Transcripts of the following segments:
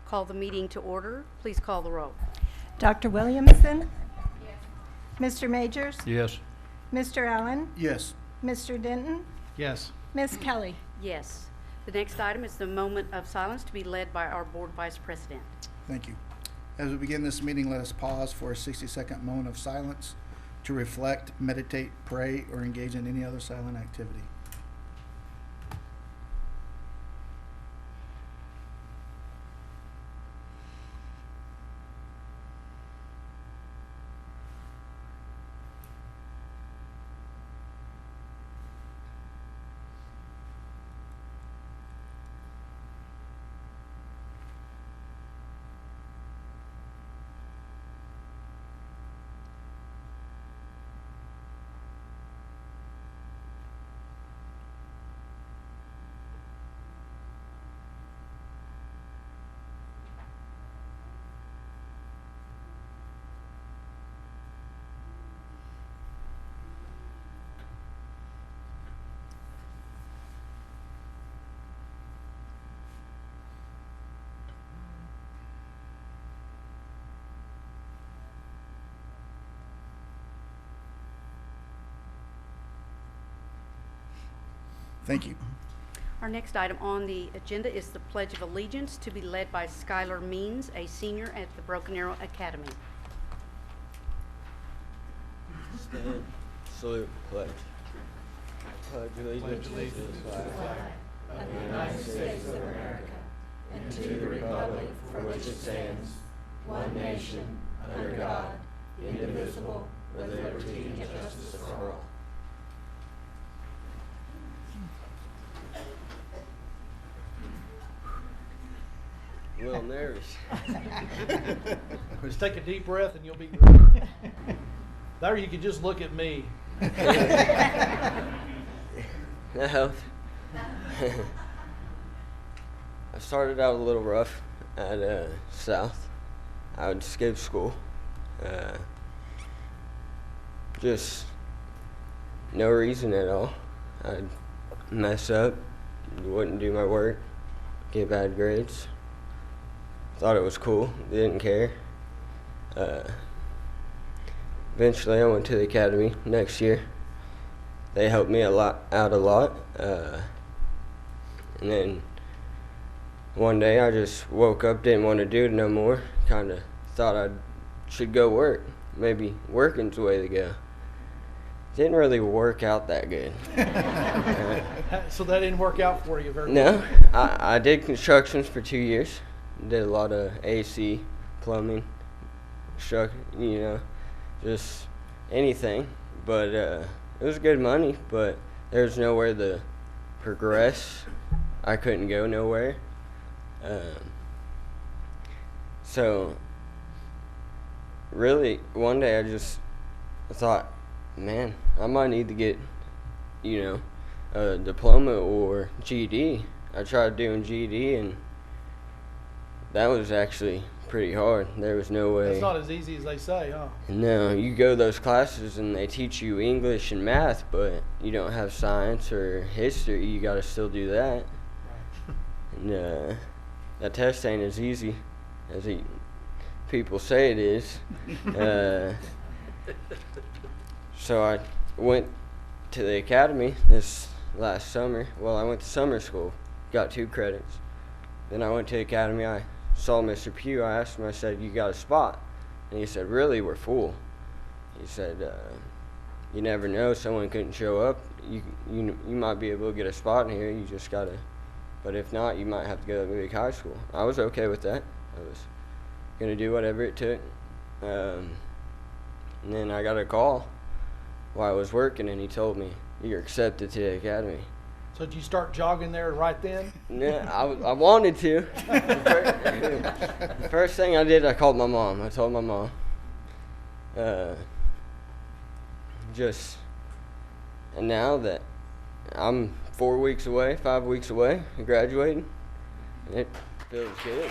Call the meeting to order. Please call the roll. Dr. Williamson? Yes. Mr. Majors? Yes. Mr. Allen? Yes. Mr. Denton? Yes. Ms. Kelly? Yes. The next item is the moment of silence to be led by our board vice president. Thank you. As we begin this meeting, let us pause for a 60-second moment of silence to reflect, meditate, pray, or engage in any other silent activity. Thank you. Our next item on the agenda is the Pledge of Allegiance to be led by Skylar Means, a senior at the Broken Arrow Academy. Stand, salute, pledge. Pledge allegiance to the flag of the United States of America and to the republic for which it stands, one nation, under God, indivisible, with liberty and justice for all. A little nervous. Just take a deep breath and you'll be ready. There, you can just look at me. That helped. I started out a little rough at South. I would skip school. Just no reason at all. I'd mess up, wouldn't do my work, get bad grades. Thought it was cool, didn't care. Eventually I went to the academy next year. They helped me out a lot. And then one day I just woke up, didn't want to do it no more. Kind of thought I should go work. Maybe working's the way to go. Didn't really work out that good. So that didn't work out for you very No, well. I did constructions for 2 years. Did a lot of AC, plumbing, just anything. But it was good money, but there was nowhere to progress. I couldn't go nowhere. So really, one day I thought, man, I might need to get, a diploma or GED. I tried doing GED and that was actually pretty hard. There was no way. It's not as easy as they say, huh? No, you go to those classes and they teach you English and math, but you don't have science or history. You got to still do that. Right. And that test ain't as easy as people say it is. So I went to the academy this last summer. Well, I went to summer school, got 2 credits. Then I went to the academy. I saw Mr. Pugh. I asked him, I said, "You got a spot?" And he said, "Really, we're full." He said, "You never know, someone couldn't show up. You might be able to get a spot in here. You just gotta, but if not, you might have to go to a big high school." I was okay with that. I was gonna do whatever it took. And then I got a call while I was working, and he told me, "You're accepted to the academy." So did you start jogging there right then? Yeah, I wanted to. The first thing I did, I called my mom. I told my mom. And now that I'm 4 weeks away, 5 weeks away, graduating, it feels good.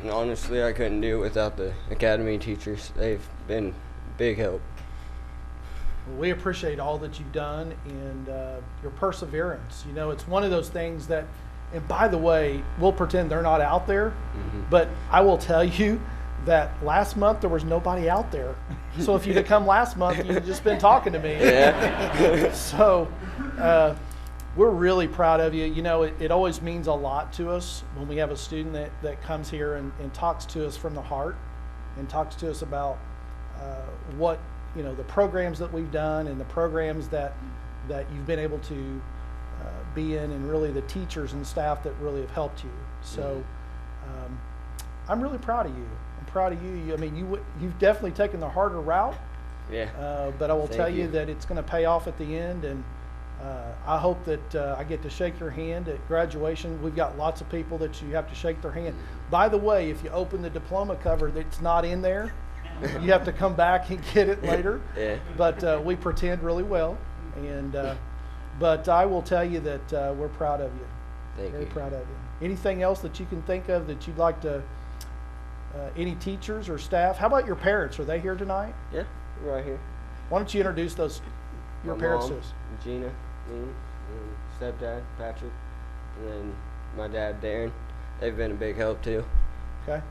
And honestly, I couldn't do it without the academy teachers. They've been big help. We appreciate all that you've done and your perseverance. You know, it's one of those things that, and by the way, we'll pretend they're not out there, but I will tell you that last month there was nobody out there. So if you'd have come last month, you'd have just been talking to me. Yeah. So we're really proud of you. You know, it always means a lot to us when we have a student that comes here and talks to us from the heart and talks to us about what, you know, the programs that we've done and the programs that you've been able to be in, and really the teachers and staff that really have helped you. So I'm really proud of you. I'm proud of you. I mean, you've definitely taken the harder route. Yeah. But I will Thank tell you you. that it's going to pay off at the end, and I hope that I get to shake your hand at graduation. We've got lots of people that you have to shake their hand. By the way, if you open the diploma cover that's not in there, you have to come back and get it later. Yeah. But we pretend really well, and but I will tell you that we're proud of you. Thank Very you. proud of you. Anything else that you can think of that you'd like to? Any teachers or staff? How about your parents? Are they here tonight? Yeah, right here. Why don't you introduce your My parents mom, to us? Gina, me, and stepdad, Patrick, and then my dad, Darren. They've been a big help too. Okay.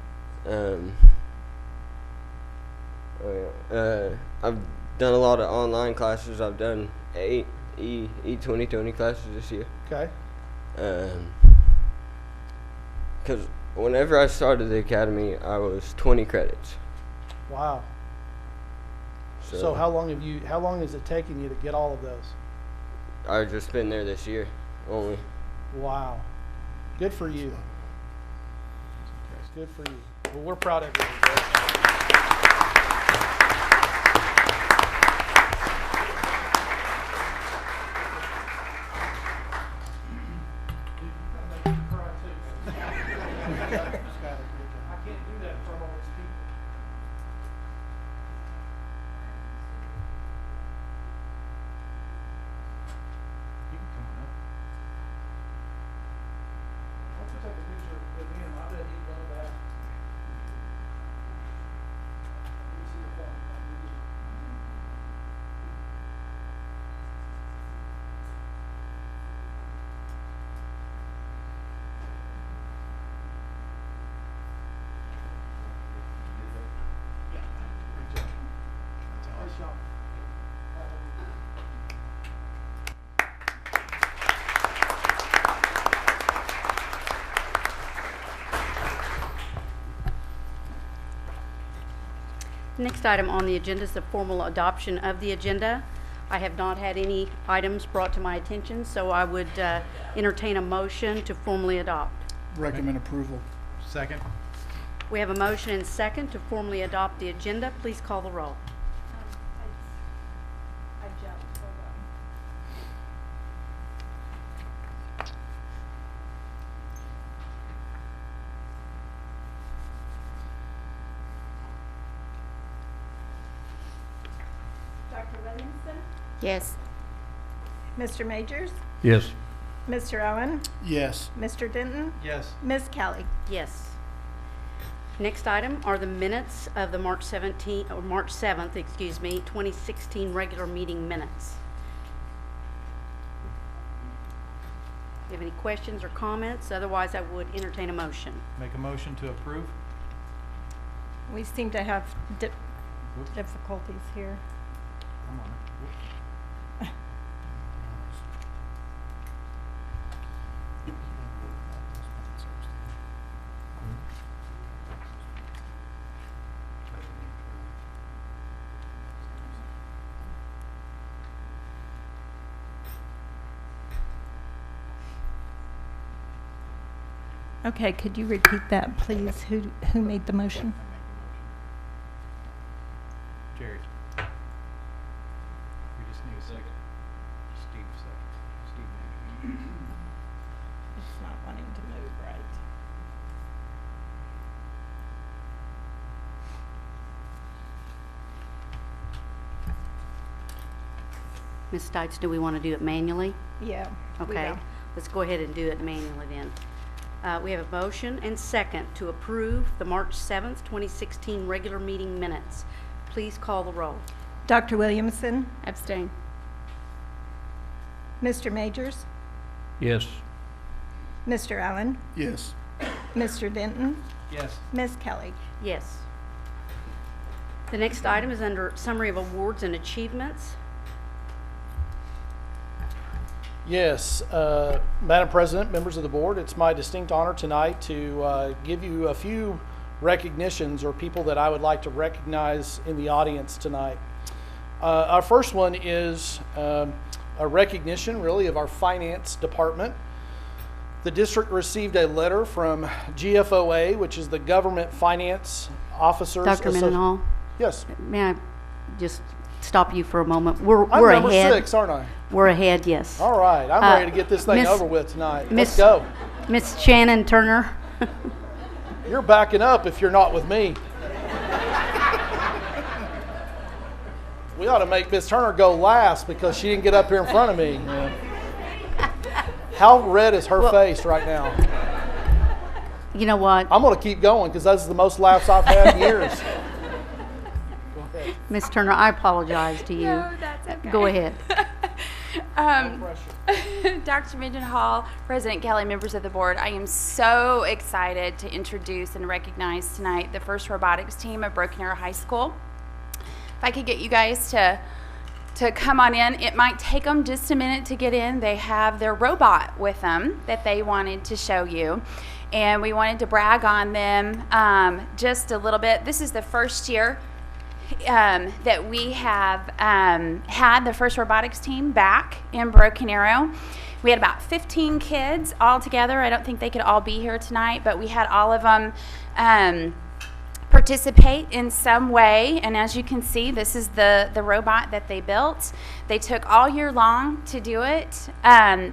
I've done a lot of online classes. I've done 8 E2020 classes this year. Okay. Because whenever I started the academy, I was 20 credits. Wow. So how long is it taking you to get all of those? I've just been there this year only. Wow. Good for you. It's good for you. Well, we're proud of you. I can't do that in front of all these people. You can come on up. Why don't you take a picture with him? I bet he'd love that. Let me see your phone. Nice job. Next item on the agenda is the formal adoption of the agenda. I have not had any items brought to my attention, so I would entertain a motion to formally adopt. Recommend approval. Second. We have a motion and second to formally adopt the agenda. Please call the roll. I jumped, hold on. Dr. Williamson? Yes. Mr. Majors? Yes. Mr. Allen? Yes. Mr. Denton? Yes. Ms. Kelly? Yes. Next item are the minutes of the March 7th, 2016 regular meeting minutes. Do you have any questions or comments? Otherwise, I would entertain a motion. Make a motion to approve? We seem to have difficulties here. Come on. Okay, could you repeat that, please? Who made the motion? Jerry. We just need a second. Steve second. Steve made it. It's not wanting to move right. Ms. Stites, do we want to do it manually? Yeah. we Okay, will. let's go ahead and do it manually then. We have a motion and second to approve the March 7th, 2016 regular meeting minutes. Please call the roll. Dr. Williamson, Abstain. Mr. Majors, Yes. Mr. Allen, Yes. Mr. Denton, Yes. Ms. Kelly. Yes. The next item is under Summary of Awards and Achievements. Yes, Madam President, members of the board, it's my distinct honor tonight to give you a few recognitions or people that I would like to recognize in the audience tonight. Our first one is a recognition, really, of our finance department. The district received a letter from GFOA, which is the Government Finance Officers. Dr. Menon, Yes. may I just stop you for a moment? We're I'm number ahead. 6, aren't I? We're ahead, yes. All right, I'm ready to get this thing Miss- over with tonight. Miss- Let's go. Miss Shannon Turner. You're backing up if you're not with me. We ought to make Miss Turner go last because she didn't get up here in front of me. How red is her face right now? You know what? I'm going to keep going because that's the most laughs I've had in years. Go ahead. Miss Turner, I apologize to you. No, that's okay. Go ahead. Dr. Mendenhall, President Kelly, members of the board, I am so excited to introduce and recognize tonight the first robotics team of Broken Arrow High School. If I could get you guys to come on in. It might take them just a minute to get in. They have their robot with them that they wanted to show you. And we wanted to brag on them just a little bit. This is the first year that we have had the first robotics team back in Broken Arrow. We had about 15 kids all together. I don't think they could all be here tonight, but we had all of them participate in some way. And as you can see, this is the robot that they built. They took all year long to do it.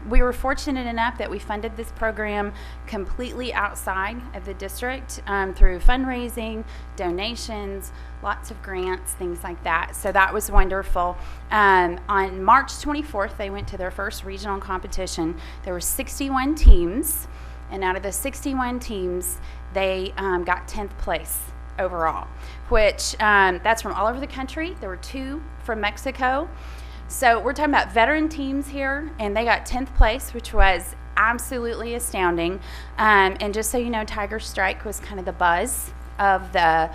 We were fortunate enough that we funded this program completely outside of the district through fundraising, donations, lots of grants, things like that. So that was wonderful. On March 24th, they went to their first regional competition. There were 61 teams, and out of the 61 teams, they got 10th place overall, which that's from all over the country. There were 2 from Mexico. So we're talking about veteran teams here, and they got 10th place, which was absolutely astounding. And just so you know, Tiger Strike was kind of the buzz of the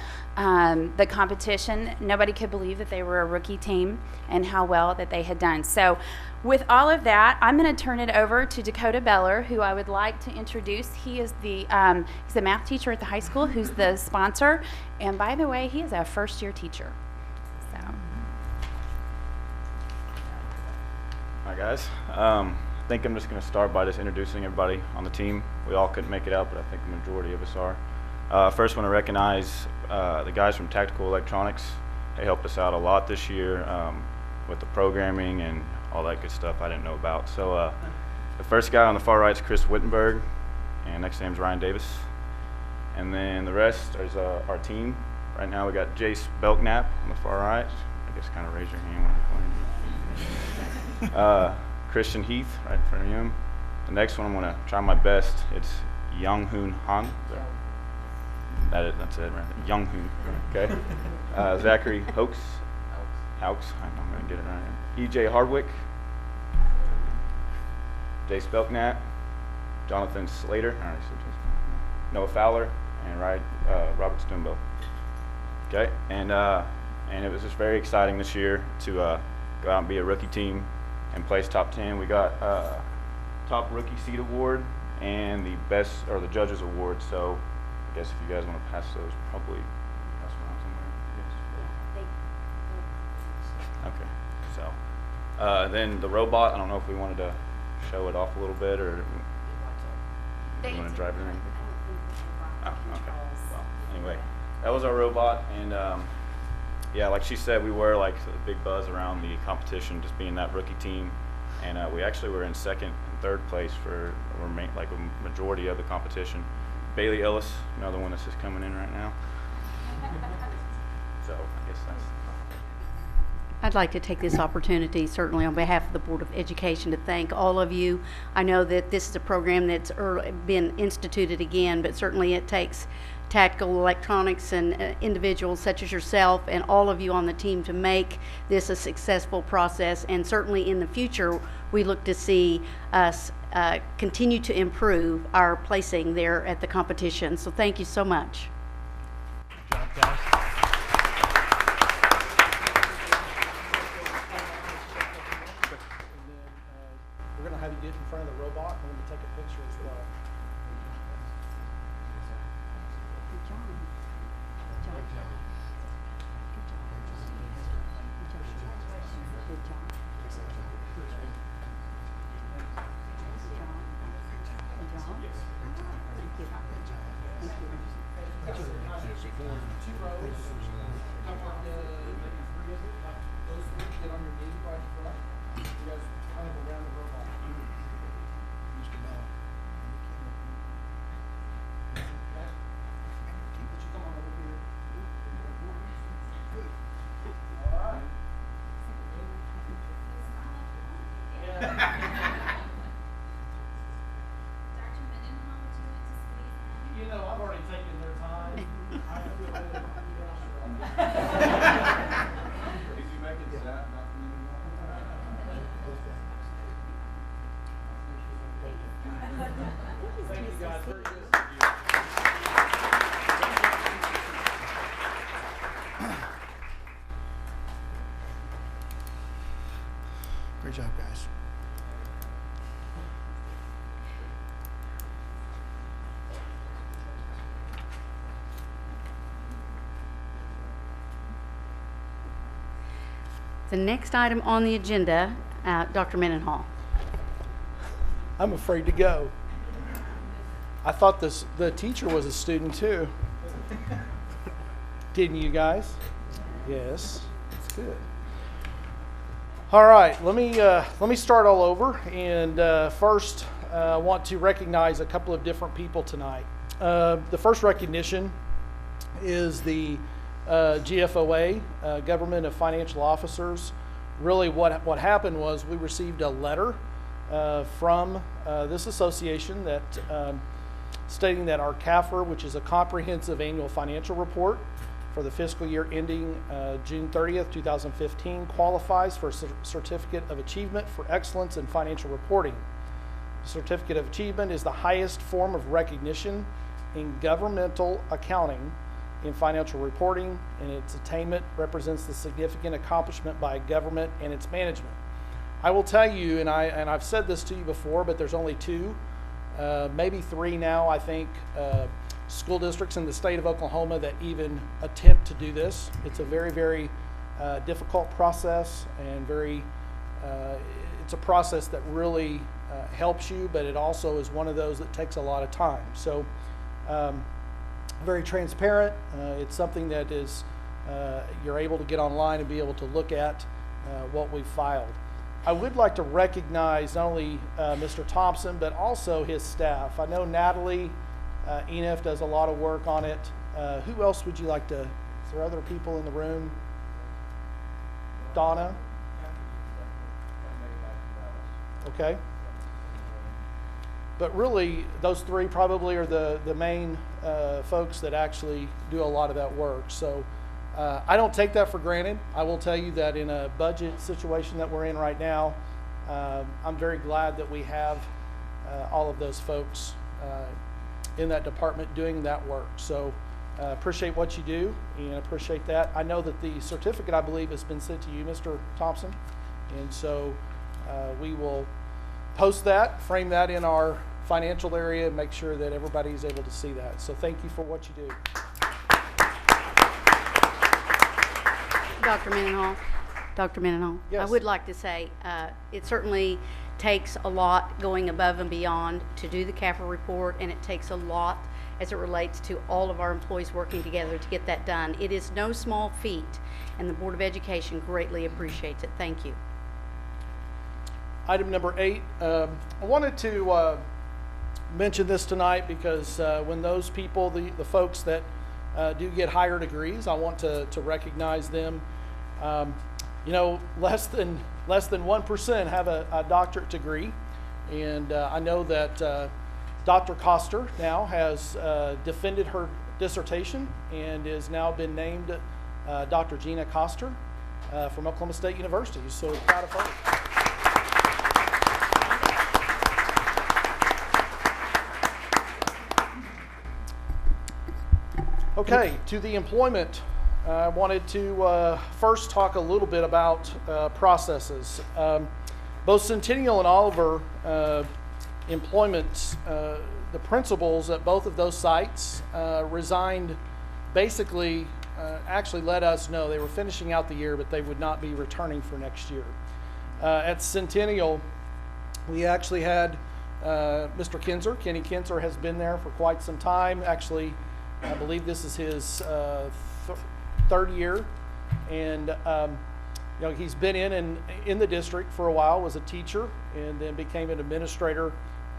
competition. Nobody could believe that they were a rookie team and how well that they had done. So with all of that, I'm going to turn it over to Dakota Beller, who I would like to introduce. He is he's a math teacher at the high school who's the sponsor. And by the way, he is a first-year teacher. So. Hi guys. I think I'm just going to start by just introducing everybody on the team. We all couldn't make it out, but I think the majority of us are. First, want to recognize the guys from Tactical Electronics. They helped us out a lot this year with the programming and all that good stuff I didn't know about. So the first guy on the far right is Chris Wittenberg, and next name's Ryan Davis. And then the rest is our team. Right now we got Jace Belknap on the far right. I guess kind of raise your hand when you're playing. Christian Heath right in front of him. The next one I'm going to try my best. It's Young Hoon Han. That's it, right? Young Hoon. Okay. Zachary Hoax. I'm going to get it right. EJ Hardwick. Jace Belknap. Jonathan Slater. All right, so Noah Fowler. And Robert Stumbo. Okay. And it was just very exciting this year to go out and be a rookie team and place top 10. We got top rookie seed award and the best or the judges award. So I guess if you guys want to pass those, probably pass them around somewhere. Yes. Okay. So then the robot. I don't know if we wanted to show it off a little bit or you want to drive it or anything. Oh, okay. Well, anyway, that was our robot, and yeah, like she said, we were like the big buzz around the competition, just being that rookie team, and we actually were in second and third place for like a majority of the competition. Bailey Ellis, another one that's just coming in right now. So I guess that's. I'd like to take this opportunity, certainly on behalf of the Board of Education, to thank all of you. I know that this is a program that's been instituted again, but certainly it takes Tactical Electronics and individuals such as yourself and all of you on the team to make this a successful process. And certainly in the future, we look to see us continue to improve our placing there at the competition. So thank you so much. Good job, guys. We're going to have you get in front of the robot. We're going to take a picture as well. You know, I've already taken their time. Did you make it to that? Thank you, guys. Very good. Great job, guys. The next item on the agenda, Dr. Mendenhall. I'm afraid to go. I thought the teacher was a student too. Didn't you guys? Yes, that's good. All right, let me start all over. And first, I want to recognize a couple of different people tonight. The first recognition is the GFOA, Government of Financial Officers. Really, what happened was we received a letter from this association that stating that our CAFR, which is a comprehensive annual financial report for the fiscal year ending June 30th, 2015, qualifies for a Certificate of Achievement for Excellence in Financial Reporting. The Certificate of Achievement is the highest form of recognition in governmental accounting in financial reporting, and its attainment represents the significant accomplishment by a government and its management. I will tell you, and I've said this to you before, but there's only two, maybe three now, I think, school districts in the state of Oklahoma that even attempt to do this. It's a very, very difficult process, and it's a process that really helps you, but it also is one of those that takes a lot of time. So very transparent. It's something that is you're able to get online and be able to look at what we've filed. I would like to recognize not only Mr. Thompson, but also his staff. I know Natalie Enif does a lot of work on it. Who else would you like to? Is there other people in the room? Donna? Okay. But really, those three probably are the main folks that actually do a lot of that work. So I don't take that for granted. I will tell you that in a budget situation that we're in right now, I'm very glad that we have all of those folks in that department doing that work. So appreciate what you do and appreciate that. I know that the certificate, I believe, has been sent to you, Mr. Thompson. And so we will post that, frame that in our financial area, and make sure that everybody's able to see that. So thank you for what you do. Dr. Mendenhall, Yes. I would like to say it certainly takes a lot going above and beyond to do the CAFR report, and it takes a lot as it relates to all of our employees working together to get that done. It is no small feat, and the Board of Education greatly appreciates it. Thank you. Item number 8, I wanted to mention this tonight because when those people, the folks that do get higher degrees, I want to recognize them. You know, less than 1% have a doctorate degree, and I know that Dr. Koster now has defended her dissertation and is now been named Dr. Gina Koster from Oklahoma State University. So proud of her. Okay, to the employment, I wanted to first talk a little bit about processes. Both Centennial and Oliver employments, the principals at both of those sites resigned, basically actually let us know they were finishing out the year, but they would not be returning for next year. At Centennial, we actually had Mr. Kinzer. Kenny Kinzer has been there for quite some time. Actually, I believe this is his third year, and he's been in the district for a while, was a teacher, and then became an administrator,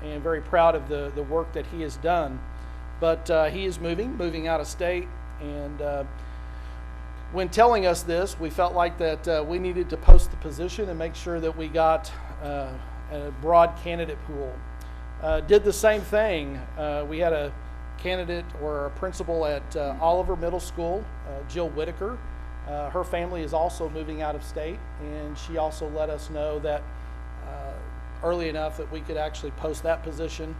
and very proud of the work that he has done. But he is moving out of state, and when telling us this, we felt like that we needed to post the position and make sure that we got a broad candidate pool. Did the same thing. We had a candidate or a principal at Oliver Middle School, Jill Whitaker. Her family is also moving out of state, and she also let us know that early enough that we could actually post that position,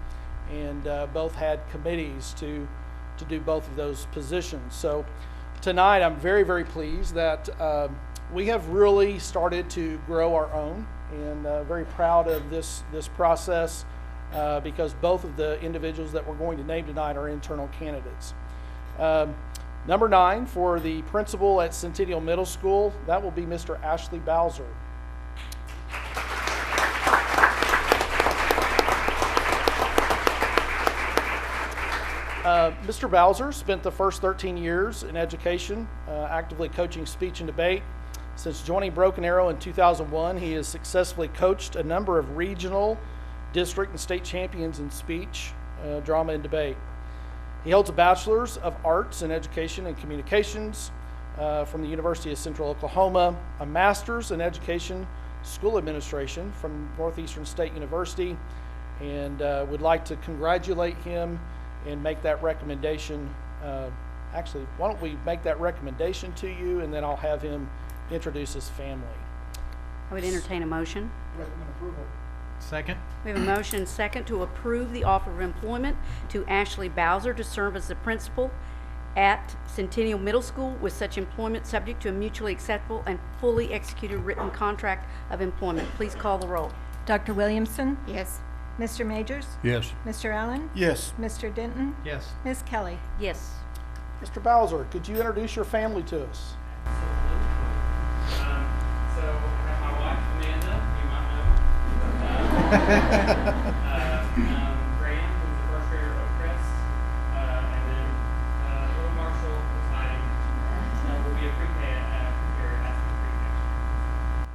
and both had committees to do both of those positions. So tonight I'm very, very pleased that we have really started to grow our own, and very proud of this process. Because both of the individuals that we're going to name tonight are internal candidates. Number 9 for the principal at Centennial Middle School, that will be Mr. Ashley Bowser. Mr. Bowser spent the first 13 years in education, actively coaching speech and debate. Since joining Broken Arrow in 2001, he has successfully coached a number of regional, district, and state champions in speech, drama, and debate. He holds a Bachelor's of Arts in Education and Communications from the University of Central Oklahoma, a Master's in Education School Administration from Northeastern State University, and would like to congratulate him and make that recommendation. Actually, why don't we make that recommendation to you, and then I'll have him introduce his family. I would entertain a motion. Recommend approval. Second. We have a motion and second to approve the offer of employment to Ashley Bowser to serve as the principal at Centennial Middle School, with such employment subject to a mutually acceptable and fully executed written contract of employment. Please call the roll. Dr. Williamson? Yes. Mr. Majors? Yes. Mr. Allen? Yes. Mr. Denton? Yes. Ms. Kelly? Yes. Mr. Bowser, could you introduce your family to us? So I have my wife Amanda, you might know. Graham, who's the first grader at Oakcrest, and then little Marshall, who's hiding, will be a pre-K at Kiker after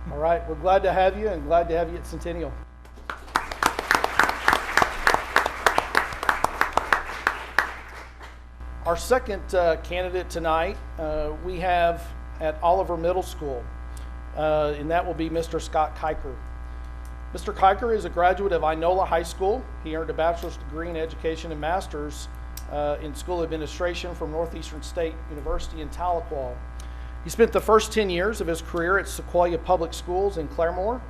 pre-K. All right, we're glad to have you, and glad to have you at Centennial. Our second candidate tonight we have at Oliver Middle School, and that will be Mr. Scott Kiker. Mr. Kiker is a graduate of Inola High School. He earned a bachelor's degree in education and master's in school administration from Northeastern State University in Tahlequah. He spent the first 10 years of his career at Sequoia Public Schools in Claremore.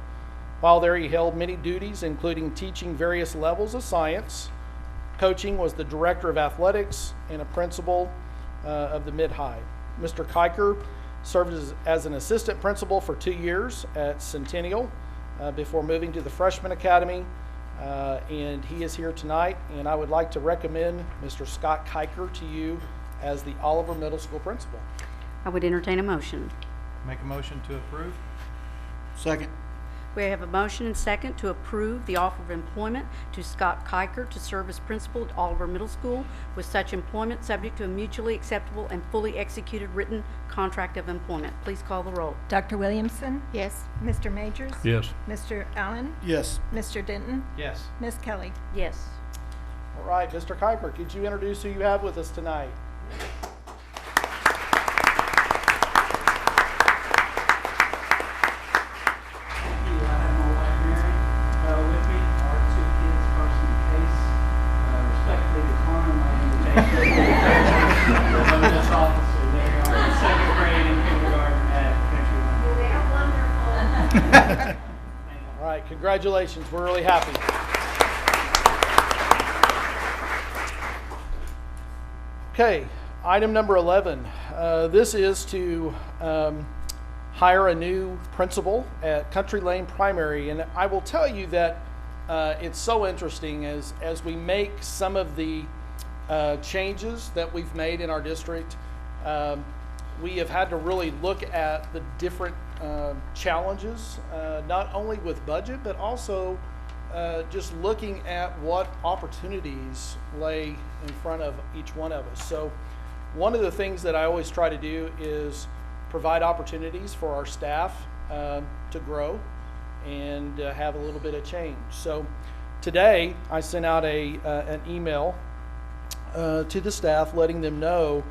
While there, he held many duties, including teaching various levels of science, coaching, was the director of athletics, and a principal of the mid-high. Mr. Kiker served as an assistant principal for 2 years at Centennial before moving to the Freshman Academy, and he is here tonight, and I would like to recommend Mr. Scott Kiker to you as the Oliver Middle School principal. I would entertain a motion. Make a motion to approve. Second. We have a motion and second to approve the offer of employment to Scott Kiker to serve as principal at Oliver Middle School, with such employment subject to a mutually acceptable and fully executed written contract of employment. Please call the roll. Dr. Williamson? Yes. Mr. Majors? Yes. Mr. Allen? Yes. Mr. Denton? Yes. Ms. Kelly? Yes. All right, Mr. Kiker, could you introduce who you have with us tonight? All right, congratulations. We're really happy. Okay, item number 11. This is to hire a new principal at Country Lane Primary. And I will tell you that it's so interesting as we make some of the changes that we've made in our district. We have had to really look at the different challenges, not only with budget, but also just looking at what opportunities lay in front of each one of us. So one of the things that I always try to do is provide opportunities for our staff to grow and have a little bit of change. So today I sent out an email to the staff letting them know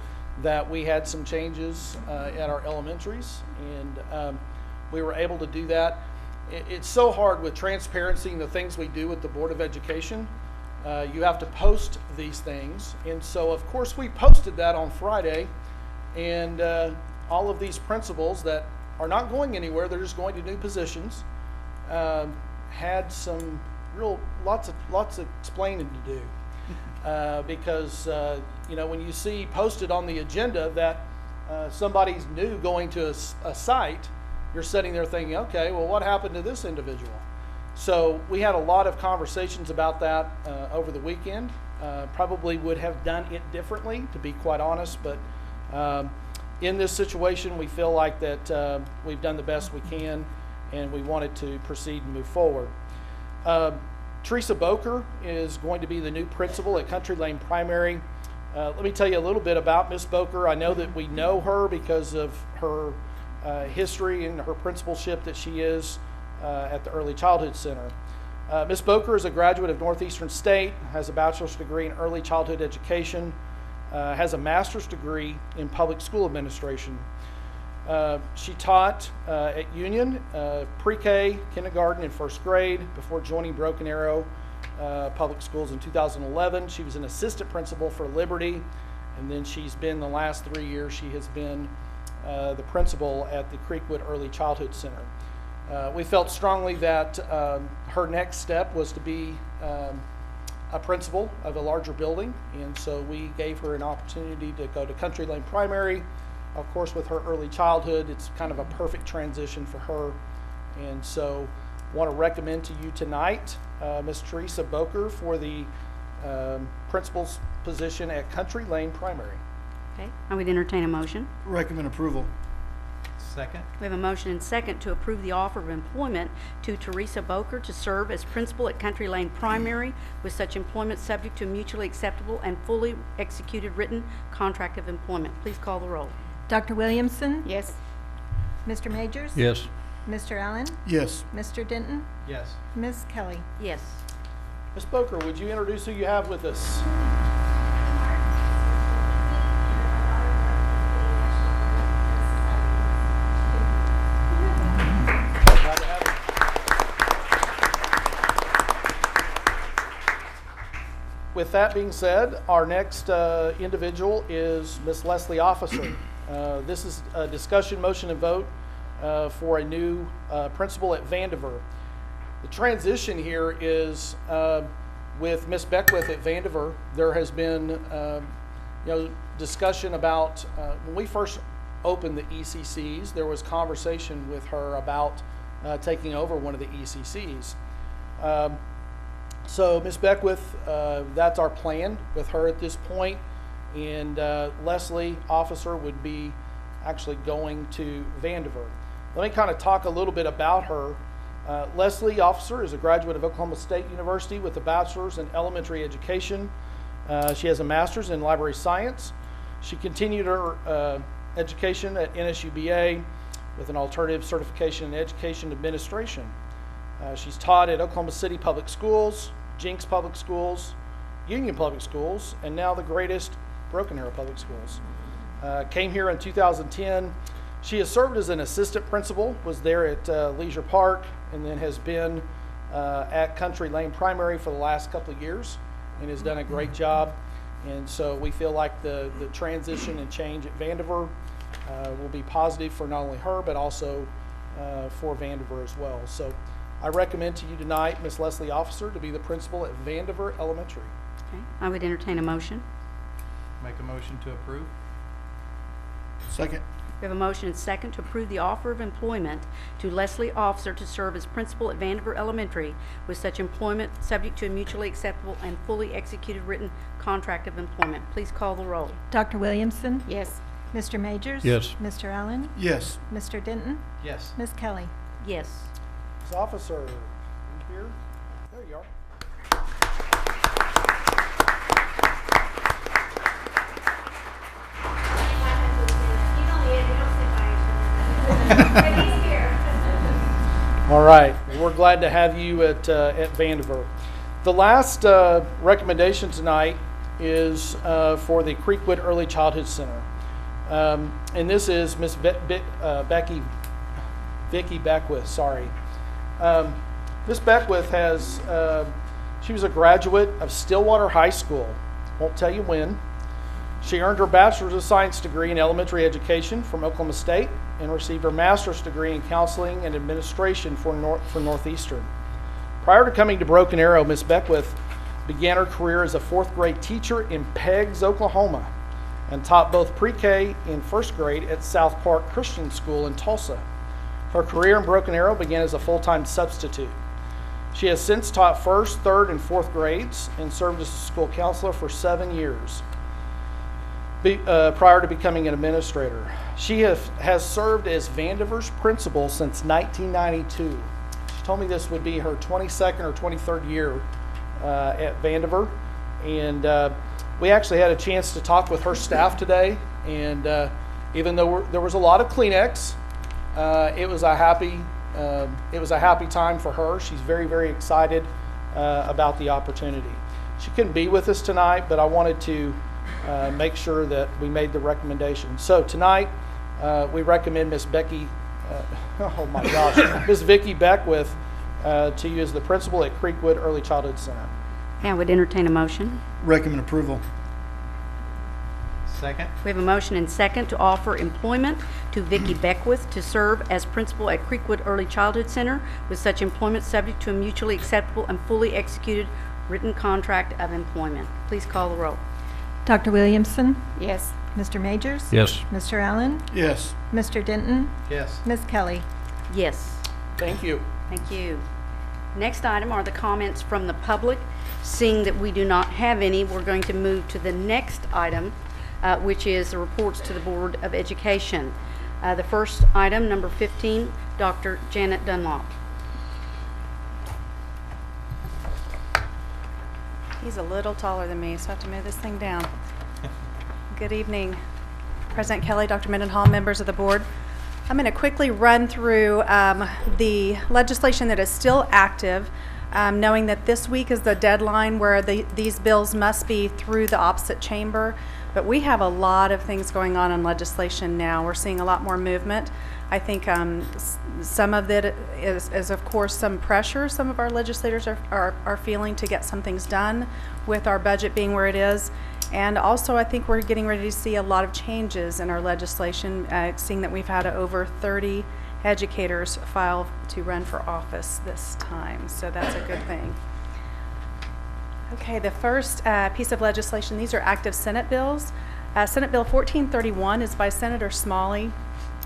that we had some changes at our elementaries, and we were able to do that. It's so hard with transparency and the things we do with the Board of Education. You have to post these things, and so of course we posted that on Friday, and all of these principals that are not going anywhere, they're just going to new positions, had some lots of explaining to do. Because you know, when you see posted on the agenda that somebody's new going to a site, you're sitting there thinking, okay, well, what happened to this individual? So we had a lot of conversations about that over the weekend. Probably would have done it differently, to be quite honest, but in this situation, we feel like that we've done the best we can, and we wanted to proceed and move forward. Teresa Bokor is going to be the new principal at Country Lane Primary. Let me tell you a little bit about Miss Bokor. I know that we know her because of her history and her principalship that she is at the Early Childhood Center. Miss Bokor is a graduate of Northeastern State, has a bachelor's degree in early childhood education, has a master's degree in public school administration. She taught at Union, pre-K, kindergarten, and first grade before joining Broken Arrow Public Schools in 2011. She was an assistant principal for Liberty, and then she's been the last 3 years, she has been the principal at the Creekwood Early Childhood Center. We felt strongly that her next step was to be a principal of a larger building, and so we gave her an opportunity to go to Country Lane Primary. Of course, with her early childhood, it's kind of a perfect transition for her. And so I want to recommend to you tonight Ms. Teresa Bokor for the principal's position at Country Lane Primary. Okay, I would entertain a motion. Recommend approval. Second. We have a motion and second to approve the offer of employment to Teresa Bokor to serve as principal at Country Lane Primary, with such employment subject to mutually acceptable and fully executed written contract of employment. Please call the roll. Dr. Williamson? Yes. Mr. Majors? Yes. Mr. Allen? Yes. Mr. Denton? Yes. Ms. Kelly? Yes. Ms. Bokor, would you introduce who you have with us? Glad to have you. With that being said, our next individual is Ms. Leslie Officer. This is a discussion, motion, and vote for a new principal at Vandiver. The transition here is with Ms. Beckwith at Vandiver. There has been discussion about when we first opened the ECCs, there was conversation with her about taking over one of the ECCs. So Ms. Beckwith, that's our plan with her at this point, and Leslie Officer would be actually going to Vandiver. Let me kind of talk a little bit about her. Leslie Officer is a graduate of Oklahoma State University with a bachelor's in elementary education. She has a master's in library science. She continued her education at NSUBA with an alternative certification in education administration. She's taught at Oklahoma City Public Schools, Jenks Public Schools, Union Public Schools, and now the greatest, Broken Arrow Public Schools. Came here in 2010. She has served as an assistant principal, was there at Leisure Park, and then has been at Country Lane Primary for the last couple of years and has done a great job. And so we feel like the transition and change at Vandiver will be positive for not only her, but also for Vandiver as well. So I recommend to you tonight Ms. Leslie Officer to be the principal at Vandiver Elementary. Okay, I would entertain a motion. Make a motion to approve? Second. We have a motion and second to approve the offer of employment to Leslie Officer to serve as principal at Vandiver Elementary, with such employment subject to a mutually acceptable and fully executed written contract of employment. Please call the roll. Dr. Williamson? Yes. Mr. Majors? Yes. Mr. Allen? Yes. Mr. Denton? Yes. Ms. Kelly? Yes. Ms. Officer, you here? There you are. All right, we're glad to have you at Vandiver. The last recommendation tonight is for the Creekwood Early Childhood Center. And this is Miss Vikki Beckwith, sorry. Miss Beckwith she was a graduate of Stillwater High School. Won't tell you when. She earned her Bachelor's of Science degree in elementary education from Oklahoma State and received her master's degree in counseling and administration from Northeastern. Prior to coming to Broken Arrow, Ms. Beckwith began her career as a fourth grade teacher in Peggs, Oklahoma, and taught both pre-K and first grade at South Park Christian School in Tulsa. Her career in Broken Arrow began as a full-time substitute. She has since taught first, third, and fourth grades and served as a school counselor for 7 years. Prior to becoming an administrator. She has served as Vandiver's principal since 1992. She told me this would be her 22nd or 23rd year at Vandiver, and we actually had a chance to talk with her staff today, and even though there was a lot of Kleenex, it was a happy time for her. She's very, very excited about the opportunity. She couldn't be with us tonight, but I wanted to make sure that we made the recommendation. So tonight, we recommend Miss Vikki Beckwith to you as the principal at Creekwood Early Childhood Center. I would entertain a motion. Recommend approval. Second? We have a motion and second to offer employment to Vikki Beckwith to serve as principal at Creekwood Early Childhood Center, with such employment subject to a mutually acceptable and fully executed written contract of employment. Please call the roll. Dr. Williamson? Yes. Mr. Majors? Yes. Mr. Allen? Yes. Mr. Denton? Yes. Ms. Kelly? Yes. Thank you. Thank you. Next item are the comments from the public. Seeing that we do not have any, we're going to move to the next item, which is the reports to the Board of Education. The first item, number 15, Dr. Janet Dunlop. He's a little taller than me, so I have to move this thing down. Good evening, President Kelly, Dr. Mendenhall, members of the board. I'm going to quickly run through the legislation that is still active, knowing that this week is the deadline where these bills must be through the opposite chamber. But we have a lot of things going on in legislation now. We're seeing a lot more movement. I think some of it is of course some pressure some of our legislators are feeling to get some things done with our budget being where it is. And also I think we're getting ready to see a lot of changes in our legislation, seeing that we've had over 30 educators file to run for office this time. So that's a good thing. Okay, the first piece of legislation, these are active Senate bills. Senate Bill 1431 is by Senator Smalley.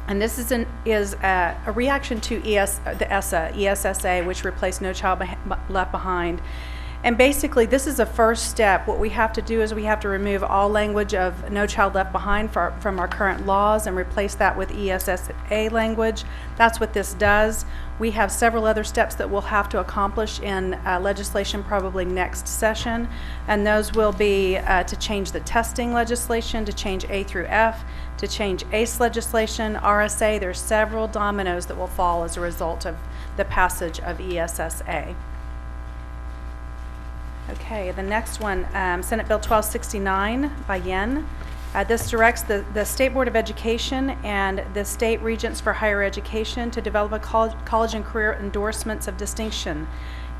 And this is a reaction to the ESSA, which replaced No Child Left Behind. And basically, this is a first step. What we have to do is we have to remove all language of No Child Left Behind from our current laws and replace that with ESSA language. That's what this does. We have several other steps that we'll have to accomplish in legislation probably next session. And those will be to change the testing legislation, to change A through F, to change ACE legislation, RSA. There's several dominoes that will fall as a result of the passage of ESSA. Okay, the next one, Senate Bill 1269 by Yen. This directs the State Board of Education and the State Regents for Higher Education to develop a college and career endorsements of distinction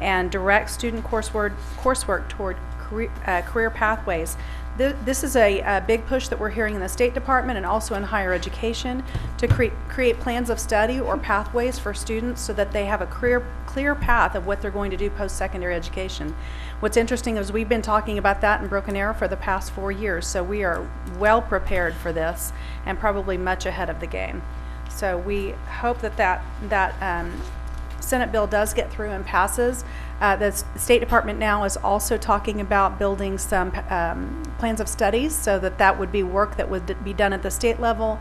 and direct student coursework toward career pathways. This is a big push that we're hearing in the State Department and also in higher education to create plans of study or pathways for students so that they have a clear path of what they're going to do post-secondary education. What's interesting is we've been talking about that in Broken Arrow for the past 4 years, so we are well prepared for this and probably much ahead of the game. So we hope that Senate bill does get through and passes. The State Department now is also talking about building some plans of studies so that would be work that would be done at the state level,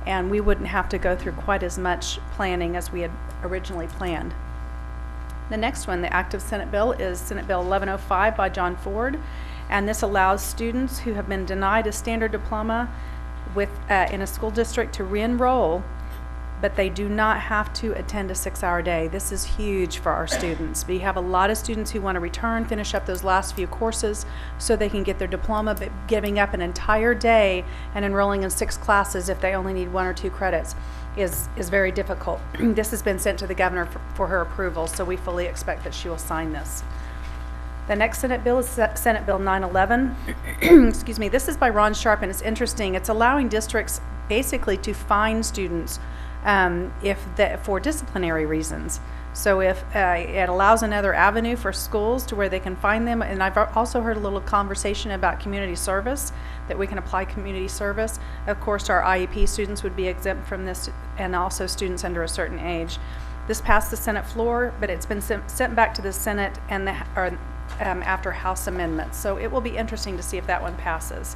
and we wouldn't have to go through quite as much planning as we had originally planned. The next one, the active Senate bill, is Senate Bill 1105 by John Ford, and this allows students who have been denied a standard diploma in a school district to re-enroll, but they do not have to attend a 6-hour day. This is huge for our students. We have a lot of students who want to return, finish up those last few courses so they can get their diploma, but giving up an entire day and enrolling in 6 classes if they only need 1 or 2 credits is very difficult. This has been sent to the governor for her approval, so we fully expect that she will sign this. The next Senate bill is Senate Bill 911. Excuse me. This is by Ron Sharp, and it's interesting. It's allowing districts basically to fine students for disciplinary reasons. So if it allows another avenue for schools to where they can find them, and I've also heard a little conversation about community service, that we can apply community service. Of course, our IEP students would be exempt from this, and also students under a certain age. This passed the Senate floor, but it's been sent back to the Senate and after House amendments. So it will be interesting to see if that one passes.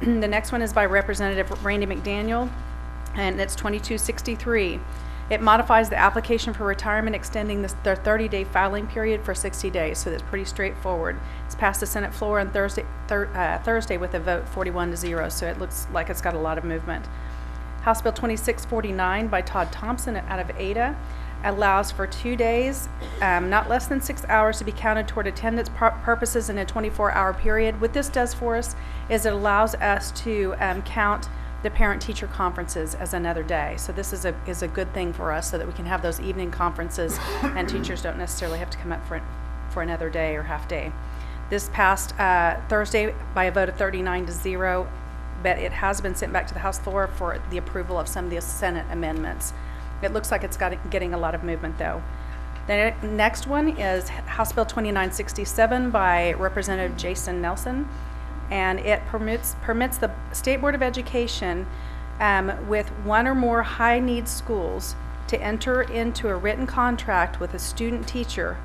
The next one is by Representative Randy McDaniel, and it's 2263. It modifies the application for retirement, extending their 30-day filing period for 60 days, so that's pretty straightforward. It's passed the Senate floor on Thursday with a vote 41-0, so it looks like it's got a lot of movement. House Bill 2649 by Todd Thompson out of Ada allows for 2 days, not less than 6 hours, to be counted toward attendance purposes in a 24-hour period. What this does for us is it allows us to count the parent-teacher conferences as another day. So this is a good thing for us so that we can have those evening conferences and teachers don't necessarily have to come up for another day or half day. This passed Thursday by a vote of 39-0, but it has been sent back to the House floor for the approval of some of the Senate amendments. It looks like it's getting a lot of movement though. The next one is House Bill 2967 by Representative Jason Nelson, and it permits the State Board of Education with 1 or more high-need schools to enter into a written contract with a student teacher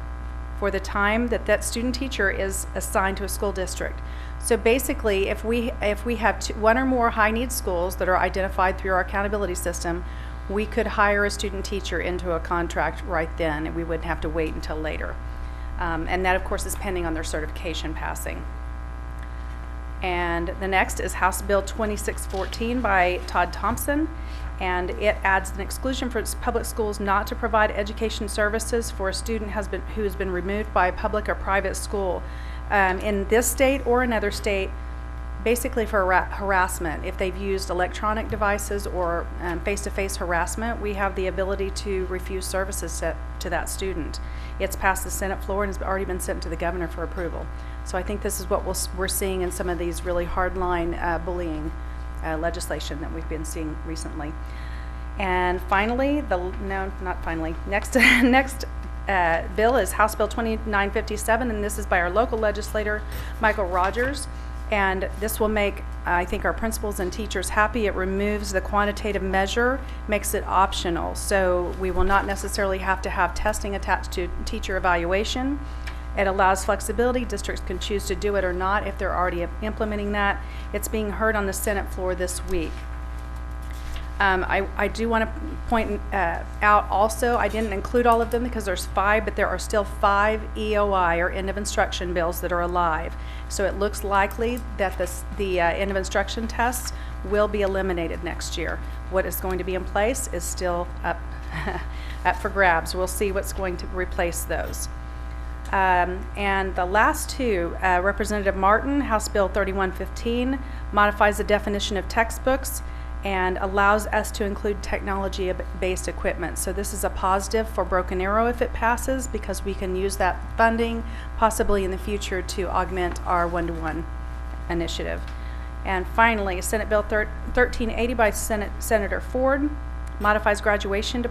for the time that student teacher is assigned to a school district. So basically, if we have 1 or more high-need schools that are identified through our accountability system, we could hire a student teacher into a contract right then, and we wouldn't have to wait until later. And that, of course, is pending on their certification passing. And the next is House Bill 2614 by Todd Thompson, and it adds an exclusion for public schools not to provide education services for a student who has been removed by a public or private school in this state or another state, basically for harassment. If they've used electronic devices or face-to-face harassment, we have the ability to refuse services to that student. It's passed the Senate floor and has already been sent to the governor for approval. So I think this is what we're seeing in some of these really hardline bullying legislation that we've been seeing recently. And finally, next bill is House Bill 2957, and this is by our local legislator, Michael Rogers. And this will make, I think, our principals and teachers happy. It removes the quantitative measure, makes it optional. So we will not necessarily have to have testing attached to teacher evaluation. It allows flexibility. Districts can choose to do it or not if they're already implementing that. It's being heard on the Senate floor this week. I do want to point out also, I didn't include all of them because there's 5, but there are still 5 EOI or end of instruction bills that are alive. So it looks likely that the end of instruction tests will be eliminated next year. What is going to be in place is still up for grabs. We'll see what's going to replace those. And the last 2, Representative Martin, House Bill 3115, modifies the definition of textbooks and allows us to include technology-based equipment. So this is a positive for Broken Arrow if it passes, because we can use that funding possibly in the future to augment our one-to-one initiative. And finally, Senate Bill 1380 by Senator Ford modifies graduation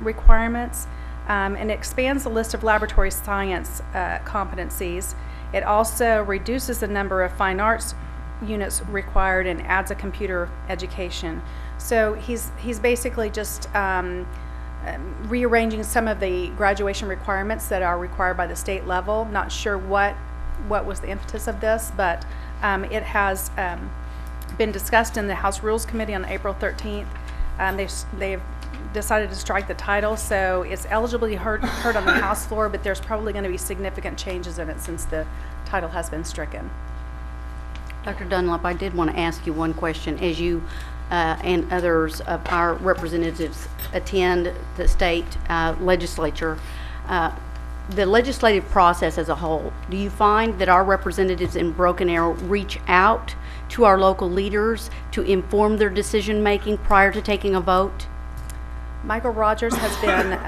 requirements and expands the list of laboratory science competencies. It also reduces the number of fine arts units required and adds a computer education. So he's basically just rearranging some of the graduation requirements that are required by the state level. Not sure what was the impetus of this, but it has been discussed in the House Rules Committee on April 13th. They've decided to strike the title, so it's eligible to be heard on the House floor, but there's probably going to be significant changes in it since the title has been stricken. Dr. Dunlap, I did want to ask you one question. As you and others of our representatives attend the state legislature, the legislative process as a whole, do you find that our representatives in Broken Arrow reach out to our local leaders to inform their decision making prior to taking a vote? Michael Rogers has been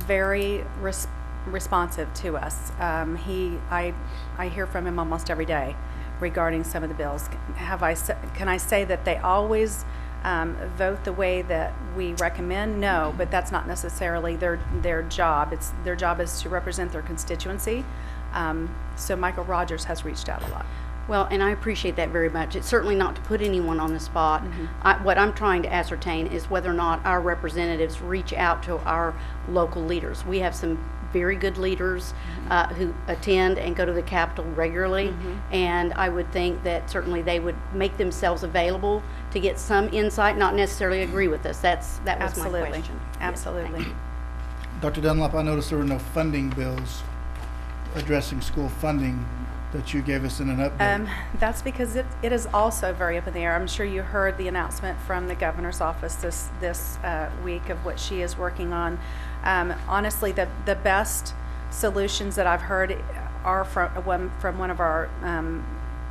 very responsive to us. I hear from him almost every day regarding some of the bills. Can I say that they always vote the way that we recommend? No, but that's not necessarily their job. Their job is to represent their constituency. So Michael Rogers has reached out a lot. Well, and I appreciate that very much. It's certainly not to put anyone on the spot. What I'm trying to ascertain is whether or not our representatives reach out to our local leaders. We have some very good leaders who attend and go to the Capitol regularly, and I would think that certainly they would make themselves available to get some insight, not necessarily agree with us. That was my question. Absolutely. Yes, Dr. Dunlap, I noticed there were no funding bills addressing school funding that you gave us in an update. That's because it is also very up in the air. I'm sure you heard the announcement from the governor's office this week of what she is working on. Honestly, the best solutions that I've heard are from one of our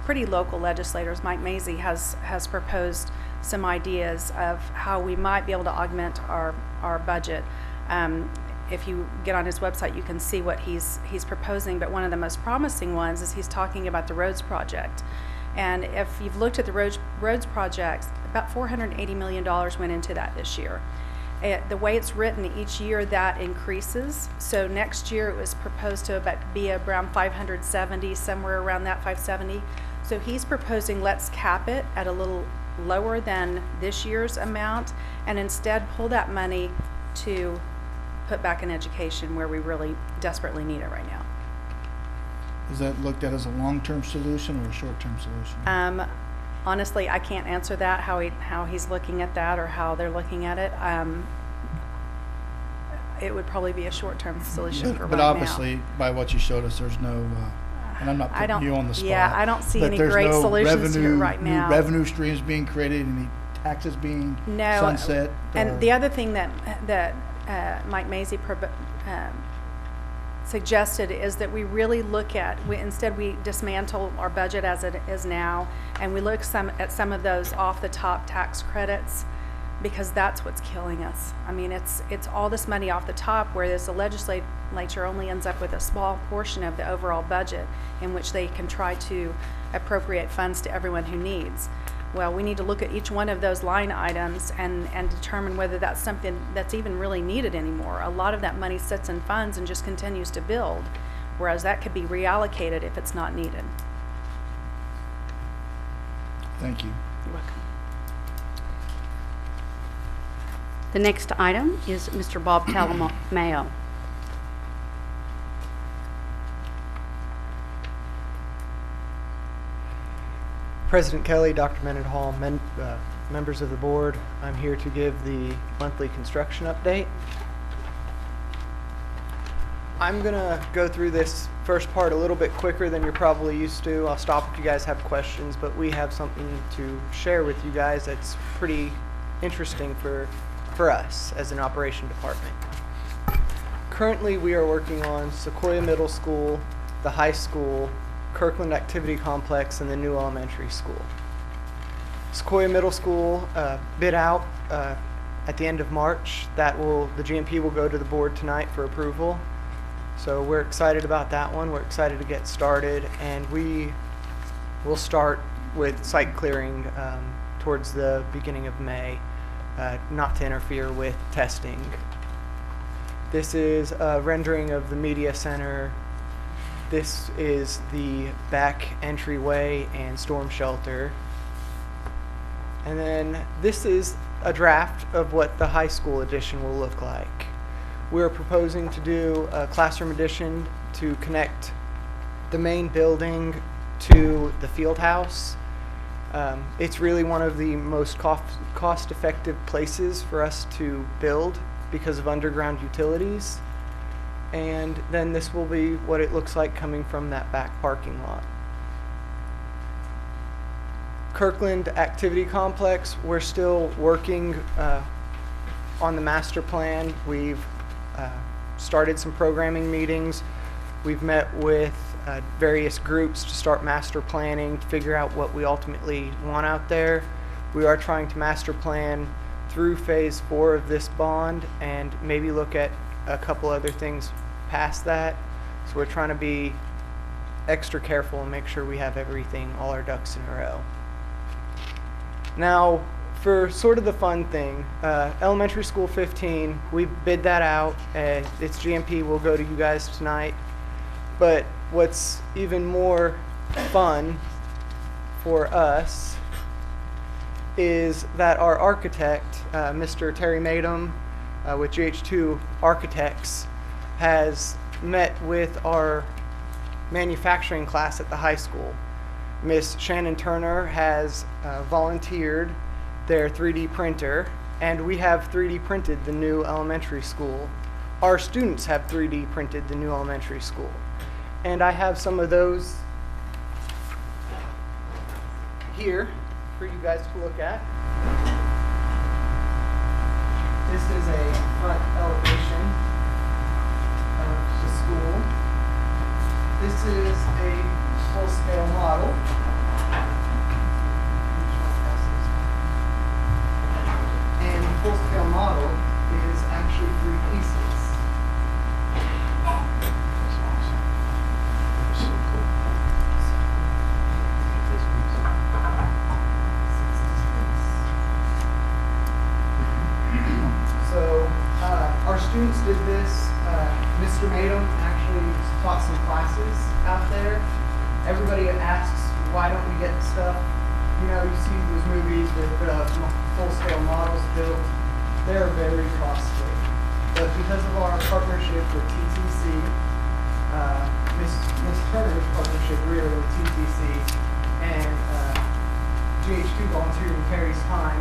pretty local legislators. Mike Mazie has proposed some ideas of how we might be able to augment our budget. If you get on his website, you can see what he's proposing, but one of the most promising ones is he's talking about the roads project. And if you've looked at the roads projects, about $480 million went into that this year. The way it's written, each year that increases. So next year it was proposed to be around 570, somewhere around that 570. So he's proposing let's cap it at a little lower than this year's amount and instead pull that money to put back in education where we really desperately need it right now. Is that looked at as a long-term solution or a short-term solution? Honestly, I can't answer that, how he's looking at that or how they're looking at it. It would probably be a short-term solution for right now. But obviously, by what you showed us, there's no, and I'm not putting you on the spot. Yeah, I don't see any great solutions here right now. New revenue streams being created, any taxes being sunset? And the other thing that Mike Mazie suggested is that we really look at, instead we dismantle our budget as it is now, and we look at some of those off-the-top tax credits, because that's what's killing us. I mean, it's all this money off the top, whereas the legislature only ends up with a small portion of the overall budget in which they can try to appropriate funds to everyone who needs. Well, we need to look at each one of those line items and determine whether that's something that's even really needed anymore. A lot of that money sits in funds and just continues to build, whereas that could be reallocated if it's not needed. Thank you. You're welcome. The next item is Mr. Bob Talamayo. President Kelly, Dr. Menon Hall, members of the board, I'm here to give the monthly construction update. I'm going to go through this first part a little bit quicker than you're probably used to. I'll stop if you guys have questions, but we have something to share with you guys that's pretty interesting for us as an operation department. Currently, we are working on Sequoia Middle School, the high school, Kirkland Activity Complex, and the new elementary school. Sequoia Middle School bid out at the end of March. The GMP will go to the board tonight for approval. So we're excited about that one. We're excited to get started, and we will start with site clearing towards the beginning of May, not to interfere with testing. This is a rendering of the media center. This is the back entryway and storm shelter. And then this is a draft of what the high school addition will look like. We're proposing to do a classroom addition to connect the main building to the field house. It's really one of the most cost-effective places for us to build because of underground utilities. And then this will be what it looks like coming from that back parking lot. Kirkland Activity Complex, we're still working on the master plan. We've started some programming meetings. We've met with various groups to start master planning, to figure out what we ultimately want out there. We are trying to master plan through phase 4 of this bond and maybe look at a couple other things past that. So we're trying to be extra careful and make sure we have everything, all our ducks in a row. Now, for sort of the fun thing, Elementary School 15, we bid that out. It's GMP, will go to you guys tonight. But what's even more fun for us is that our architect, Mr. Terry Menon, with GH2 Architects, has met with our manufacturing class at the high school. Miss Shannon Turner has volunteered their 3D printer, and we have 3D printed the new elementary school. Our students have 3D printed the new elementary school. And I have some of those here for you guys to look at. This is a front elevation of the school. This is a full-scale model. And the full-scale model is actually 3 pieces. So our students did this. Mr. Menon actually taught some classes out there. Everybody asks, why don't we get stuff? You know, you see those movies with full-scale models built. They're very costly. But because of our partnership with TTC, Miss Turner's partnership really with TTC, and GH2 volunteering Terry's time,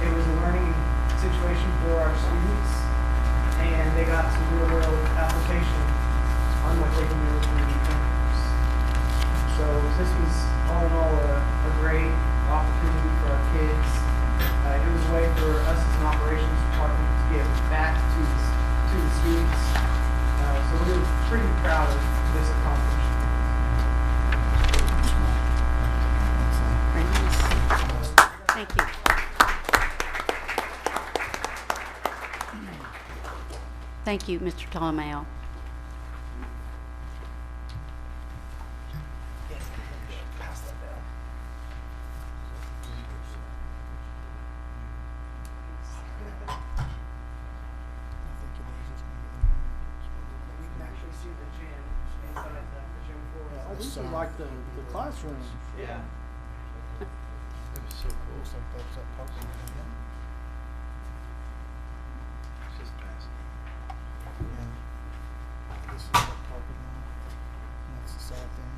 it was a learning situation for our students, and they got some real-world application on what they can do with 3D printers. So this was, all in all, a great opportunity for our kids. It was a way for us as an operations department to give back to the students. So we were pretty proud of this accomplishment. Thank you. Thank you, Mr. Ptolemayo. Pass that down. We can actually see the gym inside the gym floor. I just like the classroom. Yeah. It was so cool. Looks like that's that parking lot again. It's just past. Yeah. This is that parking lot. And that's the south end.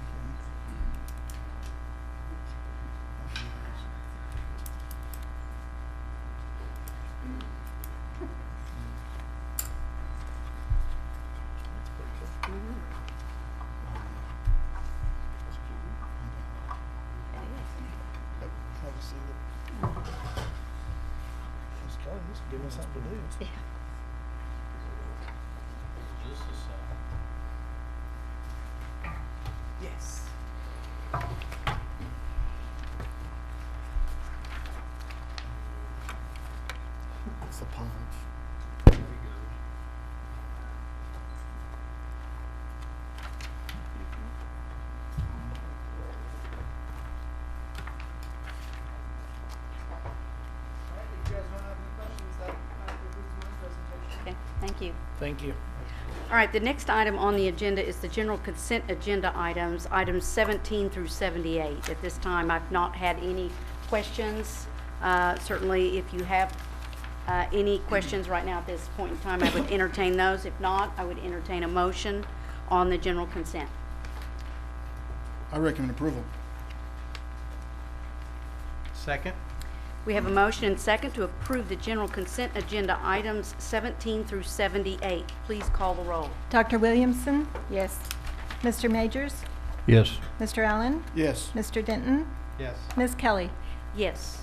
Have a seat. Let's go. Let's give us something to do. Just a second. Yes. It's the pond. There we go. Thank you. Thank you. All right, the next item on the agenda is the general consent agenda items, items 17 through 78. At this time, I've not had any questions. Certainly, if you have any questions right now at this point in time, I would entertain those. If not, I would entertain a motion on the general consent. I recommend approval. Second? We have a motion and second to approve the general consent agenda items 17 through 78. Please call the roll. Dr. Williamson? Yes. Mr. Majors? Yes. Mr. Allen? Yes. Mr. Denton? Yes. Ms. Kelly? Yes.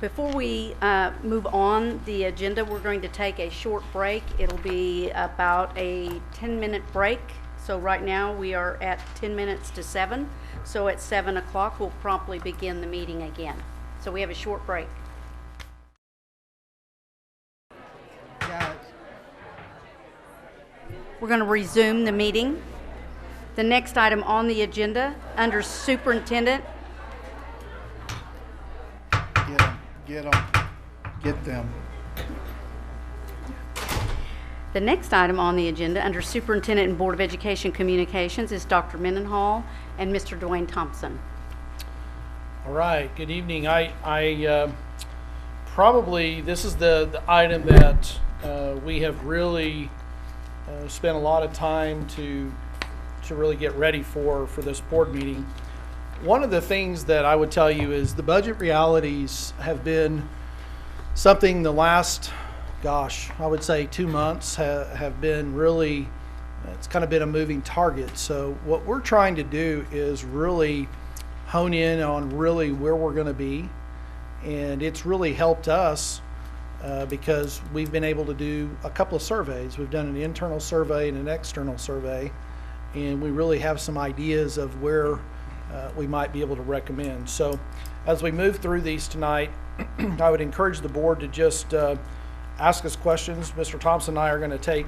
Before we move on the agenda, we're going to take a short break. It'll be about a 10-minute break. So right now we are at 10 minutes to 7. So at 7 o'clock, we'll promptly begin the meeting again. So we have a short break. We're going to resume the meeting. The next item on the agenda, under Superintendent, Get them. the next item on the agenda, under Superintendent and Board of Education Communications, is Dr. Menon and Mr. Dwayne Thompson. All right, good evening. I probably, this is the item that we have really spent a lot of time to really get ready for this board meeting. One of the things that I would tell you is the budget realities have been something the last, gosh, I would say 2 months have been really, it's kind of been a moving target. So what we're trying to do is really hone in on really where we're going to be. And it's really helped us because we've been able to do a couple of surveys. We've done an internal survey and an external survey. And we really have some ideas of where we might be able to recommend. So as we move through these tonight, I would encourage the board to just ask us questions. Mr. Thompson and I are going to take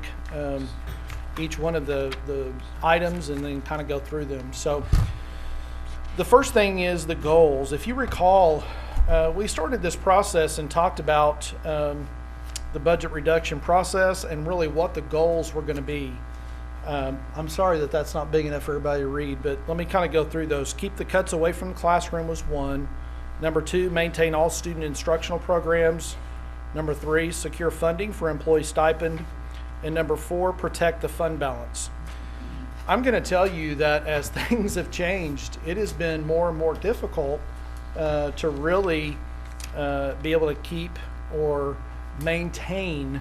each one of the items and then kind of go through them. So the first thing is the goals. If you recall, we started this process and talked about the budget reduction process and really what the goals were going to be. I'm sorry that that's not big enough for everybody to read, but let me kind of go through those. Keep the cuts away from the classroom was 1. Number 2, maintain all student instructional programs. Number 3, secure funding for employee stipend. And number 4, protect the fund balance. I'm going to tell you that as things have changed, it has been more and more difficult to really be able to keep or maintain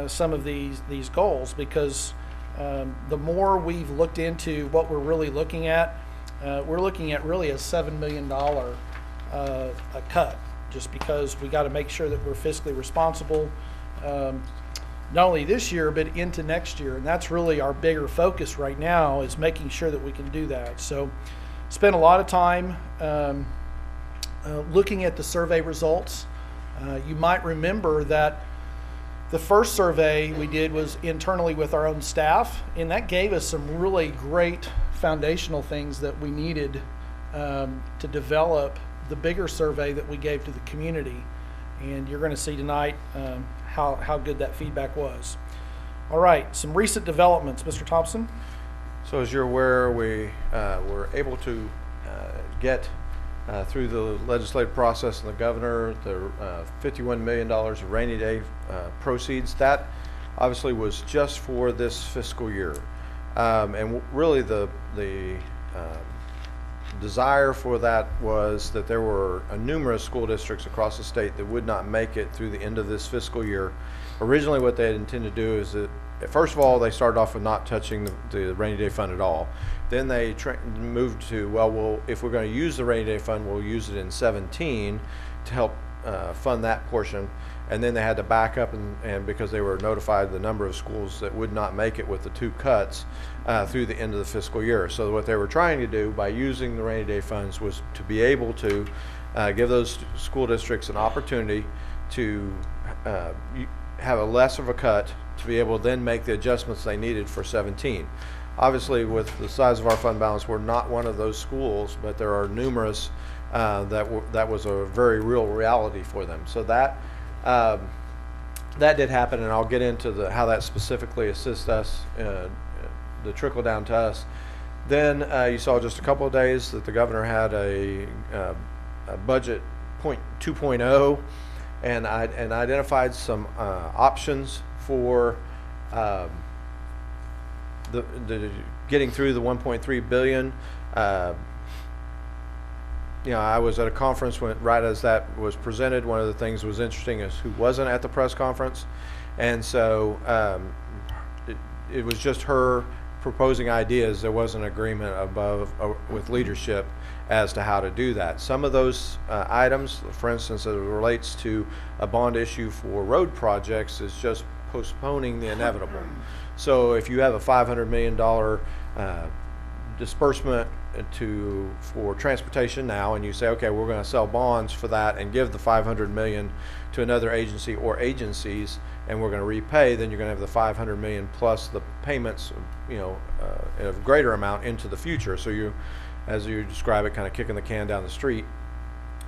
some of these goals, because the more we've looked into what we're really looking at really a $7 million a cut, just because we got to make sure that we're fiscally responsible, not only this year but into next year. And that's really our bigger focus right now, is making sure that we can do that. So spent a lot of time looking at the survey results. You might remember that the first survey we did was internally with our own staff, and that gave us some really great foundational things that we needed to develop the bigger survey that we gave to the community. And you're going to see tonight how good that feedback was. All right, some recent developments. Mr. Thompson? So as you're aware, we were able to get through the legislative process and the governor the $51 million of rainy day proceeds. That obviously was just for this fiscal year. And really the desire for that was that there were numerous school districts across the state that would not make it through the end of this fiscal year. Originally what they had intended to do is that, first of all, they started off with not touching the rainy day fund at all. Then they moved to, well, if we're going to use the rainy day fund, we'll use it in 17 to help fund that portion. And then they had to back up, and because they were notified the number of schools that would not make it with the 2 cuts through the end of the fiscal year. So what they were trying to do by using the rainy day funds was to be able to give those school districts an opportunity to have a less of a cut, to be able to then make the adjustments they needed for 17. Obviously, with the size of our fund balance, we're not one of those schools, but there are numerous that was a very real reality for them. So that that did happen, and I'll get into how that specifically assists us, the trickle down to us. Then you saw just a couple of days that the governor had a budget 2.0 and identified some options for the getting through the 1.3 billion. I was at a conference right as that was presented. One of the things that was interesting is who wasn't at the press conference, and so it was just her proposing ideas. There was an agreement with leadership as to how to do that. Some of those items, for instance, as it relates to a bond issue for road projects, is just postponing the inevitable. So if you have a $500 million disbursement for transportation now, and you say, okay, we're going to sell bonds for that and give the $500 million to another agency or agencies, and we're going to repay, then you're going to have the $500 million plus the payments, a greater amount into the future. So you, as you describe it, kind of kicking the can down the street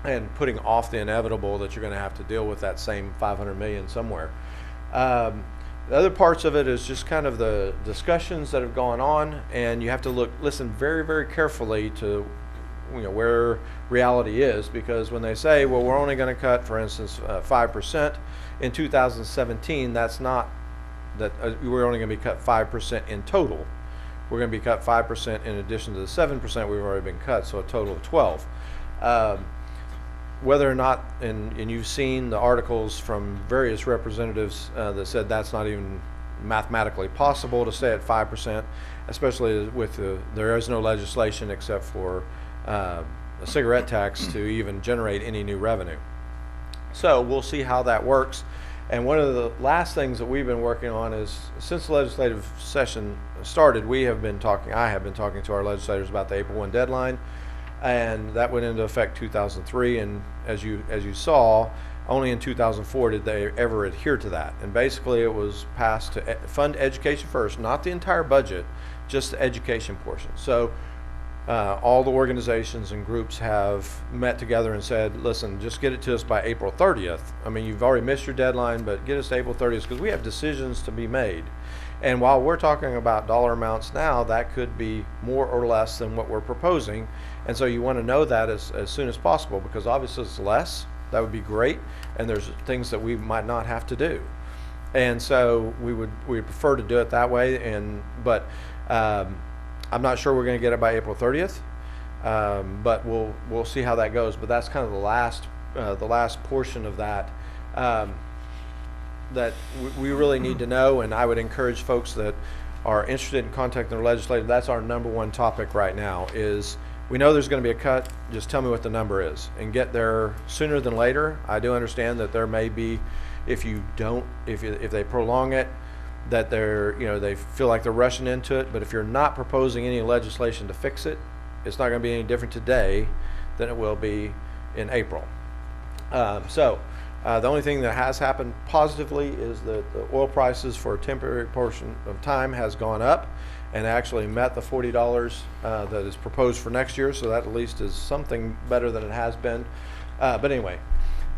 and putting off the inevitable that you're going to have to deal with that same $500 million somewhere. The other parts of it is just kind of the discussions that have gone on, and you have to listen very, very carefully to where reality is, because when they say, well, we're only going to cut, for instance, 5% in 2017, that's not that we're only going to be cut 5% in total. We're going to be cut 5% in addition to the 7% we've already been cut, so a total of 12. Whether or not, and you've seen the articles from various representatives that said that's not even mathematically possible to stay at 5%, especially with there is no legislation except for a cigarette tax to even generate any new revenue. So we'll see how that works. And one of the last things that we've been working on is, since the legislative session started, I have been talking to our legislators about the April 1 deadline, and that went into effect 2003. And as you saw, only in 2004 did they ever adhere to that. And basically, it was passed to fund education first, not the entire budget, just the education portion. So all the organizations and groups have met together and said, listen, just get it to us by April 30th. I mean, you've already missed your deadline, but get us to April 30th, because we have decisions to be made. And while we're talking about dollar amounts now, that could be more or less than what we're proposing. And so you want to know that as soon as possible, because obviously it's less. That would be great. And there's things that we might not have to do. And so we prefer to do it that way. But I'm not sure we're going to get it by April 30th, but we'll see how that goes. But that's kind of the last portion of that that we really need to know. And I would encourage folks that are interested in contacting their legislator. That's our number one topic right now. Is we know there's going to be a cut. Just tell me what the number is, and get there sooner than later. I do understand that there may be, if they prolong it, that they feel like they're rushing into it. But if you're not proposing any legislation to fix it, it's not going to be any different today than it will be in April. The only thing that has happened positively is that the oil prices for a temporary portion of time has gone up and actually met the $40 that is proposed for next year. So that at least is something better than it has been. But anyway.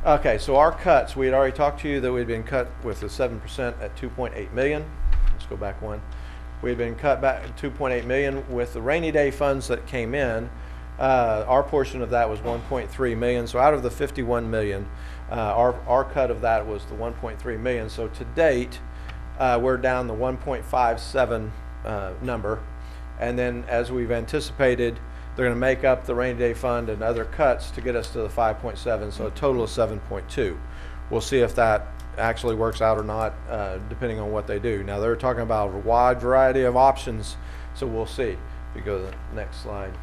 Okay, so our cuts, we had already talked to you that we'd been cut with the 7% at $2.8 million. Let's go back one. We had been cut back at $2.8 million with the rainy day funds that came in. Our portion of that was $1.3 million. So out of the $51 million, our cut of that was the $1.3 million. So to date, we're down the 1.57 number. And then as we've anticipated, they're going to make up the rainy day fund and other cuts to get us to the 5.7, so a total of 7.2. We'll see if that actually works out or not, depending on what they do. Now, they're talking about a wide variety of options, so we'll see. If you go to the next slide.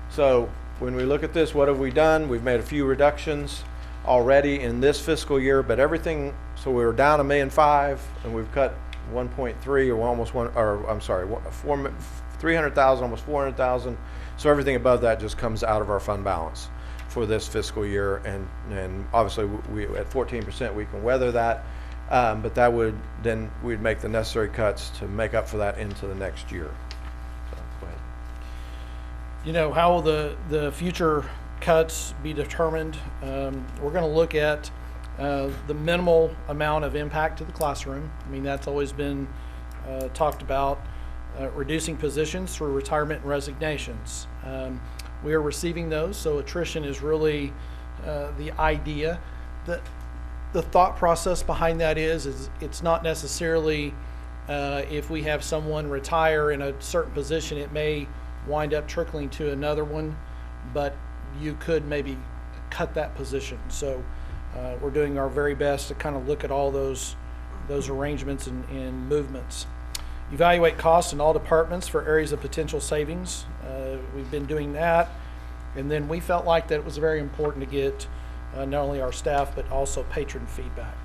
So when we look at this, what have we done? We've made a few reductions already in this fiscal year, but everything, so we were down $1.5 million, and we've cut 1.3 or almost one, or I'm sorry, 300,000, almost 400,000. So everything above that just comes out of our fund balance for this fiscal year, and obviously we at 14% we can weather that, but that would then we'd make the necessary cuts to make up for that into the next year. So go ahead. How will the future cuts be determined? We're going to look at the minimal amount of impact to the classroom. I mean, that's always been talked about. Reducing positions through retirement and resignations. We are receiving those, so attrition is really the idea. The thought process behind that is it's not necessarily if we have someone retire in a certain position, it may wind up trickling to another one, but you could maybe cut that position. So we're doing our very best to kind of look at all those arrangements and movements. Evaluate costs in all departments for areas of potential savings. We've been doing that. And then we felt like that it was very important to get not only our staff, but also patron feedback.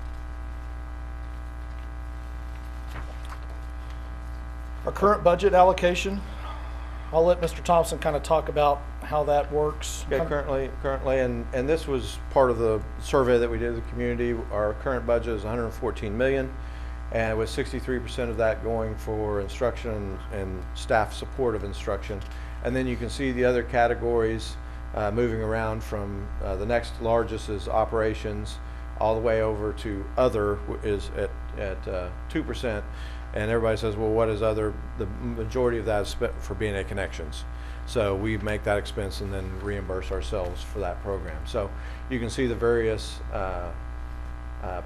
Our current budget allocation, I'll let Mr. Thompson kind of talk about how that works. Yeah, currently, and this was part of the survey that we did of the community. Our current budget is 114 million. And with 63% of that going for instruction and staff support of instruction. And then you can see the other categories moving around from the next largest is operations, all the way over to other is at 2%. And everybody says, well, what is other? The majority of that is spent for BNA connections. So we make that expense and then reimburse ourselves for that program. So you can see the various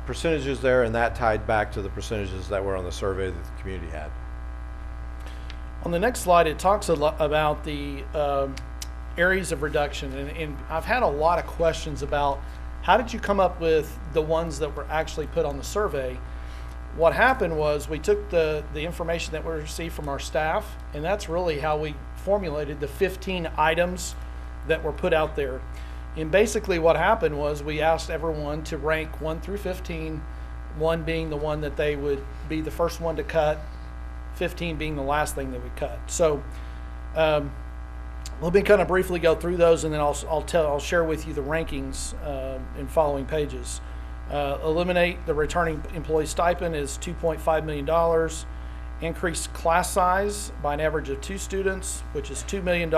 percentages there, and that tied back to the percentages that were on the survey that the community had. On the next slide, it talks a lot about the areas of reduction, and I've had a lot of questions about how did you come up with the ones that were actually put on the survey. What happened was we took the information that we received from our staff, and that's really how we formulated the 15 items that were put out there. And basically what happened was we asked everyone to rank 1 through 15, 1 being the one that they would be the first one to cut, 15 being the last thing that we cut. So let me kind of briefly go through those, and then I'll share with you the rankings in following pages. Eliminate the returning employee stipend is $2.5 million. Increase class size by an average of 2 students, which is $2 million.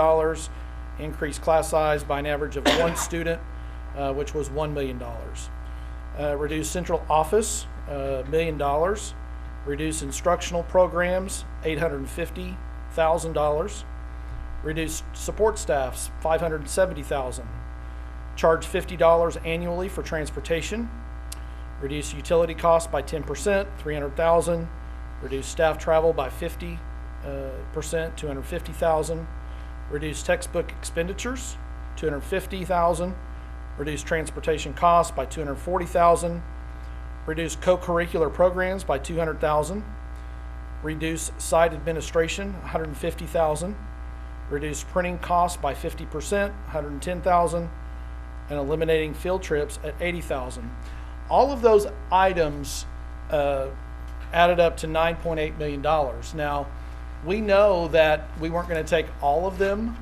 Increase class size by an average of 1 student, which was $1 million. Reduce central office, $1 million. Reduce instructional programs, $850,000. Reduce support staffs, $570,000. Charge $50 annually for transportation. Reduce utility costs by 10%, $300,000. Reduce staff travel by 50%, $250,000. Reduce textbook expenditures, $250,000. Reduce transportation costs by $240,000. Reduce co-curricular programs by $200,000. Reduce site administration, $150,000. Reduce printing costs by 50%, $110,000. And eliminating field trips at $80,000. All of those items added up to $9.8 million. Now, we know that we weren't going to take all of them,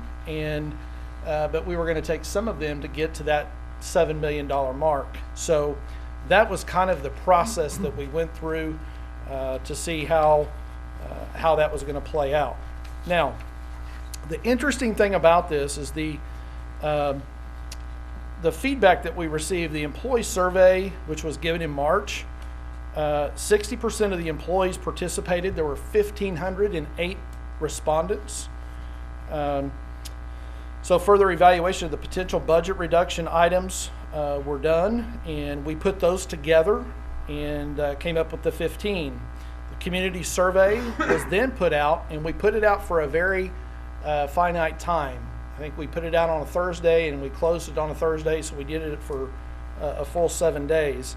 but we were going to take some of them to get to that $7 million mark. So that was kind of the process that we went through to see how that was going to play out. Now, the interesting thing about this is the feedback that we received, the employee survey, which was given in March. 60% of the employees participated. There were 1,508 respondents. So further evaluation of the potential budget reduction items were done, and we put those together and came up with the 15. The community survey was then put out, and we put it out for a very finite time. I think we put it out on a Thursday and we closed it on a Thursday, so we did it for a full 7 days.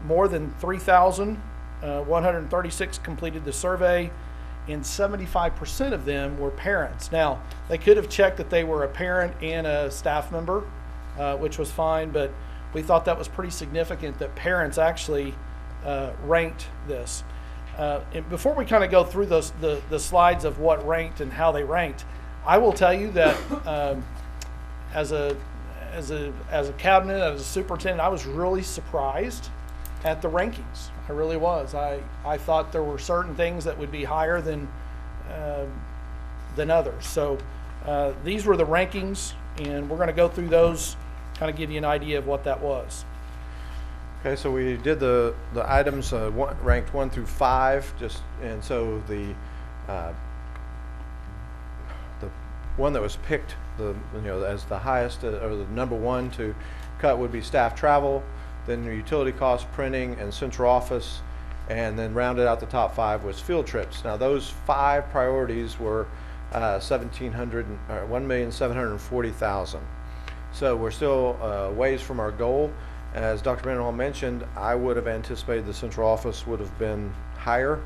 More than 3,136 completed the survey, and 75% of them were parents. Now, they could have checked that they were a parent and a staff member, which was fine, but we thought that was pretty significant that parents actually ranked this. And before we kind of go through the slides of what ranked and how they ranked, I will tell you that as a cabinet, as a superintendent, I was really surprised at the rankings. I really was. I thought there were certain things that would be higher than others. So these were the rankings, and we're going to go through those, kind of give you an idea of what that was. Okay, so we did the items ranked 1 through 5, and so the one that was picked as the highest or the number 1 to cut would be staff travel, then utility costs, printing, and central office, and then rounded out the top 5 was field trips. Now those 5 priorities were $1,740,000. So we're still ways from our goal. As Dr. Menon mentioned, I would have anticipated the central office would have been higher,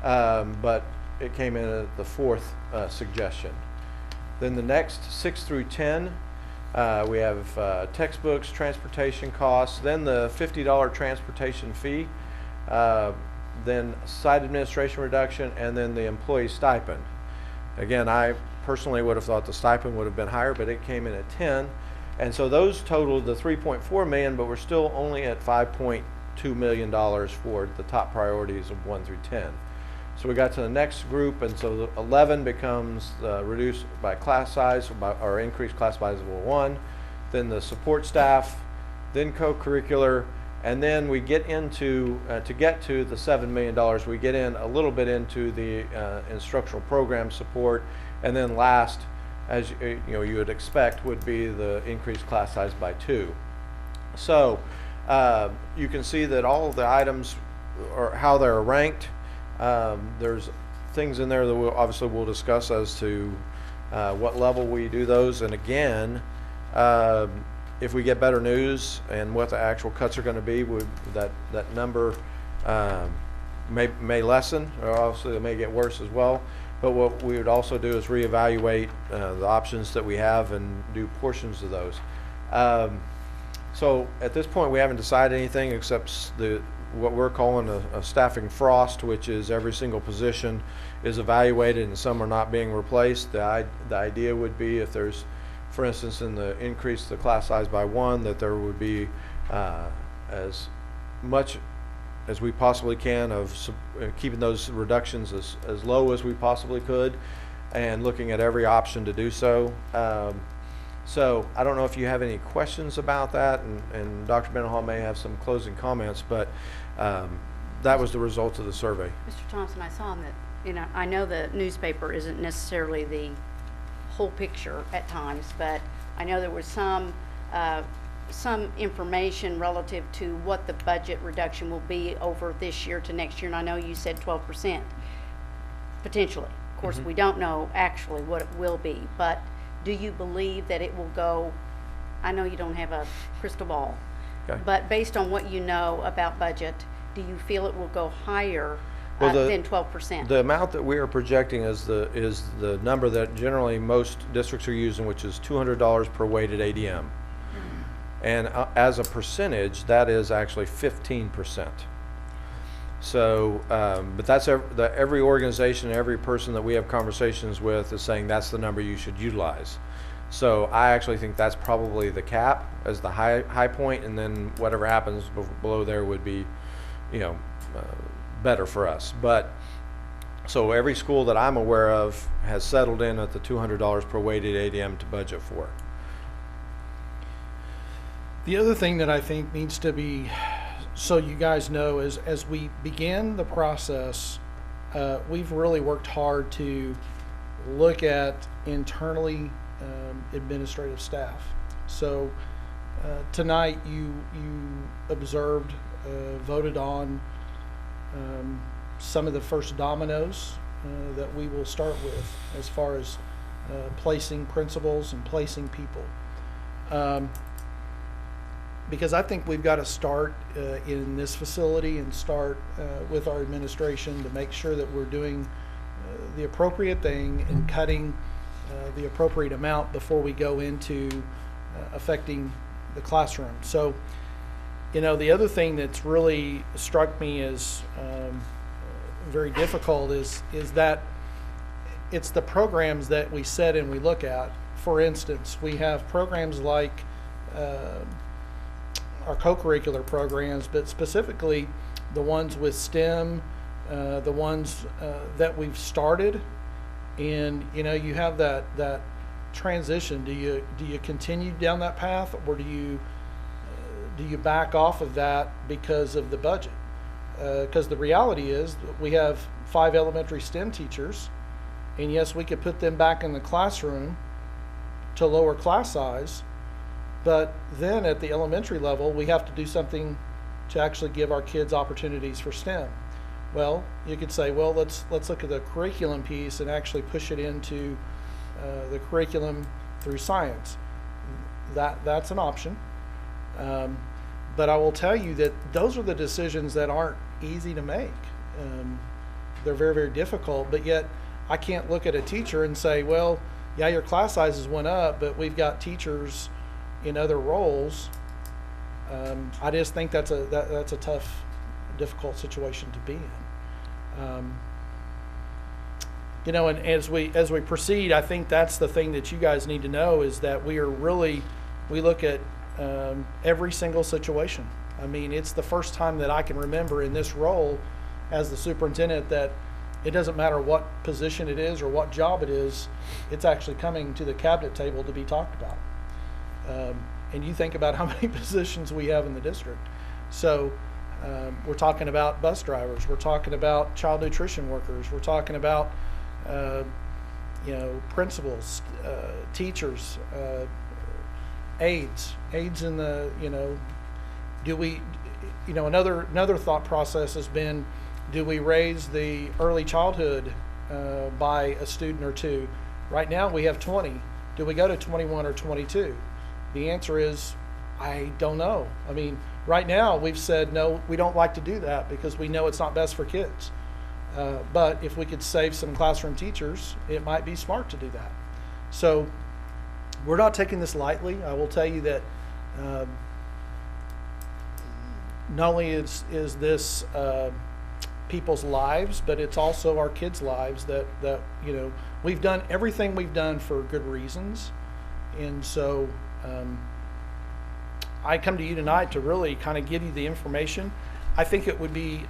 but it came in at the 4th suggestion. Then the next 6 through 10, we have textbooks, transportation costs, then the $50 transportation fee, then site administration reduction, and then the employee stipend. Again, I personally would have thought the stipend would have been higher, but it came in at 10. And so those totaled the $3.4 million, but we're still only at $5.2 million for the top priorities of 1 through 10. So we got to the next group, and so the 11 becomes reduced by class size, or increased class size of 1, then the support staff, then co-curricular, and then we get into, to get to the $7 million, we get in a little bit into the instructional program support, and then last, as you would expect, would be the increased class size by 2. So you can see that all of the items, or how they're ranked, there's things in there that we'll discuss as to what level we do those. And again, if we get better news and what the actual cuts are going to be, that number may lessen, or obviously it may get worse as well. But what we would also do is reevaluate the options that we have and do portions of those. So at this point, we haven't decided anything except what we're calling a staffing frost, which is every single position is evaluated and some are not being replaced. The idea would be, if there's, for instance, in the increase the class size by 1, that there would be as much as we possibly can of keeping those reductions as low as we possibly could, and looking at every option to do so. So I don't know if you have any questions about that, and Dr. Menon may have some closing comments, but that was the result of the survey. Mr. Thompson, I saw that, I know the newspaper isn't necessarily the whole picture at times, but I know there was some information relative to what the budget reduction will be over this year to next year, and I know you said 12%, potentially. Of course, we don't know actually what it will be, but do you believe that it will go, I know you don't have a crystal ball, okay, but based on what you know about budget, do you feel it will go higher than 12%? The amount that we are projecting is the number that generally most districts are using, which is $200 per weighted ADM. And as a percentage, that is actually 15%. So, but that's every organization, every person that we have conversations with is saying that's the number you should utilize. So I actually think that's probably the cap as the high point, and then whatever happens below there would be, better for us. But so every school that I'm aware of has settled in at the $200 per weighted ADM to budget for. The other thing that I think needs to be, so you guys know, is as we begin the process, we've really worked hard to look at internally administrative staff. So tonight you observed, voted on some of the first dominoes that we will start with as far as placing principals and placing people. Because I think we've got to start in this facility and start with our administration to make sure that we're doing the appropriate thing and cutting the appropriate amount before we go into affecting the classroom. So, the other thing that's really struck me as very difficult is that it's the programs that we set and we look at. For instance, we have programs like our co-curricular programs, but specifically the ones with STEM, the ones that we've started, and you have that transition. Do you continue down that path, or do you do you back off of that because of the budget? Because the reality is that we have 5 elementary STEM teachers, and yes, we could put them back in the classroom to lower class size, but then at the elementary level, we have to do something to actually give our kids opportunities for STEM. Well, you could say, well, let's look at the curriculum piece and actually push it into the curriculum through science. That's an option. But I will tell you that those are the decisions that aren't easy to make. They're very, very difficult, but yet I can't look at a teacher and say, well, yeah, your class sizes went up, but we've got teachers in other roles. I just think that's a tough, difficult situation to be in. You know, and as we proceed, I think that's the thing that you guys need to know is that we look at every single situation. I mean, it's the first time that I can remember in this role as the superintendent that it doesn't matter what position it is or what job it is, it's actually coming to the cabinet table to be talked about. And you think about how many positions we have in the district. So we're talking about bus drivers, we're talking about child nutrition workers, we're talking about you know, principals, teachers, aides in the, you know, do we, you know, another thought process has been, do we raise the early childhood by a student or two? Right now we have 20. Do we go to 21 or 22? The answer is, I don't know. I mean, right now we've said, no, we don't like to do that because we know it's not best for kids. But if we could save some classroom teachers, it might be smart to do that. So we're not taking this lightly. I will tell you that not only is this people's lives, but it's also our kids' lives that you know, we've done everything we've done for good reasons. And so I come to you tonight to really kind of give you the information. I think it would be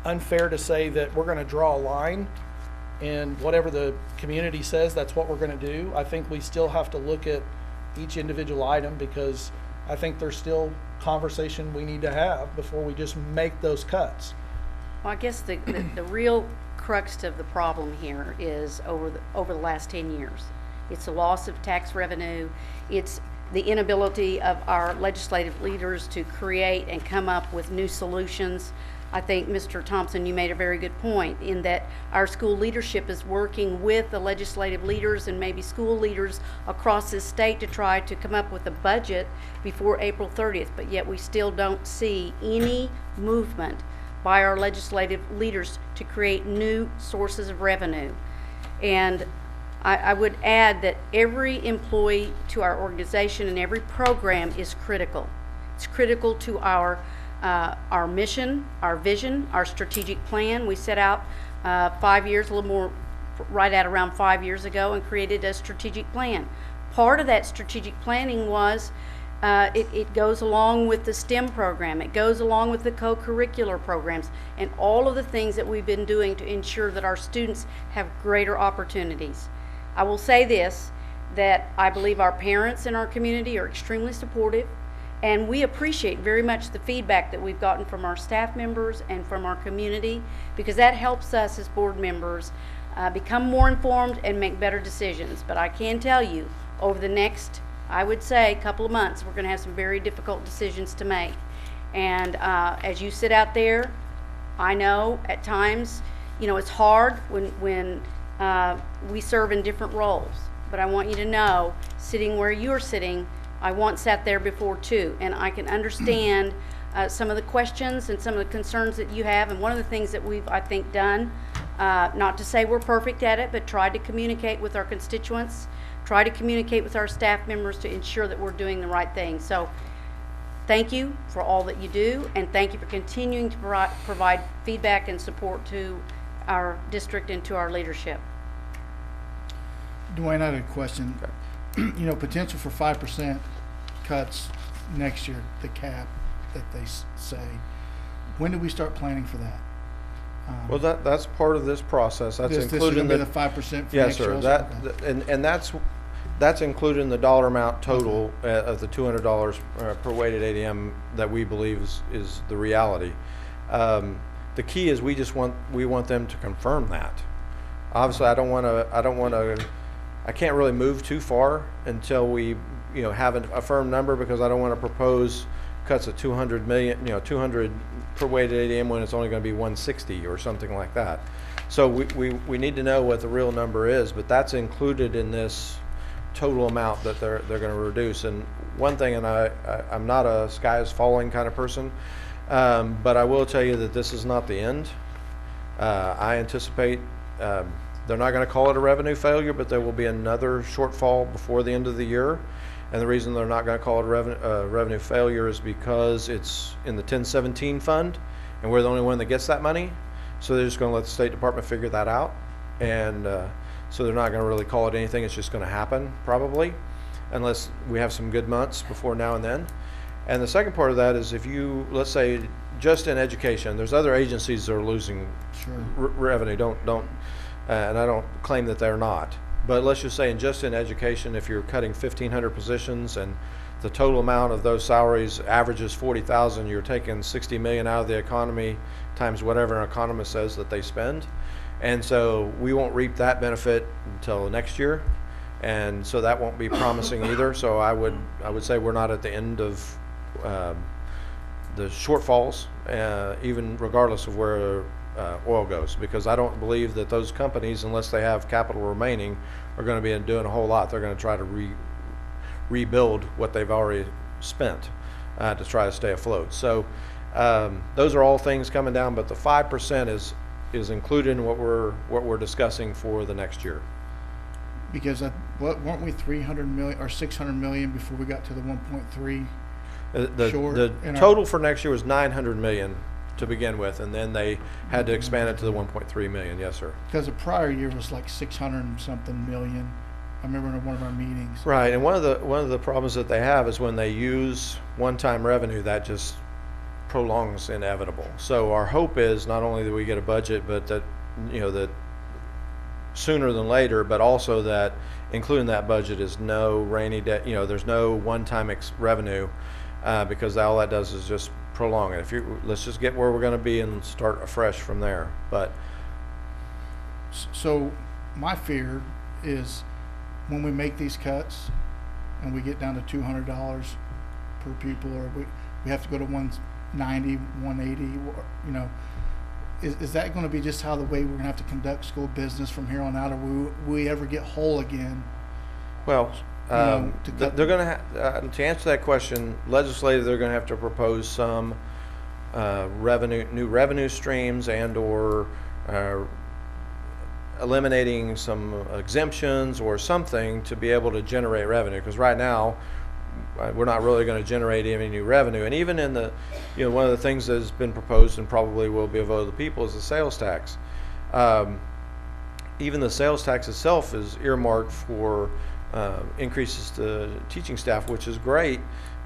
unfair to say that we're going to draw a line and whatever the community says, that's what we're going to do. I think we still have to look at each individual item because I think there's still conversation we need to have before we just make those cuts. Well, I guess the real crux of the problem here is over the last 10 years. It's the loss of tax revenue. It's the inability of our legislative leaders to create and come up with new solutions. I think, Mr. Thompson, you made a very good point in that our school leadership is working with the legislative leaders and maybe school leaders across this state to try to come up with a budget before April 30th, but yet we still don't see any movement by our legislative leaders to create new sources of revenue. And I would add that every employee to our organization and every program is critical. It's critical to our mission, our vision, our strategic plan. We set out 5 years, a little more, right at around 5 years ago, and created a strategic plan. Part of that strategic planning was it goes along with the STEM program. It goes along with the co-curricular programs and all of the things that we've been doing to ensure that our students have greater opportunities. I will say this, that I believe our parents in our community are extremely supportive, and we appreciate very much the feedback that we've gotten from our staff members and from our community, because that helps us as board members become more informed and make better decisions. But I can tell you, over the next, I would say, couple of months, we're going to have some very difficult decisions to make. And as you sit out there, I know at times, you know, it's hard when we serve in different roles. But I want you to know, sitting where you're sitting, I once sat there before too, and I can understand some of the questions and some of the concerns that you have. And one of the things that we've, I think, done, not to say we're perfect at it, but tried to communicate with our constituents, try to communicate with our staff members to ensure that we're doing the right thing. So thank you for all that you do, and thank you for continuing to provide feedback and support to our district and to our leadership. Dwayne, I had a question. You know, potential for 5% cuts next year, the cap that they say. When do we start planning for that? Well, that's part of this process. That's this included is in going to be the 5% for yes, next sir. year? That Okay. and that's, that's included in the dollar amount total of the $200 per weighted ADM that we believe is the reality. The key is we want them to confirm that. Obviously, I can't really move too far until we have a firm number, because I don't want to propose cuts of 200 million, 200 per weighted ADM when it's only going to be 160 or something like that. So we need to know what the real number is, but that's included in this total amount that they're going to reduce. And one thing, and I'm not a sky is falling kind of person, but I will tell you that this is not the end. I anticipate they're not going to call it a revenue failure, but there will be another shortfall before the end of the year. And the reason they're not going to call it a revenue failure is because it's in the 1017 fund, and we're the only one that gets that money. So they're just going to let the State Department figure that out. And so they're not going to really call it anything. It's just going to happen, probably, unless we have some good months before now and then. And the second part of that is, if you, let's say, just in education, there's other agencies that are losing revenue. And I don't claim that they're not. But let's just say, just in education, if you're cutting 1,500 positions and the total amount of those salaries averages 40,000, you're taking 60 million out of the economy times whatever an economist says that they spend. And so we won't reap that benefit until next year. And so that won't be promising either. So I would say we're not at the end of the shortfalls, even regardless of where oil goes, because I don't believe that those companies, unless they have capital remaining, are going to be doing a whole lot. They're going to try to rebuild what they've already spent to try to stay afloat. So those are all things coming down, but the 5% is included in what we're discussing for the next year. Because weren't we 300 million or 600 million before we got to the 1.3 short? The total for next year was 900 million to begin with, and then they had to expand it to the 1.3 million. Yes, sir. Because the prior year was like 600 and something million. I remember in one of our meetings. Right, and one of the problems that they have is when they use one-time revenue, that just prolongs inevitable. So our hope is not only that we get a budget, but that that sooner than later, but also that including that budget is no rainy day. There's no one-time revenue, because all that does is just prolong it. Let's just get where we're going to be and start afresh from there. But so my fear is when we make these cuts and we get down to $200 per pupil, or we have to go to 190, 180, is that going to be just how the way we're going to have to conduct school business from here on out, or will we ever get whole again? Well, they're going to to answer that question, legislatively, they're going to have to propose some new revenue streams and/or eliminating some exemptions or something to be able to generate revenue. Because right now, we're not really going to generate any new revenue. And even in the, one of the things that has been proposed and probably will be a vote of the people is the sales tax. Even the sales tax itself is earmarked for increases to teaching staff, which is great,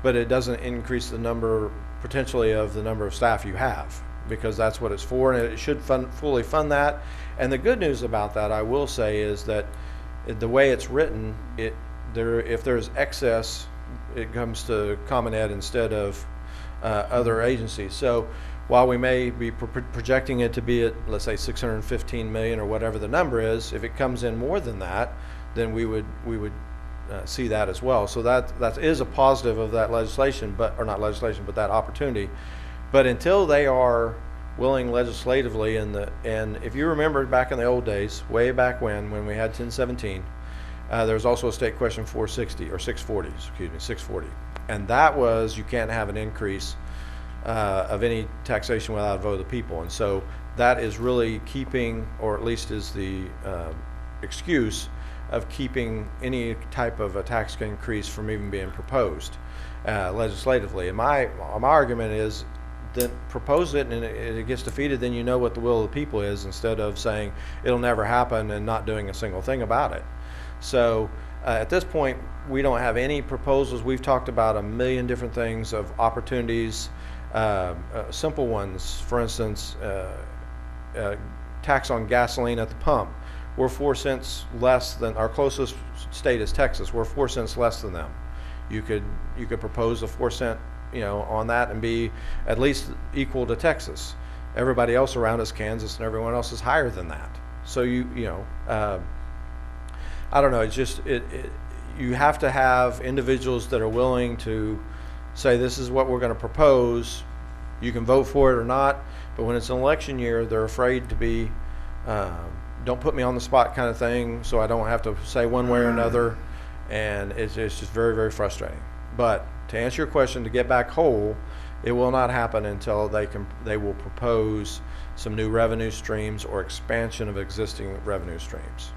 but it doesn't increase the number potentially of the number of staff you have, because that's what it's for, and it should fully fund that. And the good news about that, I will say, is that the way it's written, if there's excess, it comes to Common Ed instead of other agencies. So while we may be projecting it to be at, let's say, 615 million or whatever the number is, if it comes in more than that, then we would see that as well. So that is a positive of that legislation, but that opportunity. But until they are willing legislatively, and if you remember back in the old days, way back when we had 1017, there was also a state question 460 or 640, and that was, you can't have an increase of any taxation without a vote of the people. And so that is really keeping, or at least is the excuse of keeping any type of a tax increase from even being proposed legislatively. And my argument is that propose it and it gets defeated, then you know what the will of the people is, instead of saying it'll never happen and not doing a single thing about it. So at this point, we don't have any proposals. We've talked about a million different things of opportunities, simple ones. For instance, tax on gasoline at the pump. we're 4 cents less than our closest state is Texas. We're 4 cents less than them. You could propose a 4 cent, on that and be at least equal to Texas. Everybody else around us, Kansas and everyone else, is higher than that. So I don't know. It's just you have to have individuals that are willing to say, this is what we're going to propose. You can vote for it or not, but when it's an election year, they're afraid to be, don't put me on the spot kind of thing, so I don't have to say one way or another, and it's just very, very frustrating. But to answer your question, to get back whole, it will not happen until they will propose some new revenue streams or expansion of existing revenue streams.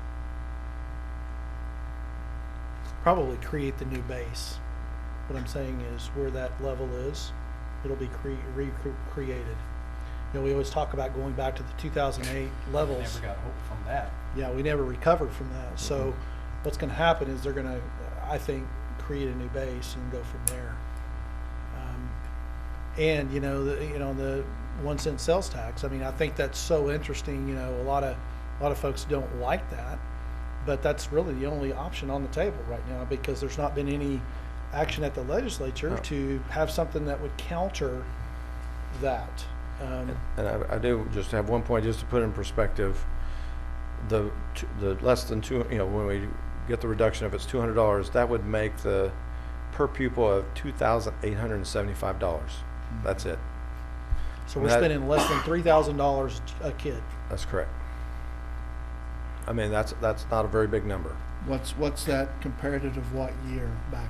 Probably create the new base. What I'm saying is where that level is, it'll be recreated. We always talk about going back to the 2008 levels. Never got hope from that. Yeah, we never recovered from that. So what's going to happen is they're going to, I think, create a new base and go from there. And the 1 cent sales tax. I mean, I think that's so interesting. A lot of folks don't like that, but that's really the only option on the table right now, because there's not been any action at the legislature to have something that would counter that. And I do just have one point just to put in perspective. The less than two, when we get the reduction, if it's $200, that would make the per pupil of $2,875. That's it. So we're spending less than $3,000 a kid. That's correct. I mean, that's not a very big number. What's that comparative of what year back?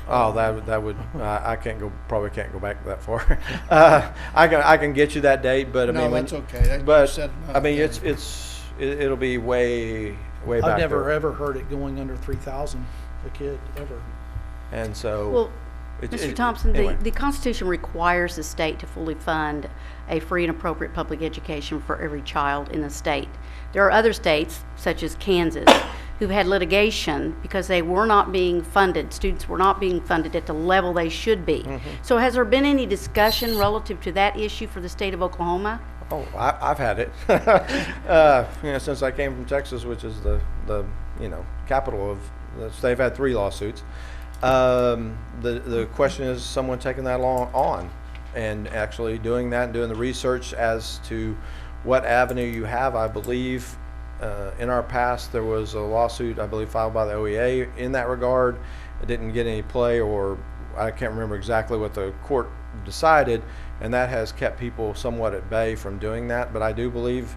Oh, that would I probably can't go back that far. I can get you that date, but I mean, that's okay. It'll be way back. I've never there. ever heard it going under 3,000 a kid ever. And so, well, Mr. Thompson, anyway. the Constitution requires the state to fully fund a free and appropriate public education for every child in the state. There are other states, such as Kansas, who've had litigation because they were not being funded. Students were not being funded at the level they should be. So has there been any discussion relative to that issue for the state of Oklahoma? Oh, I've had it. Since I came from Texas, which is the capital of the state. I've had 3 lawsuits. The question is someone taking that on and actually doing that and doing the research as to what avenue you have. I believe in our past there was a lawsuit, I believe, filed by the OEA in that regard. It didn't get any play, or I can't remember exactly what the court decided, and that has kept people somewhat at bay from doing that. But I do believe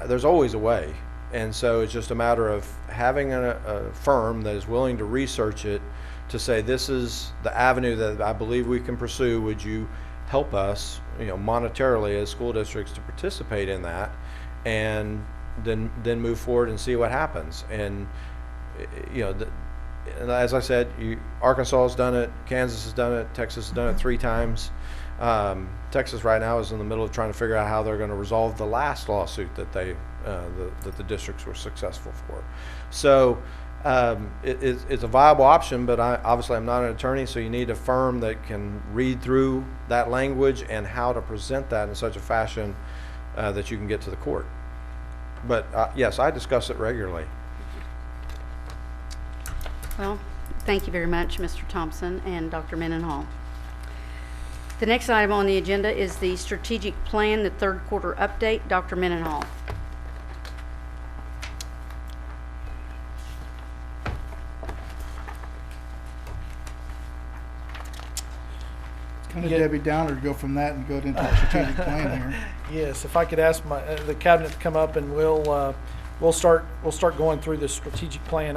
there's always a way, and so it's just a matter of having a firm that is willing to research it to say, this is the avenue that I believe we can pursue. Would you help us, monetarily as school districts to participate in that, and then move forward and see what happens. And and as I said, Arkansas has done it, Kansas has done it, Texas has done it 3 times. Texas right now is in the middle of trying to figure out how they're going to resolve the last lawsuit that that the districts were successful for. So it's a viable option, but obviously I'm not an attorney, so you need a firm that can read through that language and how to present that in such a fashion that you can get to the court. But yes, I discuss it regularly. Well, thank you very much, Mr. Thompson and Dr. Menon. The next item on the agenda is the strategic plan, the 3rd quarter update. Dr. Menon. Kind of Debbie Downer to go from that and go into the strategic plan here. Yes, if I could ask the cabinet to come up, and we'll start going through the strategic plan.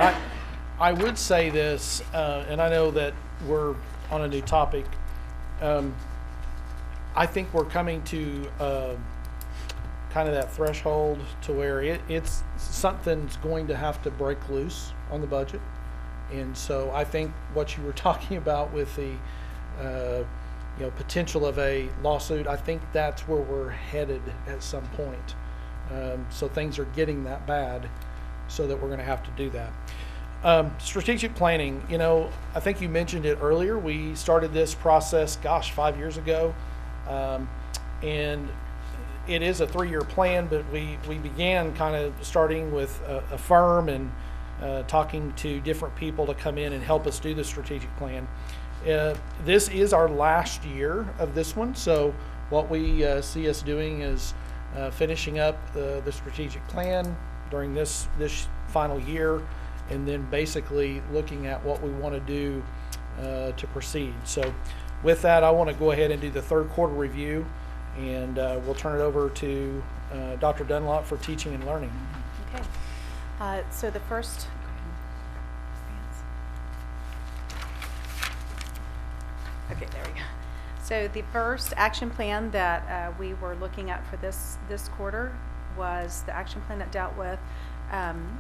I would say this, and I know that we're on a new topic. I think we're coming to kind of that threshold to where it's something's going to have to break loose on the budget, and so I think what you were talking about with the potential of a lawsuit, I think that's where we're headed at some point. So things are getting that bad, so that we're going to have to do that. Strategic planning, I think you mentioned it earlier. We started this process, 5 years ago, and it is a 3-year plan, but we began kind of starting with a firm and talking to different people to come in and help us do the strategic plan. This is our last year of this one, so what we see us doing is finishing up the strategic plan during this final year, and then basically looking at what we want to do to proceed. So with that, I want to go ahead and do the third quarter review, and we'll turn it over to Dr. Dunlop for teaching and learning. Okay. So the first. Okay, there we go. So the first action plan that we were looking at for this quarter was the action plan that dealt with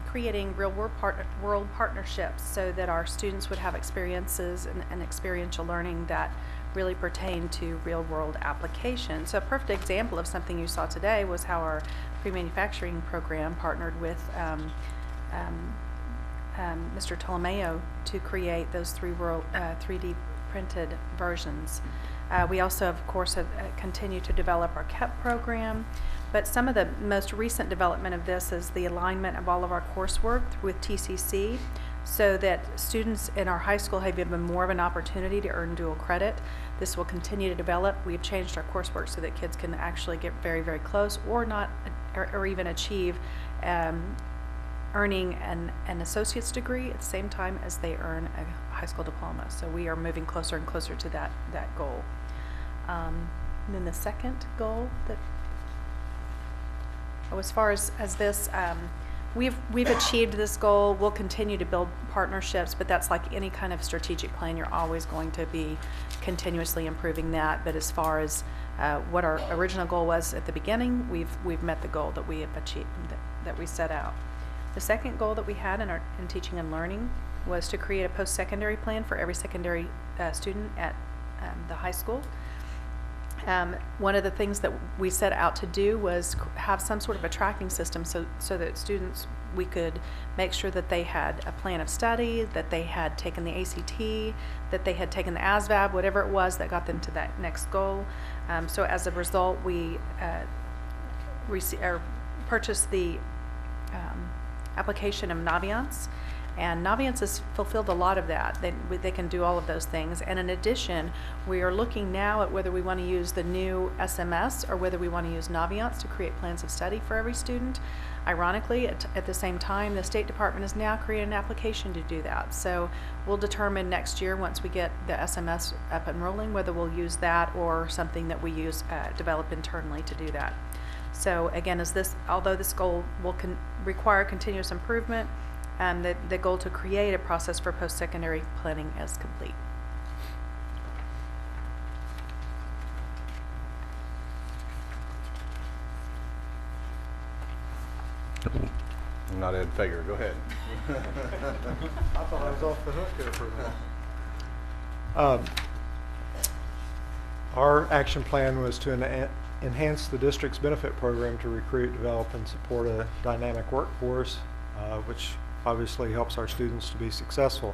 creating real-world partnerships so that our students would have experiences and experiential learning that really pertain to real-world application. So a perfect example of something you saw today was how our pre-manufacturing program partnered with Mr. Ptolomeo to create those 3D printed versions. We also, of course, have continued to develop our KEP program, but some of the most recent development of this is the alignment of all of our coursework with TCC so that students in our high school have even more of an opportunity to earn dual credit. This will continue to develop. We've changed our coursework so that kids can actually get very, very close or not, or even achieve earning an associate's degree at the same time as they earn a high school diploma. So we are moving closer and closer to that goal. And then the second goal that, as far as this, we've achieved this goal. We'll continue to build partnerships, but that's like any kind of strategic plan. You're always going to be continuously improving that. But as far as what our original goal was at the beginning, we've met the goal that we have achieved, that we set out. The second goal that we had in teaching and learning was to create a post-secondary plan for every secondary student at the high school. One of the things that we set out to do was have some sort of a tracking system so that students, we could make sure that they had a plan of study, that they had taken the ACT, that they had taken the ASVAB, whatever it was that got them to that next goal. So as a result, we purchased the application of Naviance, and Naviance has fulfilled a lot of that. They can do all of those things, and in addition, we are looking now at whether we want to use the new SMS or whether we want to use Naviance to create plans of study for every student. Ironically, at the same time, the State Department is now creating an application to do that. So we'll determine next year, once we get the SMS up and rolling, whether we'll use that or something that we use develop internally to do that. So again, although this goal will require continuous improvement, the goal to create a process for post-secondary planning is complete. I'm not Ed Fager. Go ahead. I thought I was off the hook there for a minute. Our action plan was to enhance the district's benefit program to recruit, develop, and support a dynamic workforce, which obviously helps our students to be successful.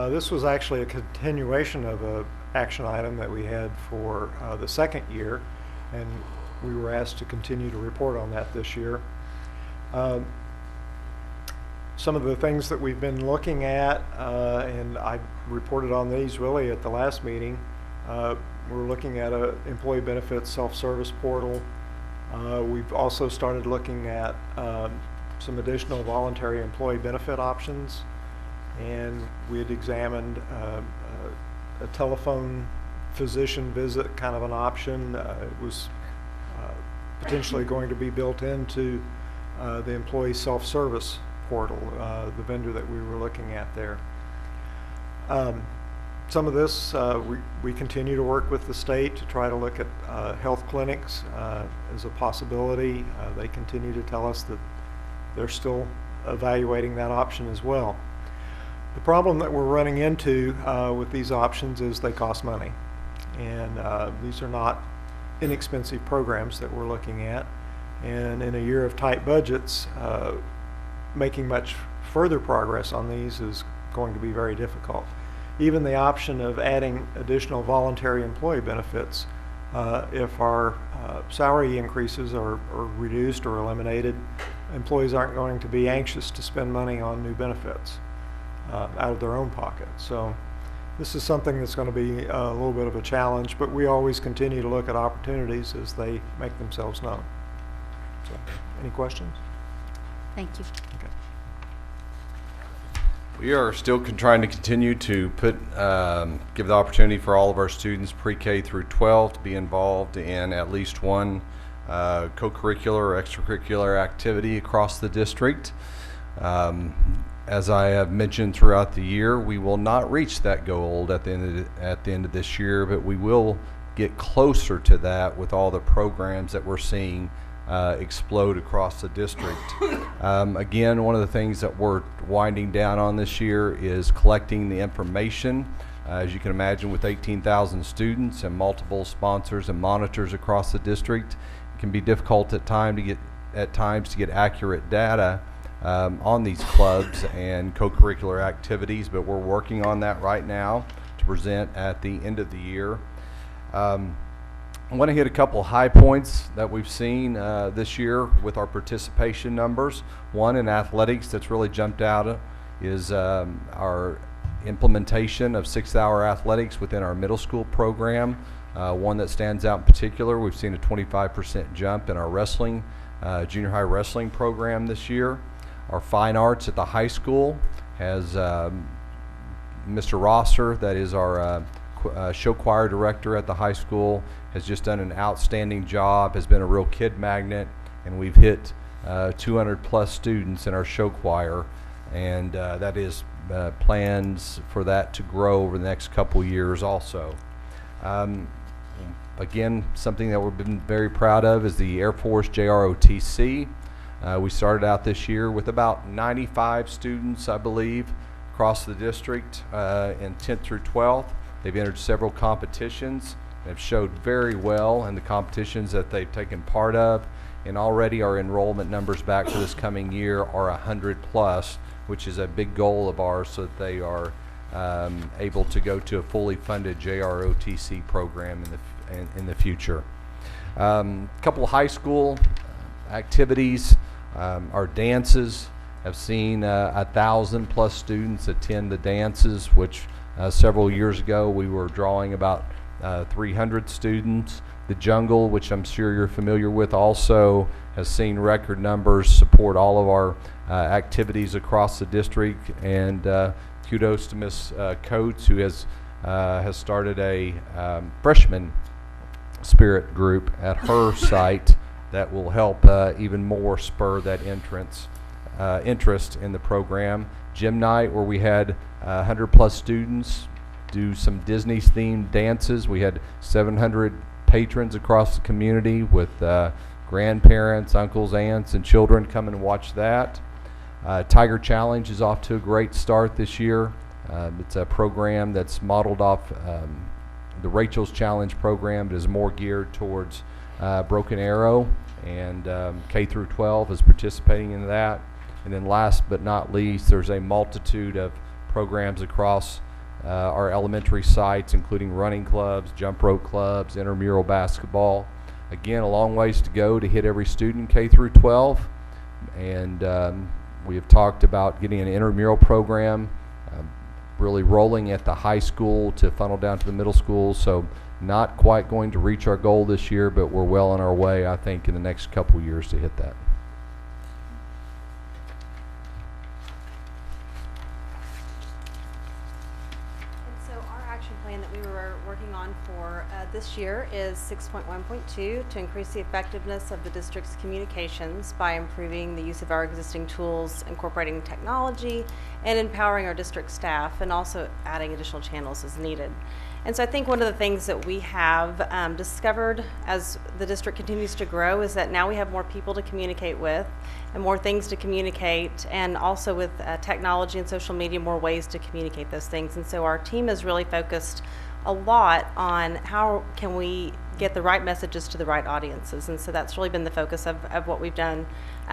This was actually a continuation of an action item that we had for the second year, and we were asked to continue to report on that this year. Some of the things that we've been looking at, and I reported on these really at the last meeting, we're looking at an employee benefits self-service portal. We've also started looking at some additional voluntary employee benefit options, and we had examined a telephone physician visit kind of an option. It was potentially going to be built into the employee self-service portal, the vendor that we were looking at there. Some of this, we continue to work with the state to try to look at health clinics as a possibility. They continue to tell us that they're still evaluating that option as well. The problem that we're running into with these options is they cost money, and these are not inexpensive programs that we're looking at, and in a year of tight budgets, making much further progress on these is going to be very difficult. Even the option of adding additional voluntary employee benefits If our salary increases are reduced or eliminated, employees aren't going to be anxious to spend money on new benefits out of their own pocket. So this is something that's going to be a little bit of a challenge, but we always continue to look at opportunities as they make themselves known. So, any questions? Thank you. Okay. We are still trying to continue to give the opportunity for all of our students pre-K through 12 to be involved in at least one co-curricular or extracurricular activity across the district. As I have mentioned throughout the year, we will not reach that goal at the end of this year, but we will get closer to that with all the programs that we're seeing explode across the district. Again, one of the things that we're winding down on this year is collecting the information. As you can imagine, with 18,000 students and multiple sponsors and monitors across the district, it can be difficult at times to get accurate data on these clubs and co-curricular activities, but we're working on that right now to present at the end of the year. I want to hit a couple of high points that we've seen this year with our participation numbers. One in athletics that's really jumped out is our implementation of 6-hour athletics within our middle school program. One that stands out in particular, we've seen a 25% jump in our wrestling, junior high wrestling program this year. Our fine arts at the high school has Mr. Rosser, that is our show choir director at the high school, has just done an outstanding job, has been a real kid magnet, and we've hit 200 plus students in our show choir, and that is plans for that to grow over the next couple years also. Again, something that we've been very proud of is the Air Force JROTC. We started out this year with about 95 students, I believe, across the district in 10th through 12th. They've entered several competitions. They've showed very well in the competitions that they've taken part of, and already our enrollment numbers back for this coming year are 100 plus, which is a big goal of ours, so that they are able to go to a fully funded JROTC program in the future. Couple of high school activities. Our dances have seen 1,000 plus students attend the dances, which several years ago we were drawing about 300 students. The Jungle, which I'm sure you're familiar with, also has seen record numbers support all of our activities across the district, and kudos to Miss Coates, who has started a freshman spirit group at her site that will help even more spur that interest in the program. Gym night, where we had 100 plus students do some Disney themed dances. We had 700 patrons across the community with grandparents, uncles, aunts, and children come and watch that. Tiger Challenge is off to a great start this year. It's a program that's modeled off the Rachel's Challenge program. It is more geared towards Broken Arrow, and K through 12 is participating in that. And then last but not least, there's a multitude of programs across our elementary sites, including running clubs, jump rope clubs, intramural basketball. Again, a long ways to go to hit every student K through 12, and we have talked about getting an intramural program really rolling at the high school to funnel down to the middle school. So not quite going to reach our goal this year, but we're well on our way, I think, in the next couple years to hit that. That we were working on for this year is 6.1.2 to increase the effectiveness of the district's communications by improving the use of our existing tools, incorporating technology, and empowering our district staff, and also adding additional channels as needed. And so I think one of the things that we have discovered as the district continues to grow is that now we have more people to communicate with and more things to communicate, and also with technology and social media, more ways to communicate those things. And so our team is really focused a lot on how can we get the right messages to the right audiences. And so that's really been the focus of what we've done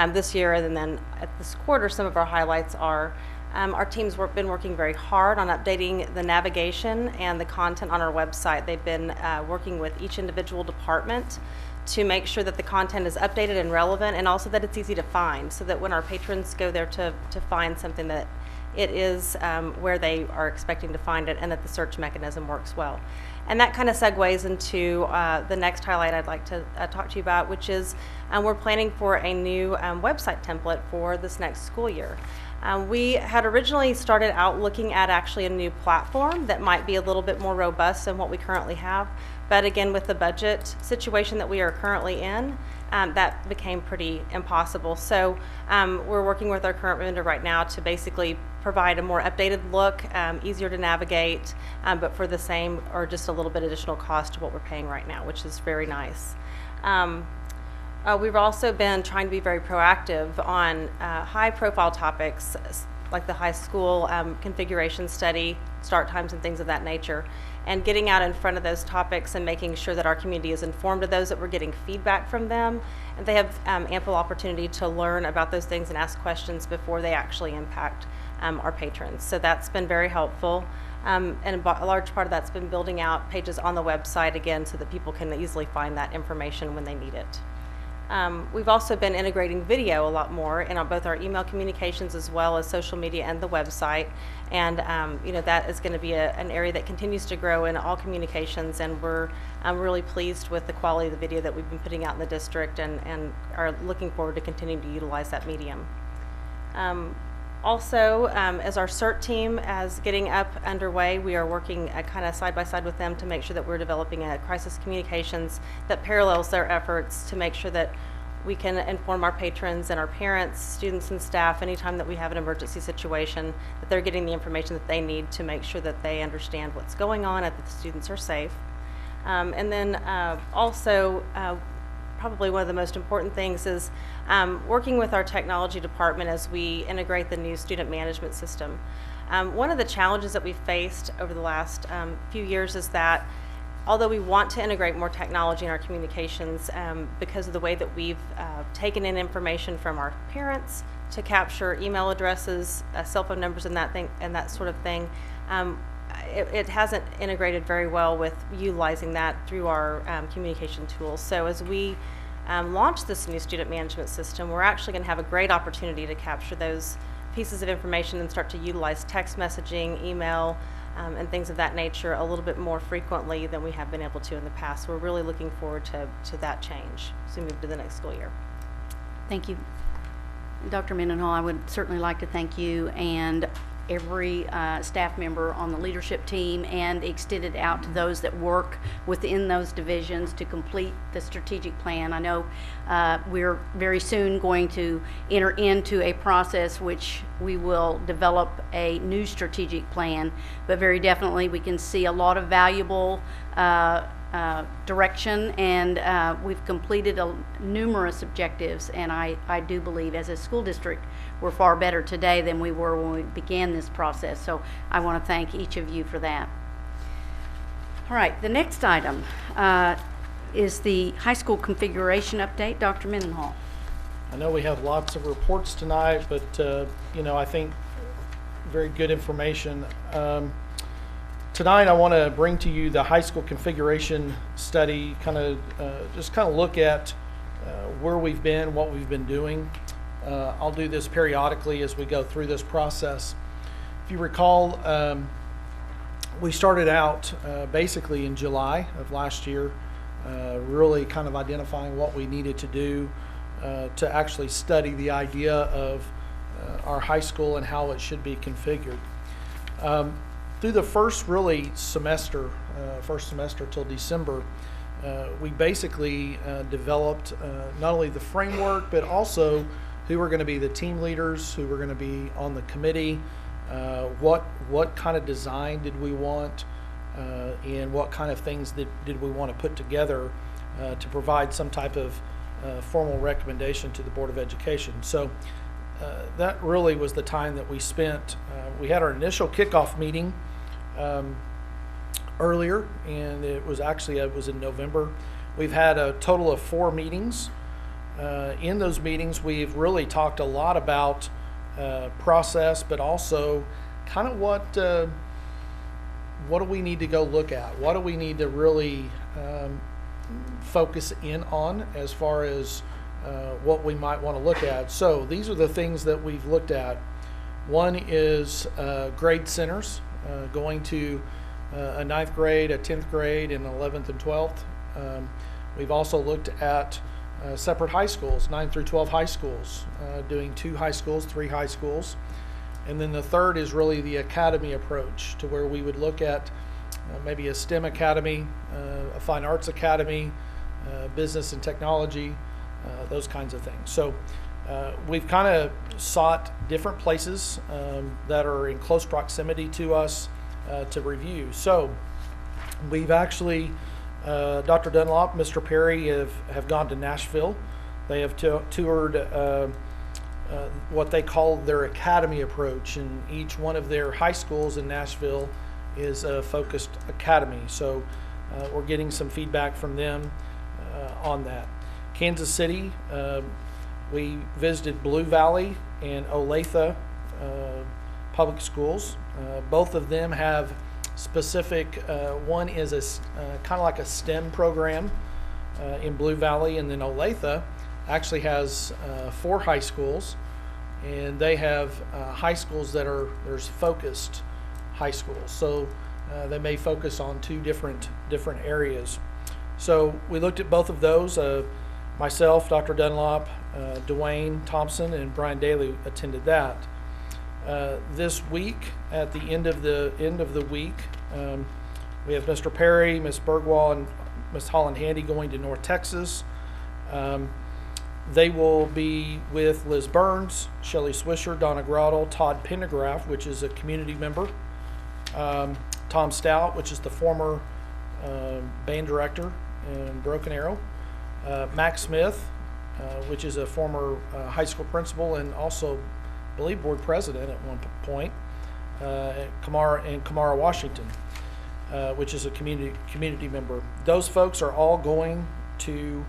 this year. And then at this quarter, some of our highlights are Our team's been working very hard on updating the navigation and the content on our website. They've been working with each individual department to make sure that the content is updated and relevant, and also that it's easy to find, so that when our patrons go there to find something, that it is where they are expecting to find it, and that the search mechanism works well. And that kind of segues into the next highlight I'd like to talk to you about, which is we're planning for a new website template for this next school year. We had originally started out looking at actually a new platform that might be a little bit more robust than what we currently have. But again, with the budget situation that we are currently in, that became pretty impossible. So we're working with our current vendor right now to basically provide a more updated look, easier to navigate, but for the same or just a little bit additional cost to what we're paying right now, which is very nice. We've also been trying to be very proactive on high-profile topics like the high school configuration study, start times, and things of that nature, and getting out in front of those topics and making sure that our community is informed of those, that we're getting feedback from them, and they have ample opportunity to learn about those things and ask questions before they actually impact our patrons. So that's been very helpful. And a large part of that's been building out pages on the website, again, so that people can easily find that information when they need it. We've also been integrating video a lot more in both our email communications as well as social media and the website. And that is going to be an area that continues to grow in all communications, and I'm really pleased with the quality of the video that we've been putting out in the district, and are looking forward to continuing to utilize that medium. Also, as our CERT team is getting up underway, we are working kind of side by side with them to make sure that we're developing a crisis communications that parallels their efforts to make sure that we can inform our patrons and our parents, students, and staff anytime that we have an emergency situation, that they're getting the information that they need to make sure that they understand what's going on and that the students are safe. And then also, probably one of the most important things is working with our technology department as we integrate the new student management system. One of the challenges that we've faced over the last few years is that although we want to integrate more technology in our communications, because of the way that we've taken in information from our parents to capture email addresses, cell phone numbers, and that sort of thing, it hasn't integrated very well with utilizing that through our communication tools. So as we launch this new student management system, we're actually going to have a great opportunity to capture those pieces of information and start to utilize text messaging, email, and things of that nature a little bit more frequently than we have been able to in the past. We're really looking forward to that change as we move to the next school year. Thank you. Dr. Mendenhall, I would certainly like to thank you and every staff member on the leadership team, and extend it out to those that work within those divisions to complete the strategic plan. I know we're very soon going to enter into a process which we will develop a new strategic plan, but very definitely we can see a lot of valuable direction, and we've completed numerous objectives, and I do believe as a school district we're far better today than we were when we began this process. So I want to thank each of you for that. All right, the next item is the high school configuration update. Dr. Mendenhall. I know we have lots of reports tonight, but I think very good information. Tonight I want to bring to you the high school configuration study, just look at where we've been, what we've been doing. I'll do this periodically as we go through this process. If you recall, we started out basically in July of last year, really kind of identifying what we needed to do to actually study the idea of our high school and how it should be configured. Through the first semester till December, we basically developed not only the framework, but also who were going to be the team leaders, who were going to be on the committee, what kind of design did we want, and what kind of things did we want to put together to provide some type of formal recommendation to the Board of Education. So that really was the time that we spent. We had our initial kickoff meeting earlier, and it was in November. We've had a total of 4 meetings. In those meetings, we've really talked a lot about process, but also kind of what do we need to go look at? What do we need to really focus in on as far as what we might want to look at? So these are the things that we've looked at. One is grade centers, going to a 9th grade, a 10th grade, and 11th and 12th. We've also looked at separate high schools, 9 through 12 high schools, doing 2 high schools, 3 high schools. And then the third is really the academy approach, to where we would look at maybe a STEM academy, a fine arts academy, business and technology, those kinds of things. So we've kind of sought different places that are in close proximity to us to review. So we've actually, Dr. Dunlop, Mr. Perry have gone to Nashville. They have toured what they call their academy approach, and each one of their high schools in Nashville is a focused academy. So we're getting some feedback from them on that. Kansas City, we visited Blue Valley and Olathe public schools. Both of them have specific, one is a kind of like a STEM program in Blue Valley, and then Olathe actually has 4 high schools, and they have high schools that are, there's focused high schools. So they may focus on 2 different areas. So we looked at both of those. Myself, Dr. Dunlop, Dwayne Thompson, and Brian Daly attended that. This week, at the end of the week, we have Mr. Perry, Ms. Bergwall, and Ms. Holland Handy going to North Texas. They will be with Liz Burns, Shelley Swisher, Donna Grottle, Todd Pendergraph, which is a community member, Tom Stout, which is the former band director in Broken Arrow, Max Smith, which is a former high school principal and also, I believe, board president at one point, Kamara Washington, which is a community member. Those folks are all going to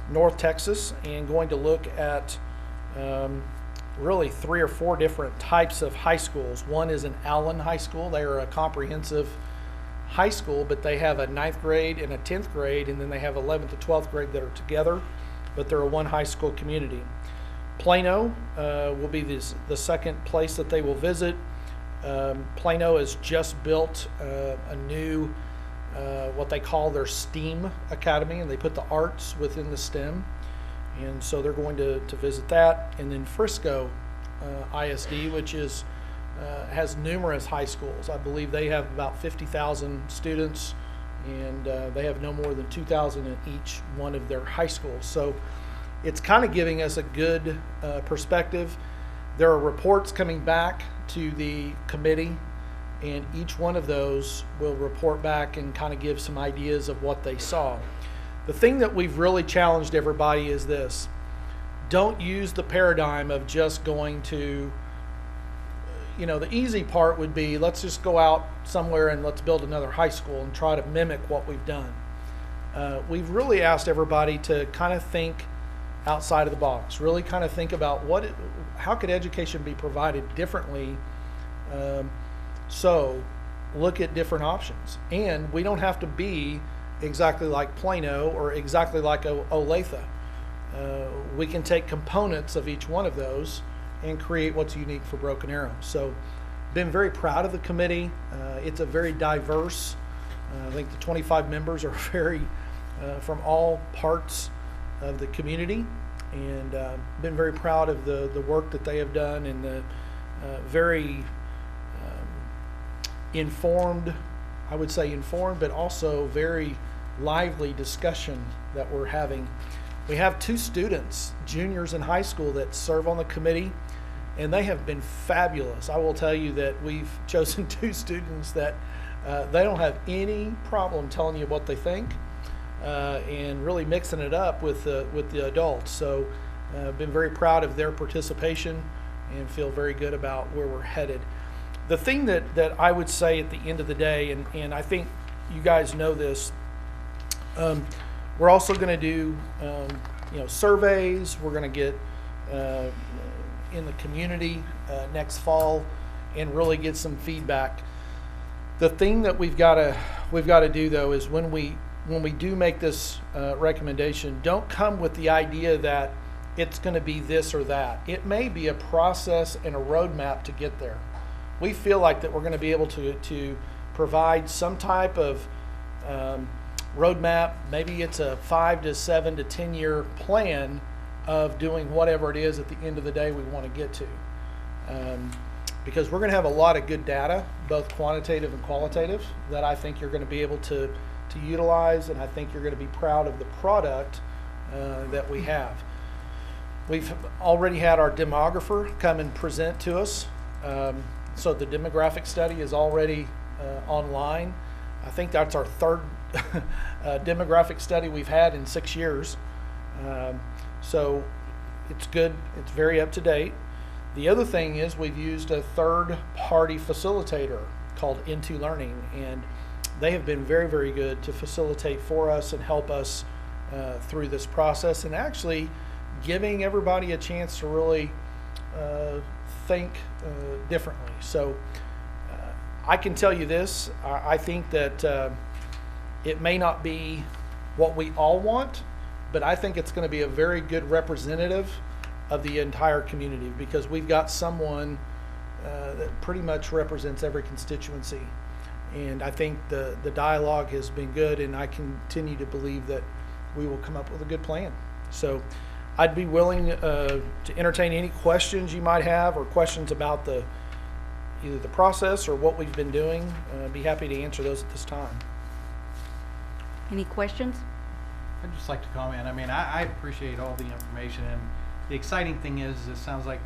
North Texas and going to look at really 3 or 4 different types of high schools. One is an Allen High School. They are a comprehensive high school, but they have a 9th grade and a 10th grade, and then they have 11th to 12th grade that are together, but they're a one high school community. Plano will be the second place that they will visit. Plano has just built a new, what they call their STEAM Academy, and they put the arts within the STEM. And so they're going to visit that. And then Frisco ISD, which is has numerous high schools. I believe they have about 50,000 students, and they have no more than 2,000 in each one of their high schools. So it's kind of giving us a good perspective. There are reports coming back to the committee, and each one of those will report back and kind of give some ideas of what they saw. The thing that we've really challenged everybody is this: don't use the paradigm of just going to, the easy part would be, let's just go out somewhere and let's build another high school and try to mimic what we've done. We've really asked everybody to kind of think outside of the box, really kind of think about how could education be provided differently. So look at different options, and we don't have to be exactly like Plano or exactly like Olathe. We can take components of each one of those and create what's unique for Broken Arrow. So been very proud of the committee. It's a very diverse, I think the 25 members are very from all parts of the community, and been very proud of the work that they have done, and the very informed, I would say informed, but also very lively discussion that we're having. We have 2 students, juniors in high school, that serve on the committee, and they have been fabulous. I will tell you that we've chosen 2 students that they don't have any problem telling you what they think, and really mixing it up with the adults. So been very proud of their participation and feel very good about where we're headed. The thing that I would say at the end of the day, and I think you guys know this, we're also going to do surveys. We're going to get in the community next fall and really get some feedback. The thing that we've got to do though is when we do make this recommendation, don't come with the idea that it's going to be this or that. It may be a process and a roadmap to get there. We feel like that we're going to be able to provide some type of roadmap. Maybe it's a 5 to 7 to 10 year plan of doing whatever it is at the end of the day we want to get to. Because we're going to have a lot of good data, both quantitative and qualitative, that I think you're going to be able to utilize, and I think you're going to be proud of the product that we have. We've already had our demographer come and present to us. So the demographic study is already online. I think that's our third demographic study we've had in 6 years. So it's good. It's very up to date. The other thing is we've used a third-party facilitator called Into Learning, and they have been very, very good to facilitate for us and help us through this process, and actually giving everybody a chance to really think differently. So I can tell you this, I think that it may not be what we all want, but I think it's going to be a very good representative of the entire community, because we've got someone that pretty much represents every constituency. And I think the dialogue has been good, and I continue to believe that we will come up with a good plan. So I'd be willing to entertain any questions you might have, or questions about either the process or what we've been doing. I'd be happy to answer those at this time. Any questions? I'd just like to comment. I mean, I appreciate all the information, and the exciting thing is, it sounds like,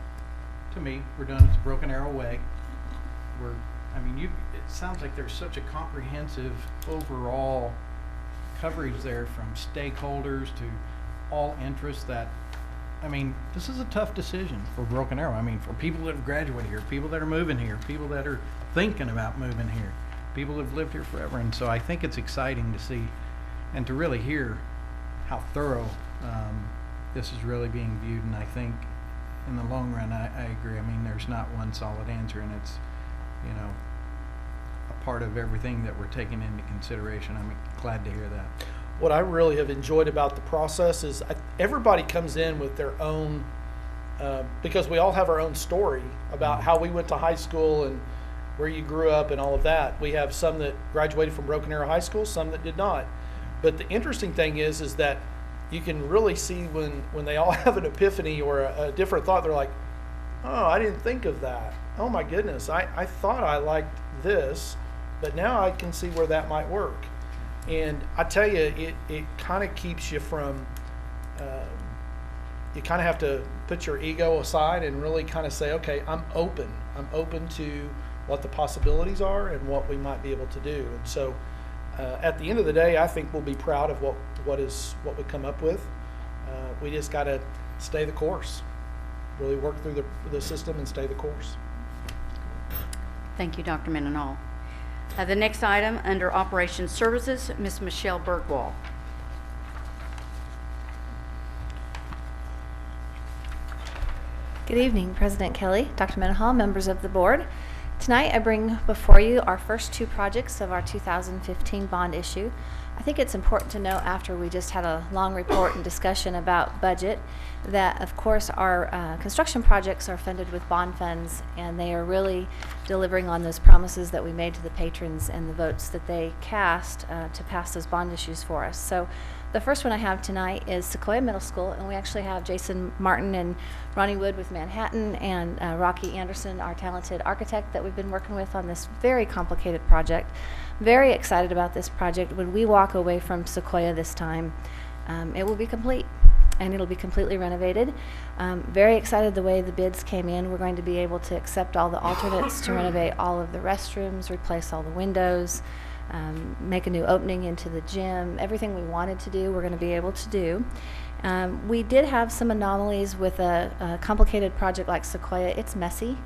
to me, we're doing it the Broken Arrow way. It sounds like there's such a comprehensive overall coverage there from stakeholders to all interests that, this is a tough decision for Broken Arrow. For people that have graduated here, people that are moving here, people that are thinking about moving here, people that have lived here forever. And so I think it's exciting to see and to really hear how thorough this is really being viewed. And I think in the long run, I agree. There's not one solid answer, and it's, a part of everything that we're taking into consideration. I'm glad to hear that. What I really have enjoyed about the process is everybody comes in with their own, because we all have our own story about how we went to high school and where you grew up and all of that. We have some that graduated from Broken Arrow High School, some that did not. But the interesting thing is that you can really see when they all have an epiphany or a different thought. They're like, oh, I didn't think of that. Oh my goodness, I thought I liked this, but now I can see where that might work. And I tell you, it kind of keeps you from, you kind of have to put your ego aside and really kind of say, okay, I'm open to what the possibilities are and what we might be able to do. And so at the end of the day, I think we'll be proud of what we come up with. We just got to stay the course, really work through the system and stay the course. Thank you, Dr. Menon. The next item under Operations Services, Ms. Michelle Bergwall. Good evening, President Kelly, Dr. Menon, members of the board. Tonight I bring before you our first two projects of our 2015 bond issue. I think it's important to note, after we just had a long report and discussion about budget, that of course our construction projects are funded with bond funds, and they are really delivering on those promises that we made to the patrons and the votes that they cast to pass those bond issues for us. So the first one I have tonight is Sequoia Middle School, and we actually have Jason Martin and Ronnie Wood with Manhattan, and Rocky Anderson, our talented architect that we've been working with on this very complicated project. Very excited about this project. When we walk away from Sequoia this time, it will be complete, and it'll be completely renovated. Very excited the way the bids came in. We're going to be able to accept all the alternates to renovate all of the restrooms, replace all the windows, make a new opening into the gym. Everything we wanted to do, we're going to be able to do. We did have some anomalies with a complicated project like Sequoia. It's messy.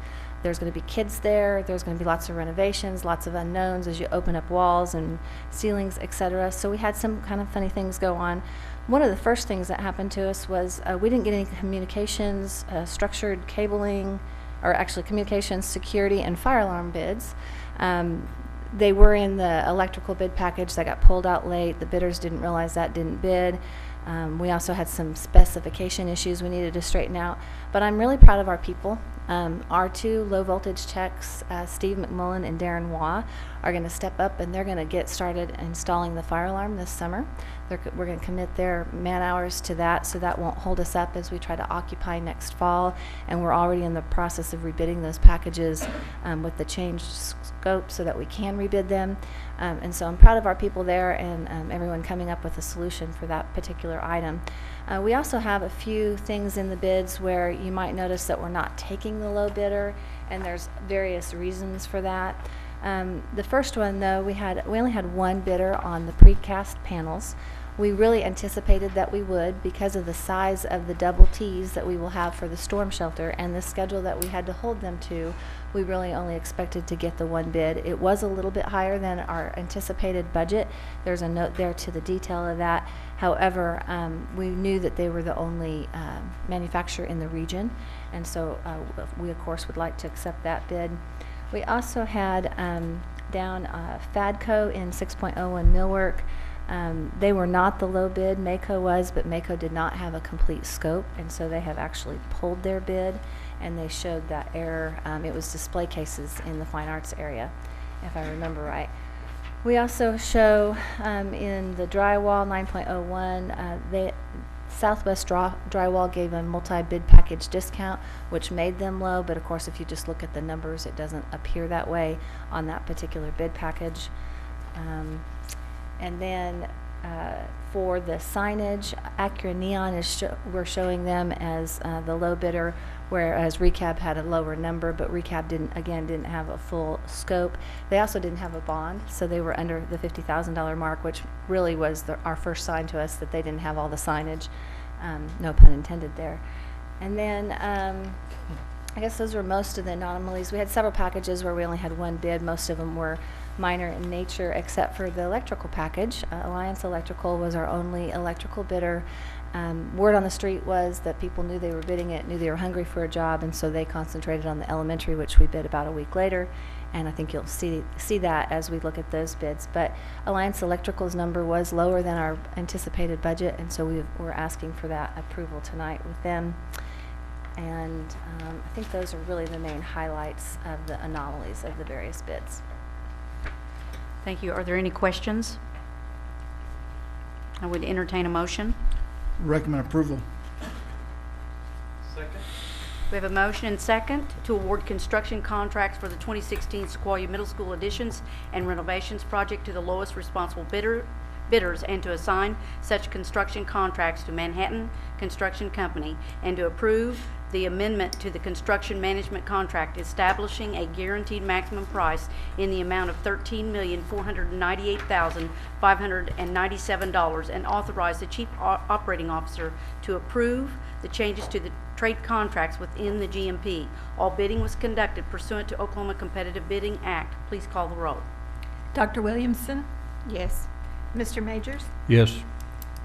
There's going to be kids there. There's going to be lots of renovations, lots of unknowns as you open up walls and ceilings, etc. So we had some kind of funny things go on. One of the first things that happened to us was we didn't get any communications, structured cabling, or actually communications, security, and fire alarm bids. They were in the electrical bid package that got pulled out late. The bidders didn't realize that, didn't bid. We also had some specification issues we needed to straighten out. But I'm really proud of our people. Our two low voltage techs, Steve McMullen and Darren Waugh, are going to step up and they're going to get started installing the fire alarm this summer. We're going to commit their man hours to that, so that won't hold us up as we try to occupy next fall. And we're already in the process of rebidding those packages with the changed scope so that we can rebid them. And so I'm proud of our people there and everyone coming up with a solution for that particular item. We also have a few things in the bids where you might notice that we're not taking the low bidder, and there's various reasons for that. The first one, though, we only had one bidder on the precast panels. We really anticipated that we would because of the size of the double T's that we will have for the storm shelter and the schedule that we had to hold them to. We really only expected to get the one bid. It was a little bit higher than our anticipated budget. There's a note there to the detail of that. However, we knew that they were the only manufacturer in the region, and so we of course would like to accept that bid. We also had down Fadco in 6.01 millwork. They were not the low bid, Mako was, but Mako did not have a complete scope, and so they have actually pulled their bid, and they showed that error. It was display cases in the fine arts area, if I remember right. We also show in the drywall 9.01, Southwest Drywall gave a multi-bid package discount, which made them low, but of course if you just look at the numbers, it doesn't appear that way on that particular bid package. And then for the signage, Acura Neon we're showing them as the low bidder, whereas Recab had a lower number, but Recab didn't have a full scope. They also didn't have a bond, so they were under the $50,000 mark, which really was our first sign to us that they didn't have all the signage. No pun intended there. And then I guess those were most of the anomalies. We had several packages where we only had one bid. Most of them were minor in nature, except for the electrical package. Alliance Electrical was our only electrical bidder. Word on the street was that people knew they were bidding it, knew they were hungry for a job, and so they concentrated on the elementary, which we bid about a week later. And I think you'll see that as we look at those bids. But Alliance Electrical's number was lower than our anticipated budget, and so we're asking for that approval tonight with them. And I think those are really the main highlights of the anomalies of the various bids. Thank you. Are there any questions? I would entertain a motion. Recommend approval. Second. We have a motion and second to award construction contracts for the 2016 Sequoia Middle School additions and renovations project to the lowest responsible bidders and to assign such construction contracts to Manhattan Construction Company and to approve the amendment to the construction management contract establishing a guaranteed maximum price in the amount of $13,498,597 and authorize the Chief Operating Officer to approve the changes to the trade contracts within the GMP. All bidding was conducted pursuant to Oklahoma Competitive Bidding Act. Please call the roll. Dr. Williamson? Yes. Mr. Majors? Yes.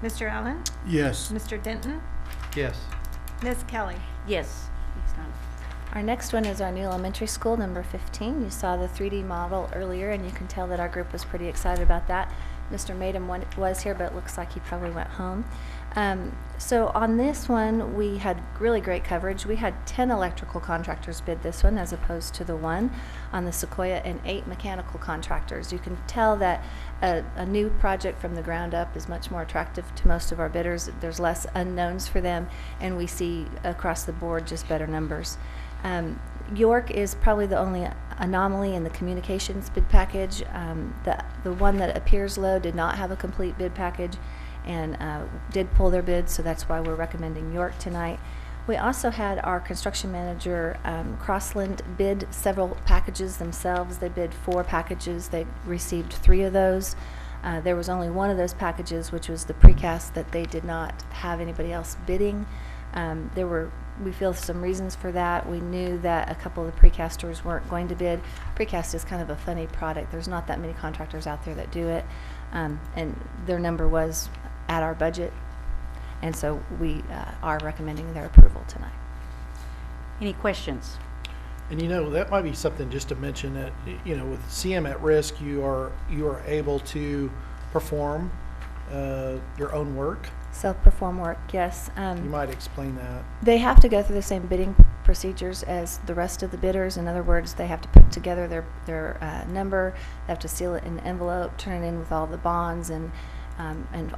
Mr. Allen? Yes. Mr. Denton? Yes. Ms. Kelly? Yes. Next time. Our next one is our new elementary school, number 15. You saw the 3D model earlier, and you can tell that our group was pretty excited about that. Mr. Madam was here, but it looks like he probably went home. So on this one, we had really great coverage. We had 10 electrical contractors bid this one as opposed to the one on the Sequoia and 8 mechanical contractors. You can tell that a new project from the ground up is much more attractive to most of our bidders. There's less unknowns for them, and we see across the board just better numbers. York is probably the only anomaly in the communications bid package. The one that appears low did not have a complete bid package and did pull their bid, so that's why we're recommending York tonight. We also had our construction manager, Crossland, bid several packages themselves. They bid 4 packages. They received 3 of those. There was only one of those packages, which was the precast, that they did not have anybody else bidding. We feel some reasons for that. We knew that a couple of the precasters weren't going to bid. Precast is kind of a funny product. There's not that many contractors out there that do it, and their number was at our budget, And so we are recommending their approval tonight. Any questions? And that might be something just to mention that, with CM at risk, you are able to perform your own work. Self-perform work, yes. You might explain that. They have to go through the same bidding procedures as the rest of the bidders. In other words, they have to put together their number, they have to seal it in an envelope, turn it in with all the bonds and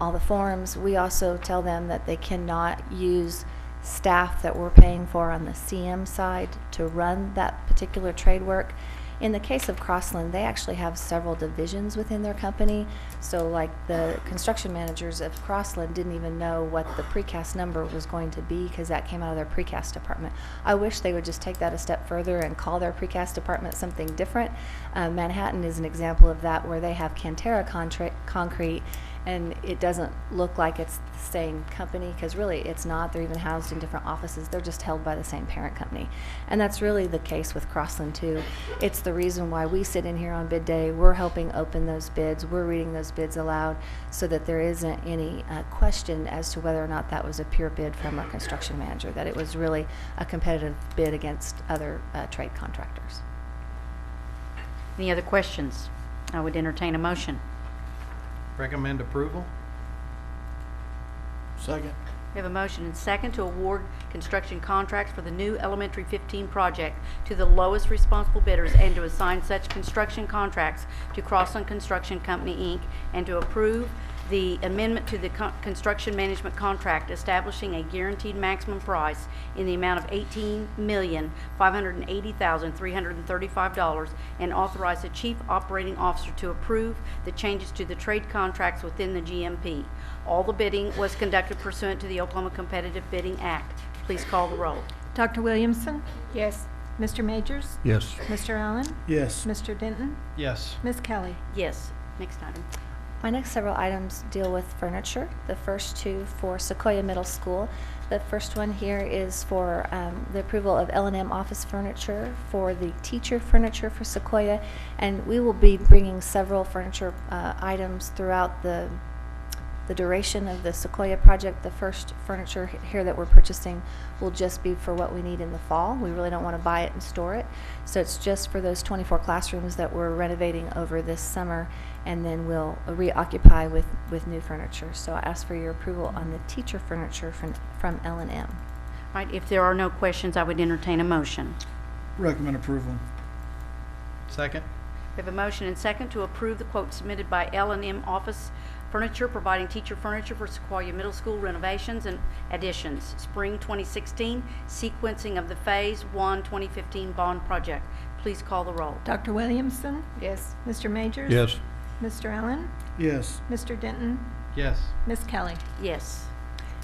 all the forms. We also tell them that they cannot use staff that we're paying for on the CM side to run that particular trade work. In the case of Crossland, they actually have several divisions within their company. So like the construction managers of Crossland didn't even know what the precast number was going to be because that came out of their precast department. I wish they would just take that a step further and call their precast department something different. Manhattan is an example of that, where they have Cantera concrete, and it doesn't look like it's the same company, because really it's not. They're even housed in different offices. They're just held by the same parent company. And that's really the case with Crossland too. It's the reason why we sit in here on bid day. We're helping open those bids. We're reading those bids aloud so that there isn't any question as to whether or not that was a pure bid from our construction manager, that it was really a competitive bid against other trade contractors. Any other questions? I would entertain a motion. Recommend approval? Second. We have a motion and second to award construction contracts for the new Elementary 15 project to the lowest responsible bidders, and to assign such construction contracts to Crossland Construction Company, Inc., and to approve the amendment to the construction management contract establishing a guaranteed maximum price in the amount of $18,580,335, and authorize the Chief Operating Officer to approve the changes to the trade contracts within the GMP. All the bidding was conducted pursuant to the Oklahoma Competitive Bidding Act. Please call the roll. Dr. Williamson? Yes. Mr. Majors? Yes. Mr. Allen? Yes. Mr. Denton? Yes. Ms. Kelly? Yes. Next item. My next several items deal with furniture. The first two for Sequoia Middle School. The first one here is for the approval of L&M office furniture for the teacher furniture for Sequoia, and we will be bringing several furniture items throughout the duration of the Sequoia project. The first furniture here that we're purchasing will just be for what we need in the fall. We really don't want to buy it and store it, so it's just for those 24 classrooms that we're renovating over this summer, and then we'll reoccupy with new furniture. So I ask for your approval on the teacher furniture from L&M. Right, if there are no questions, I would entertain a motion. Recommend approval. Second? We have a motion and second to approve the quote submitted by L&M Office Furniture, providing teacher furniture for Sequoia Middle School renovations and additions. Spring 2016, sequencing of the Phase 1 2015 bond project. Please call the roll. Dr. Williamson? Yes. Mr. Majors? Yes. Mr. Allen? Yes. Mr. Denton? Yes. Ms. Kelly? Yes.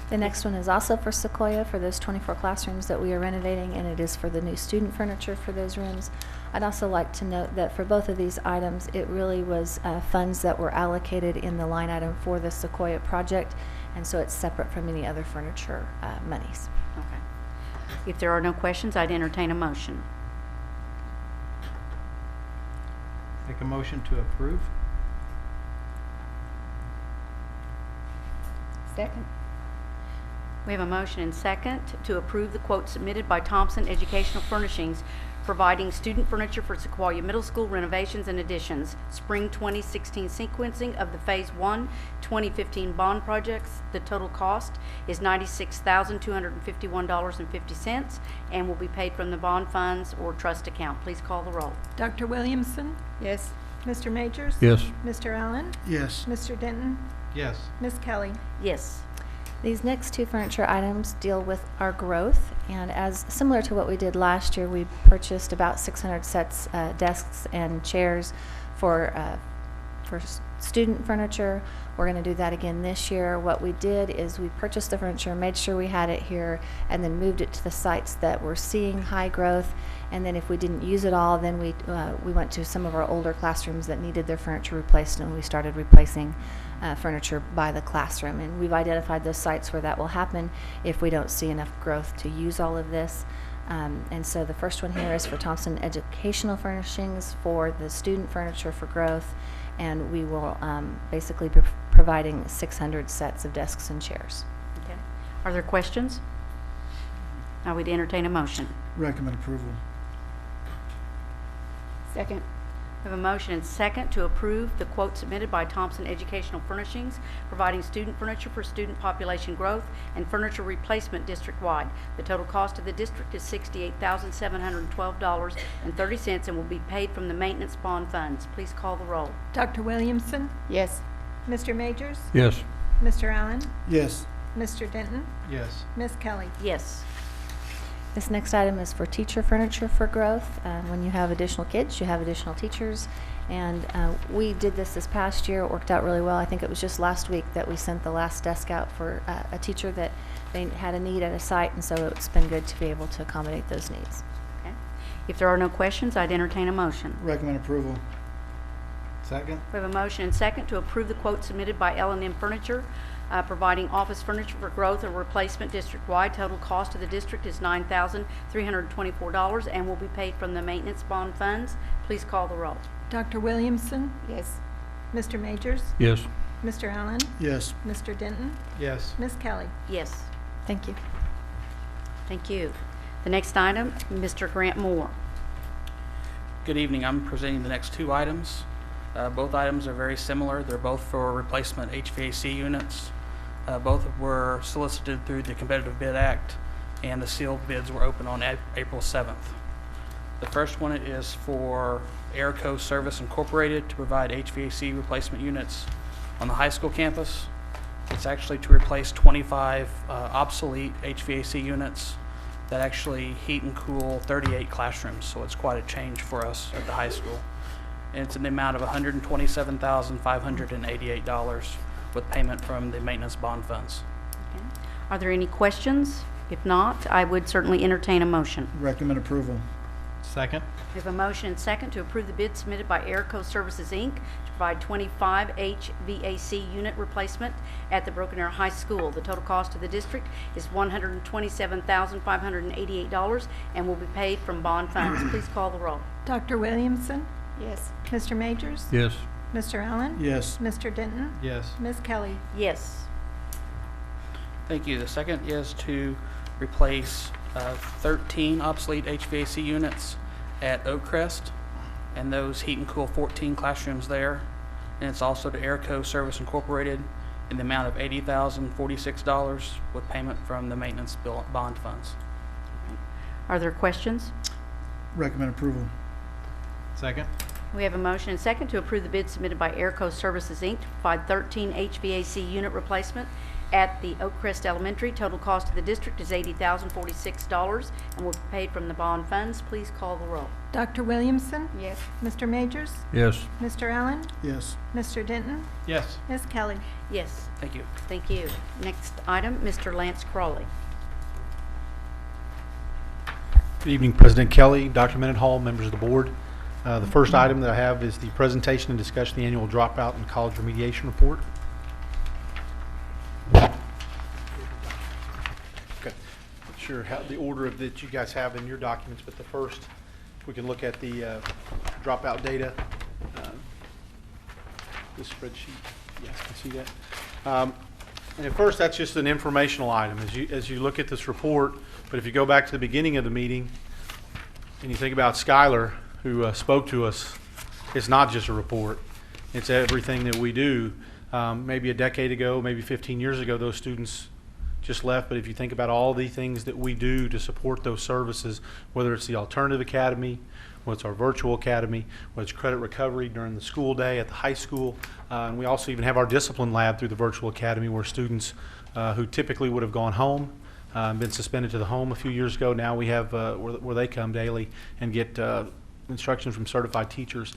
The next one is also for Sequoia, for those 24 classrooms that we are renovating, and it is for the new student furniture for those rooms. I'd also like to note that for both of these items, it really was funds that were allocated in the line item for the Sequoia project, and so it's separate from any other furniture monies. Okay. If there are no questions, I'd entertain a motion. Make a motion to approve? Second. We have a motion and second to approve the quote submitted by Thompson Educational Furnishings, providing student furniture for Sequoia Middle School renovations and additions. Spring 2016 sequencing of the Phase 1 2015 bond projects. The total cost is $96,251.50 and will be paid from the bond funds or trust account. Please call the roll. Dr. Williamson? Yes. Mr. Majors? Yes. Mr. Allen? Yes. Mr. Denton? Yes. Ms. Kelly? Yes. These next two furniture items deal with our growth, and as similar to what we did last year, we purchased about 600 sets, desks and chairs for student furniture. We're going to do that again this year. What we did is we purchased the furniture, made sure we had it here, and then moved it to the sites that were seeing high growth. And then if we didn't use it all, then we went to some of our older classrooms that needed their furniture replaced, and we started replacing furniture by the classroom. And we've identified those sites where that will happen if we don't see enough growth to use all of this. And so the first one here is for Thompson Educational Furnishings for the student furniture for growth, and we will basically be providing 600 sets of desks and chairs. Okay. Are there questions? I would entertain a motion. Recommend approval. Second. We have a motion and second to approve the quote submitted by Thompson Educational Furnishings, providing student furniture for student population growth and furniture replacement district-wide. The total cost of the district is $68,712.30 and will be paid from the maintenance bond funds. Please call the roll. Dr. Williamson? Yes. Mr. Majors? Yes. Mr. Allen? Yes. Mr. Denton? Yes. Ms. Kelly? Yes. This next item is for teacher furniture for growth. When you have additional kids, you have additional teachers. And we did this past year. It worked out really well. I think it was just last week that we sent the last desk out for a teacher that they had a need at a site, and so it's been good to be able to accommodate those needs. Okay. If there are no questions, I'd entertain a motion. Recommend approval. Second? We have a motion and second to approve the quote submitted by L&M Furniture, providing office furniture for growth and replacement district-wide. Total cost of the district is $9,324 and will be paid from the maintenance bond funds. Please call the roll. Dr. Williamson? Yes. Mr. Majors? Yes. Mr. Allen? Yes. Mr. Denton? Yes. Ms. Kelly? Yes. Thank you. Thank you. The next item, Mr. Grant Moore. Good evening. I'm presenting the next two items. Both items are very similar. They're both for replacement HVAC units. Both were solicited through the Competitive Bid Act, and the sealed bids were open on April 7th. The first one is for Airco Service Incorporated to provide HVAC replacement units on the high school campus. It's actually to replace 25 obsolete HVAC units that actually heat and cool 38 classrooms, so it's quite a change for us at the high school. And it's in the amount of $127,588 with payment from the maintenance bond funds. Okay. Are there any questions? If not, I would certainly entertain a motion. Recommend approval. Second? We have a motion and second to approve the bid submitted by Airco Services, Inc. to provide 25 HVAC unit replacement at the Broken Arrow High School. The total cost of the district is $127,588 and will be paid from bond funds. Please call the roll. Dr. Williamson? Yes. Mr. Majors? Yes. Mr. Allen? Yes. Mr. Denton? Yes. Ms. Kelly? Yes. Thank you. The second is to replace 13 obsolete HVAC units at Oakcrest, and those heat and cool 14 classrooms there. And it's also to Airco Service Incorporated in the amount of $80,046 with payment from the maintenance bond funds. Are there questions? Recommend approval. Second? We have a motion and second to approve the bid submitted by Airco Services, Inc. to provide 13 HVAC unit replacement at the Oakcrest Elementary. Total cost of the district is $80,046 and will be paid from the bond funds. Please call the roll. Dr. Williamson? Yes. Mr. Majors? Yes. Mr. Allen? Yes. Mr. Denton? Yes. Ms. Kelly? Yes. Thank you. Thank you. Next item, Mr. Lance Crawley. Good evening, President Kelly, Dr. Menon, members of the board. The first item that I have is the presentation and discussion of the annual dropout and college remediation report. Okay, not sure how the order of that you guys have in your documents, but the first, if we can look at the dropout data. This spreadsheet, you guys can see that. And at first, that's just an informational item as you look at this report. But if you go back to the beginning of the meeting and you think about Skylar, who spoke to us, it's not just a report. It's everything that we do. Maybe a decade ago, maybe 15 years ago, those students just left. But if you think about all the things that we do to support those services, whether it's the alternative academy, whether it's our virtual academy, whether it's credit recovery during the school day at the high school, and we also even have our discipline lab through the virtual academy where students who typically would have gone home, been suspended to the home a few years ago, now we have where they come daily and get instructions from certified teachers.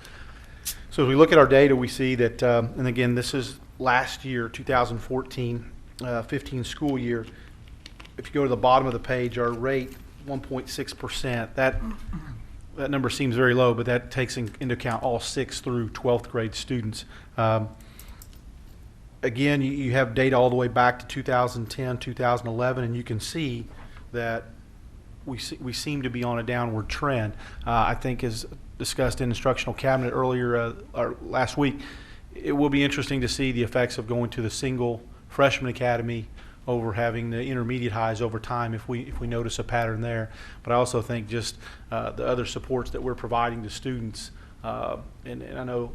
So as we look at our data, we see that, and again, this is last year, 2014-15 school year. If you go to the bottom of the page, our rate, 1.6%. That number seems very low, but that takes into account all 6th through 12th grade students. Again, you have data all the way back to 2010, 2011, and you can see that we seem to be on a downward trend. I think as discussed in instructional cabinet earlier or last week, it will be interesting to see the effects of going to the single freshman academy over having the intermediate highs over time if we notice a pattern there. But I also think just the other supports that we're providing to students. And I know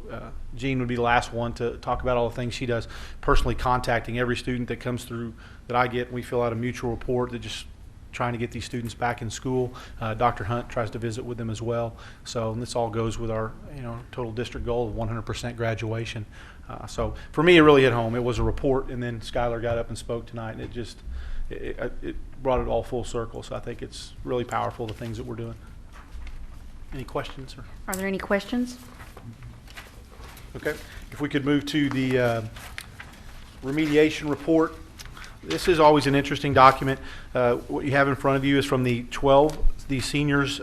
Jean would be the last one to talk about all the things she does, personally contacting every student that comes through that I get. We fill out a mutual report that just trying to get these students back in school. Dr. Hunt tries to visit with them as well. So and this all goes with our total district goal of 100% graduation. So for me, it really hit home. It was a report, and then Skylar got up and spoke tonight, and it brought it all full circle. So I think it's really powerful, the things that we're doing. Any questions? Are there any questions? Okay. If we could move to the remediation report. This is always an interesting document. What you have in front of you is from the seniors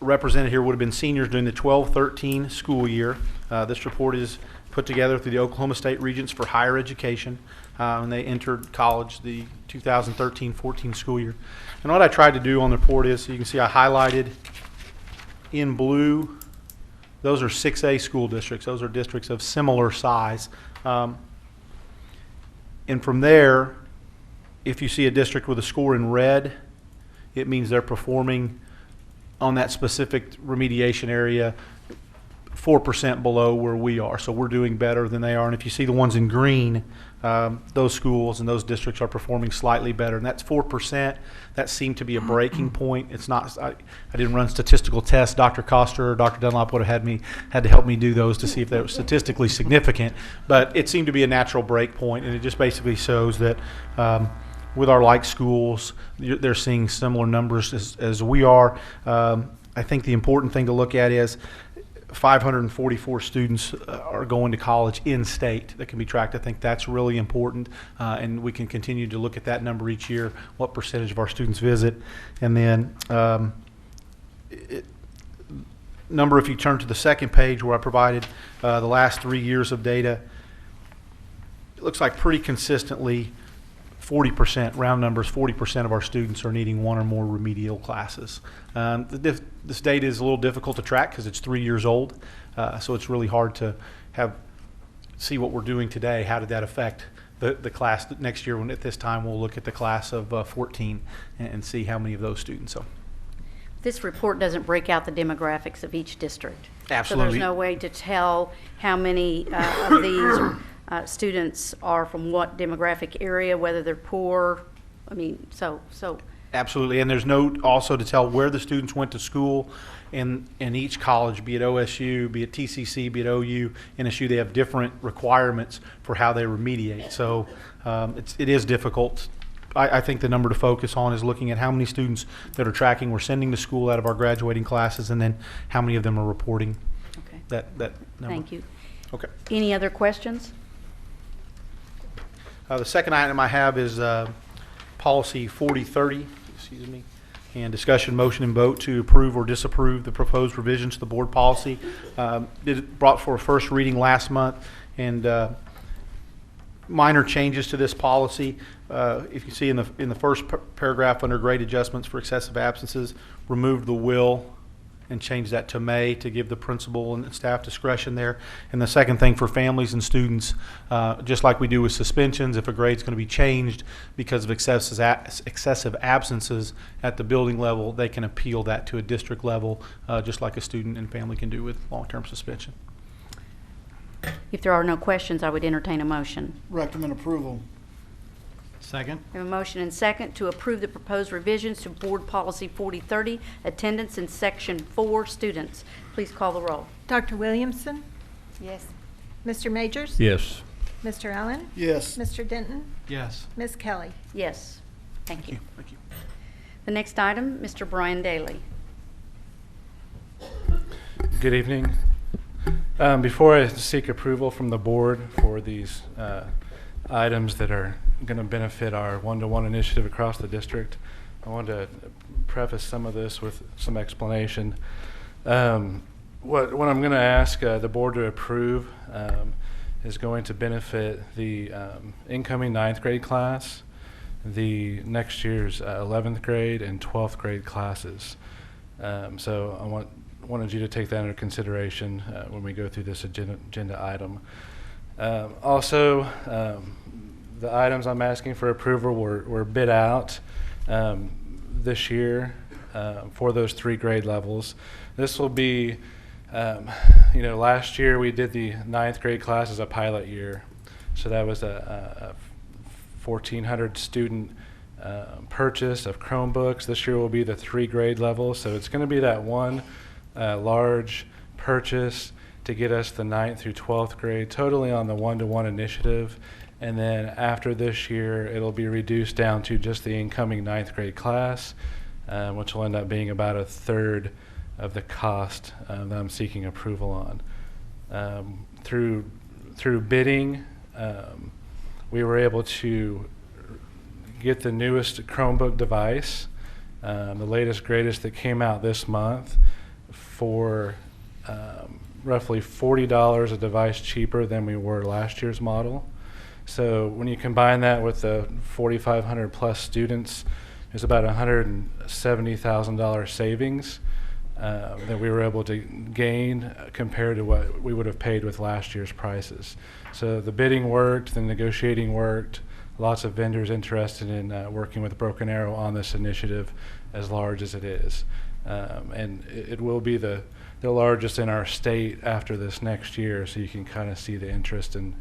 represented here would have been seniors during the 12-13 school year. This report is put together through the Oklahoma State Regents for Higher Education, and they entered college the 2013-14 school year. And what I tried to do on the report is, so you can see I highlighted in blue, those are 6A school districts. Those are districts of similar size. And from there, if you see a district with a score in red, it means they're performing on that specific remediation area 4% below where we are. So we're doing better than they are. And if you see the ones in green, those schools and those districts are performing slightly better. And that's 4%. That seemed to be a breaking point. It's not. I didn't run statistical tests. Dr. Koster or Dr. Dunlop would have had to help me do those to see if they were statistically significant. But it seemed to be a natural break point, and it just basically shows that with our like schools, they're seeing similar numbers as we are. I think the important thing to look at is 544 students are going to college in state that can be tracked. I think that's really important, and we can continue to look at that number each year, what percentage of our students visit. And then number, if you turn to the second page where I provided the last 3 years of data, it looks like pretty consistently 40%, round numbers, 40% of our students are needing one or more remedial classes. This data is a little difficult to track because it's 3 years old, so it's really hard to see what we're doing today. How did that affect the class next year? When at this time we'll look at the class of 14 and see how many of those students. So this report doesn't break out the demographics of each district. Absolutely. So there's no way to tell how many of these students are from what demographic area, whether they're poor. I mean, so. Absolutely, and there's no also to tell where the students went to school in each college, be it OSU, be it TCC, be it OU, NSU. They have different requirements for how they remediate. So it is difficult. I think the number to focus on is looking at how many students that are tracking we're sending to school out of our graduating classes, and then how many of them are reporting that number. Thank you. Okay. Any other questions? The second item I have is policy 4030, excuse me, and discussion, motion, and vote to approve or disapprove the proposed revisions to the board policy. It brought for a first reading last month, and minor changes to this policy. If you see in the first paragraph under grade adjustments for excessive absences, removed the will and change that to may to give the principal and staff discretion there. And the second thing for families and students, just like we do with suspensions, if a grade's going to be changed because of excessive absences at the building level, they can appeal that to a district level, just like a student and family can do with long-term suspension. If there are no questions, I would entertain a motion. Recommend approval. Second. We have a motion and second to approve the proposed revisions to Board Policy 4030, attendance in Section 4 students. Please call the roll. Dr. Williamson? Yes. Mr. Majors? Yes. Mr. Allen? Yes. Mr. Denton? Yes. Ms. Kelly? Yes. Thank you. Thank you. The next item, Mr. Brian Daly. Good evening. Before I seek approval from the board for these items that are going to benefit our one-to-one initiative across the district, I want to preface some of this with some explanation. What I'm going to ask the board to approve is going to benefit the incoming 9th grade class, the next year's 11th grade and 12th grade classes. So I wanted you to take that under consideration when we go through this agenda item. Also, the items I'm asking for approval were bid out this year for those 3 grade levels. This will be, last year we did the 9th grade class as a pilot year. So that was a 1,400 student purchase of Chromebooks. This year will be the 3 grade levels. So it's going to be that one large purchase to get us the 9th through 12th grade, totally on the 1-to-1 initiative. And then after this year, it'll be reduced down to just the incoming 9th grade class, which will end up being about a third of the cost that I'm seeking approval on. Through bidding, we were able to get the newest Chromebook device, the latest, greatest that came out this month, for roughly $40 a device cheaper than we were last year's model. So when you combine that with the 4,500 plus students, there's about $170,000 savings that we were able to gain compared to what we would have paid with last year's prices. So the bidding worked, the negotiating worked, lots of vendors interested in working with Broken Arrow on this initiative, as large as it is. And it will be the largest in our state after this next year, so you can kind of see the interest in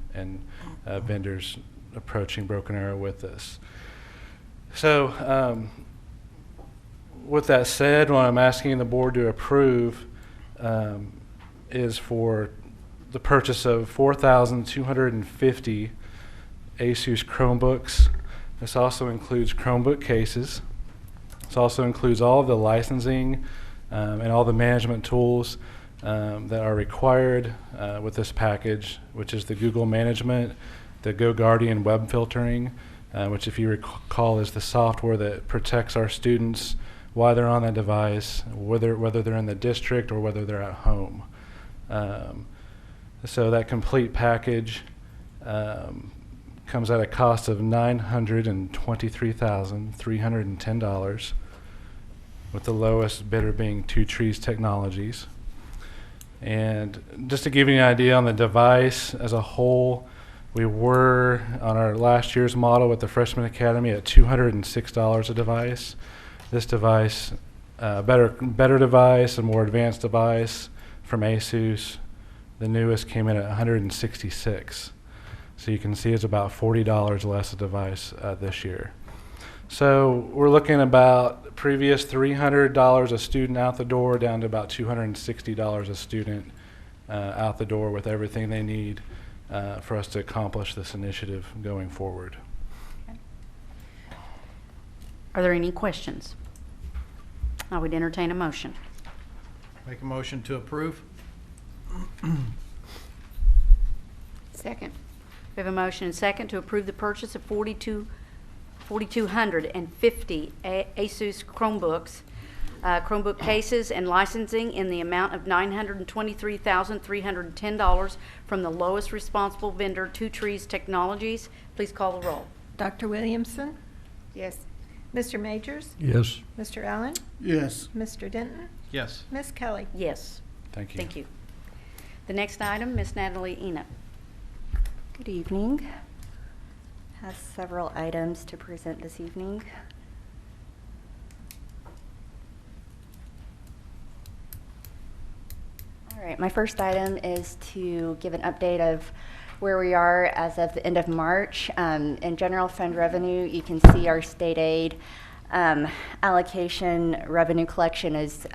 vendors approaching Broken Arrow with this. So with that said, what I'm asking the board to approve is for the purchase of 4,250 ASUS Chromebooks. This also includes Chromebook cases. This also includes all of the licensing and all the management tools that are required with this package, which is the Google management, the GoGuardian web filtering, which, if you recall, is the software that protects our students while they're on that device, whether they're in the district or whether they're at home. So that complete package comes at a cost of $923,310, with the lowest bidder being Two Trees Technologies. And just to give you an idea on the device as a whole, we were on our last year's model with the Freshman Academy at $206 a device. This device, better device, a more advanced device from ASUS, the newest came in at $166. So you can see it's about $40 less a device this year. So we're looking about previous $300 a student out the door down to about $260 a student out the door, with everything they need for us to accomplish this initiative going forward. Are there any questions? I would entertain a motion. Make a motion to approve. Second. We have a motion and second to approve the purchase of 4,250 ASUS Chromebooks, Chromebook cases, and licensing in the amount of $923,310 from the lowest responsible vendor, Two Trees Technologies. Please call the roll. Dr. Williamson? Yes. Mr. Majors? Yes. Mr. Allen? Yes. Mr. Denton? Yes. Ms. Kelly? Yes. Thank you. Thank you. The next item, Ms. Natalie Ena. Good evening. Has several items to present this evening. All right, my first item is to give an update of where we are as of the end of March. In general fund revenue, you can see our state aid allocation revenue collection is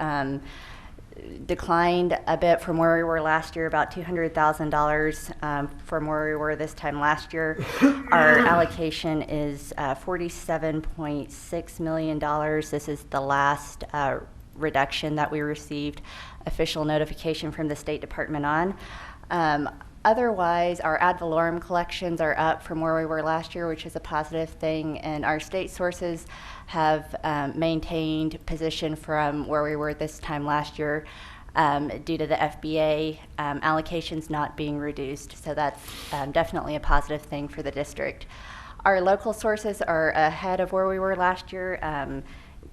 declined a bit from where we were last year, about $200,000 from where we were this time last year. Our allocation is $47.6 million. This is the last reduction that we received official notification from the State Department on. Otherwise, our ad valorem collections are up from where we were last year, which is a positive thing, and our state sources have maintained position from where we were this time last year due to the FBA allocations not being reduced. So that's definitely a positive thing for the district. Our local sources are ahead of where we were last year.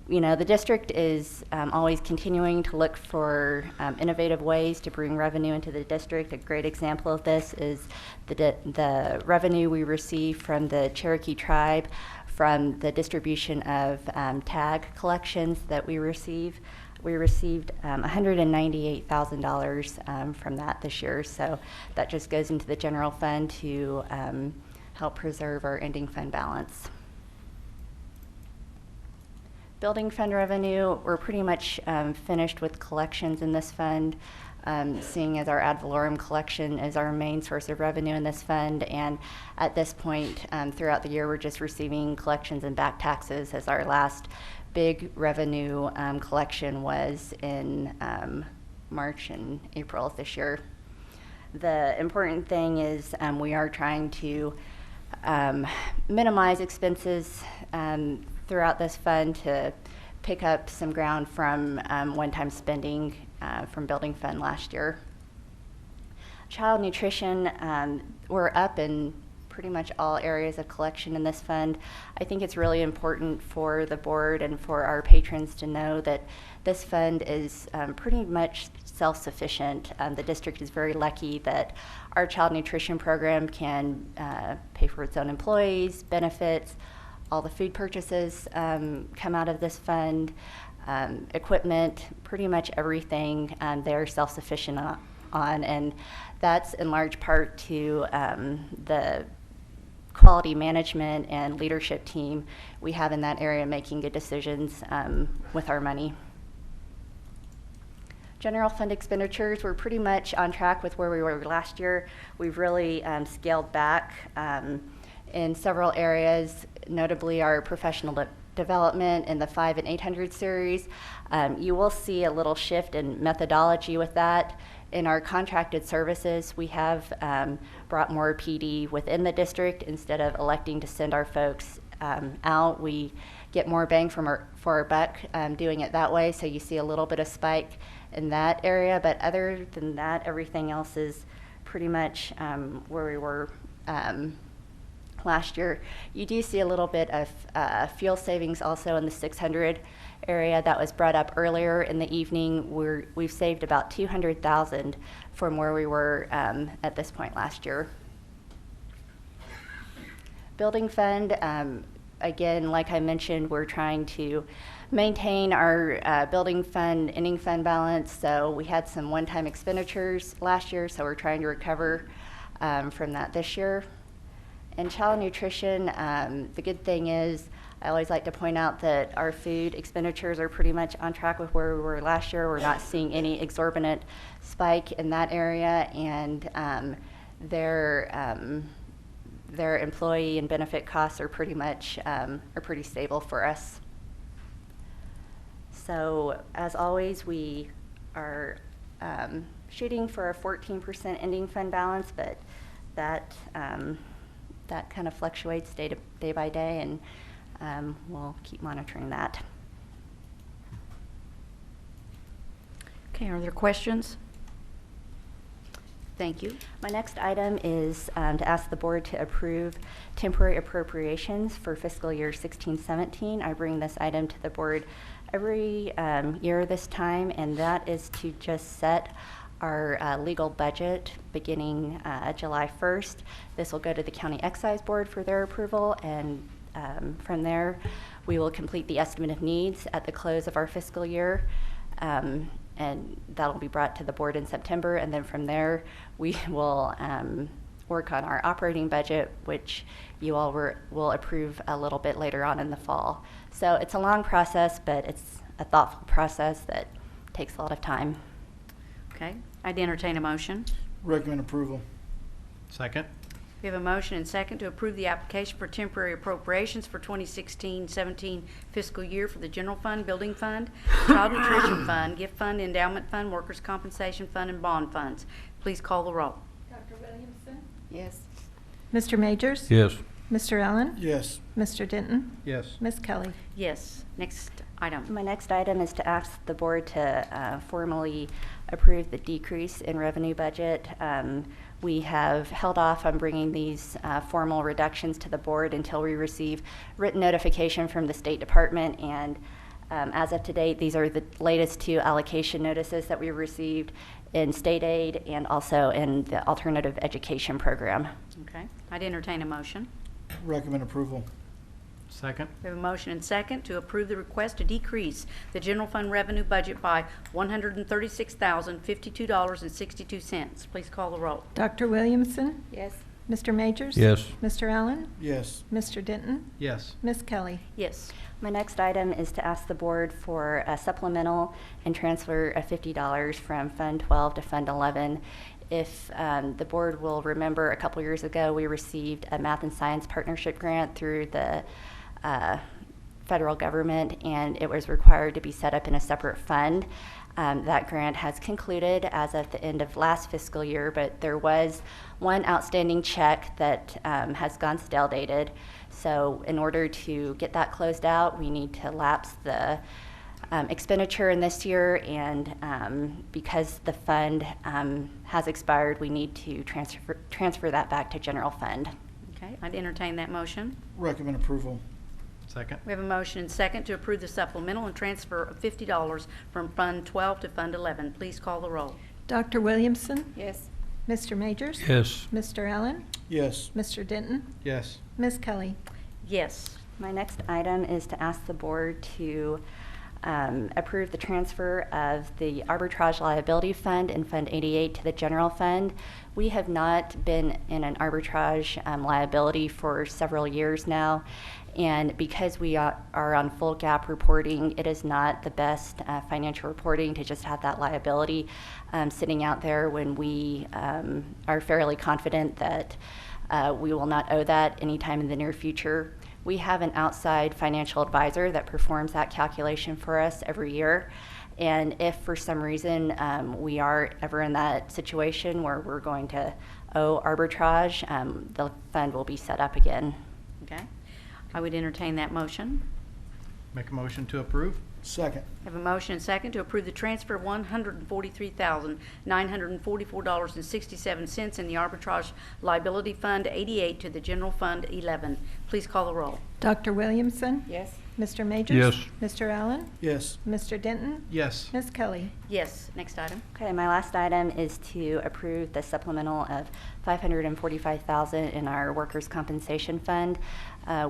you know, the district is always continuing to look for innovative ways to bring revenue into the district. A great example of this is the revenue we receive from the Cherokee tribe from the distribution of tag collections that we receive. We received $198,000 from that this year, so that just goes into the general fund to help preserve our ending fund balance. Building fund revenue, we're pretty much finished with collections in this fund, seeing as our ad valorem collection is our main source of revenue in this fund. And at this point, throughout the year, we're just receiving collections and back taxes, as our last big revenue collection was in March and April of this year. The important thing is we are trying to minimize expenses throughout this fund to pick up some ground from one-time spending from building fund last year. Child nutrition, we're up in pretty much all areas of collection in this fund. I think it's really important for the board and for our patrons to know that this fund is pretty much self-sufficient. The district is very lucky that our child nutrition program can pay for its own employees, benefits, all the food purchases come out of this fund, equipment, pretty much everything they're self-sufficient on, and that's in large part to the quality management and leadership team we have in that area making good decisions with our money. General fund expenditures, we're pretty much on track with where we were last year. We've really scaled back in several areas, notably our professional development in the 5 and 800 series. You will see a little shift in methodology with that. In our contracted services, we have brought more PD within the district instead of electing to send our folks out. We get more bang for our buck doing it that way, so you see a little bit of spike in that area, but other than that, everything else is pretty much where we were last year. You do see a little bit of fuel savings also in the 600 area that was brought up earlier in the evening. We've saved about $200,000 from where we were at this point last year. Building fund, again, like I mentioned, we're trying to maintain our building fund ending fund balance. So we had some one-time expenditures last year, so we're trying to recover from that this year. And child nutrition, the good thing is, I always like to point out that our food expenditures are pretty much on track with where we were last year. We're not seeing any exorbitant spike in that area, and their employee and benefit costs are pretty much are pretty stable for us. So as always, we are shooting for a 14% ending fund balance, but that that kind of fluctuates day by day, and we'll keep monitoring that. Okay, are there questions? Thank you. My next item is to ask the board to approve temporary appropriations for fiscal year 16-17. I bring this item to the board every year this time, and that is to just set our legal budget beginning July 1st. This will go to the County Excise Board for their approval, and from there we will complete the estimate of needs at the close of our fiscal year, and that'll be brought to the board in September, and then from there we will work on our operating budget, which you all will approve a little bit later on in the fall. So it's a long process, but it's a thoughtful process that takes a lot of time. Okay, I'd entertain a motion. Recommend approval. Second. We have a motion and second to approve the application for temporary appropriations for 2016-17 fiscal year for the General Fund, Building Fund, Child Nutrition Fund, Gift Fund, Endowment Fund, Workers' Compensation Fund, and Bond Funds. Please call the roll. Dr. Williamson? Yes. Mr. Majors? Yes. Mr. Allen? Yes. Mr. Denton? Yes. Ms. Kelly? Yes. Next item. My next item is to ask the board to formally approve the decrease in revenue budget. We have held off on bringing these formal reductions to the board until we receive written notification from the State Department and as of today, these are the latest 2 allocation notices that we received in state aid and also in the alternative education program. Okay, I'd entertain a motion. Recommend approval. Second. We have a motion and second to approve the request to decrease the general fund revenue budget by $136,052.62. Please call the roll. Dr. Williamson? Yes. Mr. Majors? Yes. Mr. Allen? Yes. Mr. Denton? Yes. Ms. Kelly? Yes. My next item is to ask the board for a supplemental and transfer of $50 from Fund 12 to Fund 11. If the board will remember, a couple years ago, we received a math and science partnership grant through the federal government, and it was required to be set up in a separate fund. That grant has concluded as of the end of last fiscal year, but there was one outstanding check that has gone stale dated. So in order to get that closed out, we need to lapse the expenditure in this year, and because the fund has expired, we need to transfer that back to general fund. Okay, I'd entertain that motion. Recommend approval. Second. We have a motion and second to approve the supplemental and transfer of $50 from Fund 12 to Fund 11. Please call the roll. Dr. Williamson? Yes. Mr. Majors? Yes. Mr. Allen? Yes. Mr. Denton? Yes. Ms. Kelly? Yes. My next item is to ask the board to approve the transfer of the arbitrage liability fund in Fund 88 to the general fund. We have not been in an arbitrage liability for several years now, and because we are on full GAAP reporting, it is not the best financial reporting to just have that liability sitting out there when we are fairly confident that we will not owe that anytime in the near future. We have an outside financial advisor that performs that calculation for us every year. And if for some reason we are ever in that situation where we're going to owe arbitrage, the fund will be set up again. Okay. I would entertain that motion. Make a motion to approve. Second. I have a motion and second to approve the transfer of $143,944.67 in the arbitrage liability fund 88 to the general fund 11. Please call the roll. Dr. Williamson? Yes. Mr. Majors? Yes. Mr. Allen? Yes. Mr. Denton? Yes. Ms. Kelly? Yes. Next item. Okay, my last item is to approve the supplemental of $545,000 in our workers' compensation fund.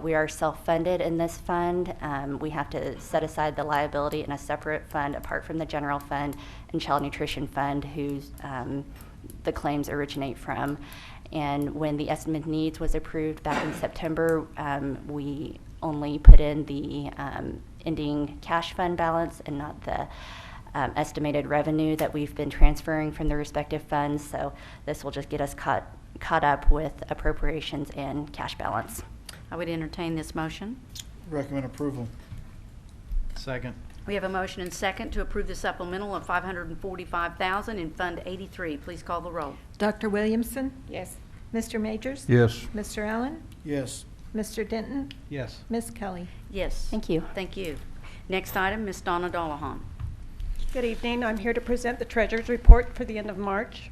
We are self-funded in this fund. We have to set aside the liability in a separate fund apart from the general fund and child nutrition fund, whose the claims originate from. And when the estimate needs was approved back in September, we only put in the ending cash fund balance and not the estimated revenue that we've been transferring from the respective funds. So this will just get us caught up with appropriations and cash balance. I would entertain this motion. Recommend approval. Second. We have a motion and second to approve the supplemental of $545,000 in Fund 83. Please call the roll. Dr. Williamson? Yes. Mr. Majors? Yes. Mr. Allen? Yes. Mr. Denton? Yes. Ms. Kelly? Yes. Thank you. Thank you. Next item, Ms. Donna Dollahan. Good evening. I'm here to present the Treasurer's Report for the end of March.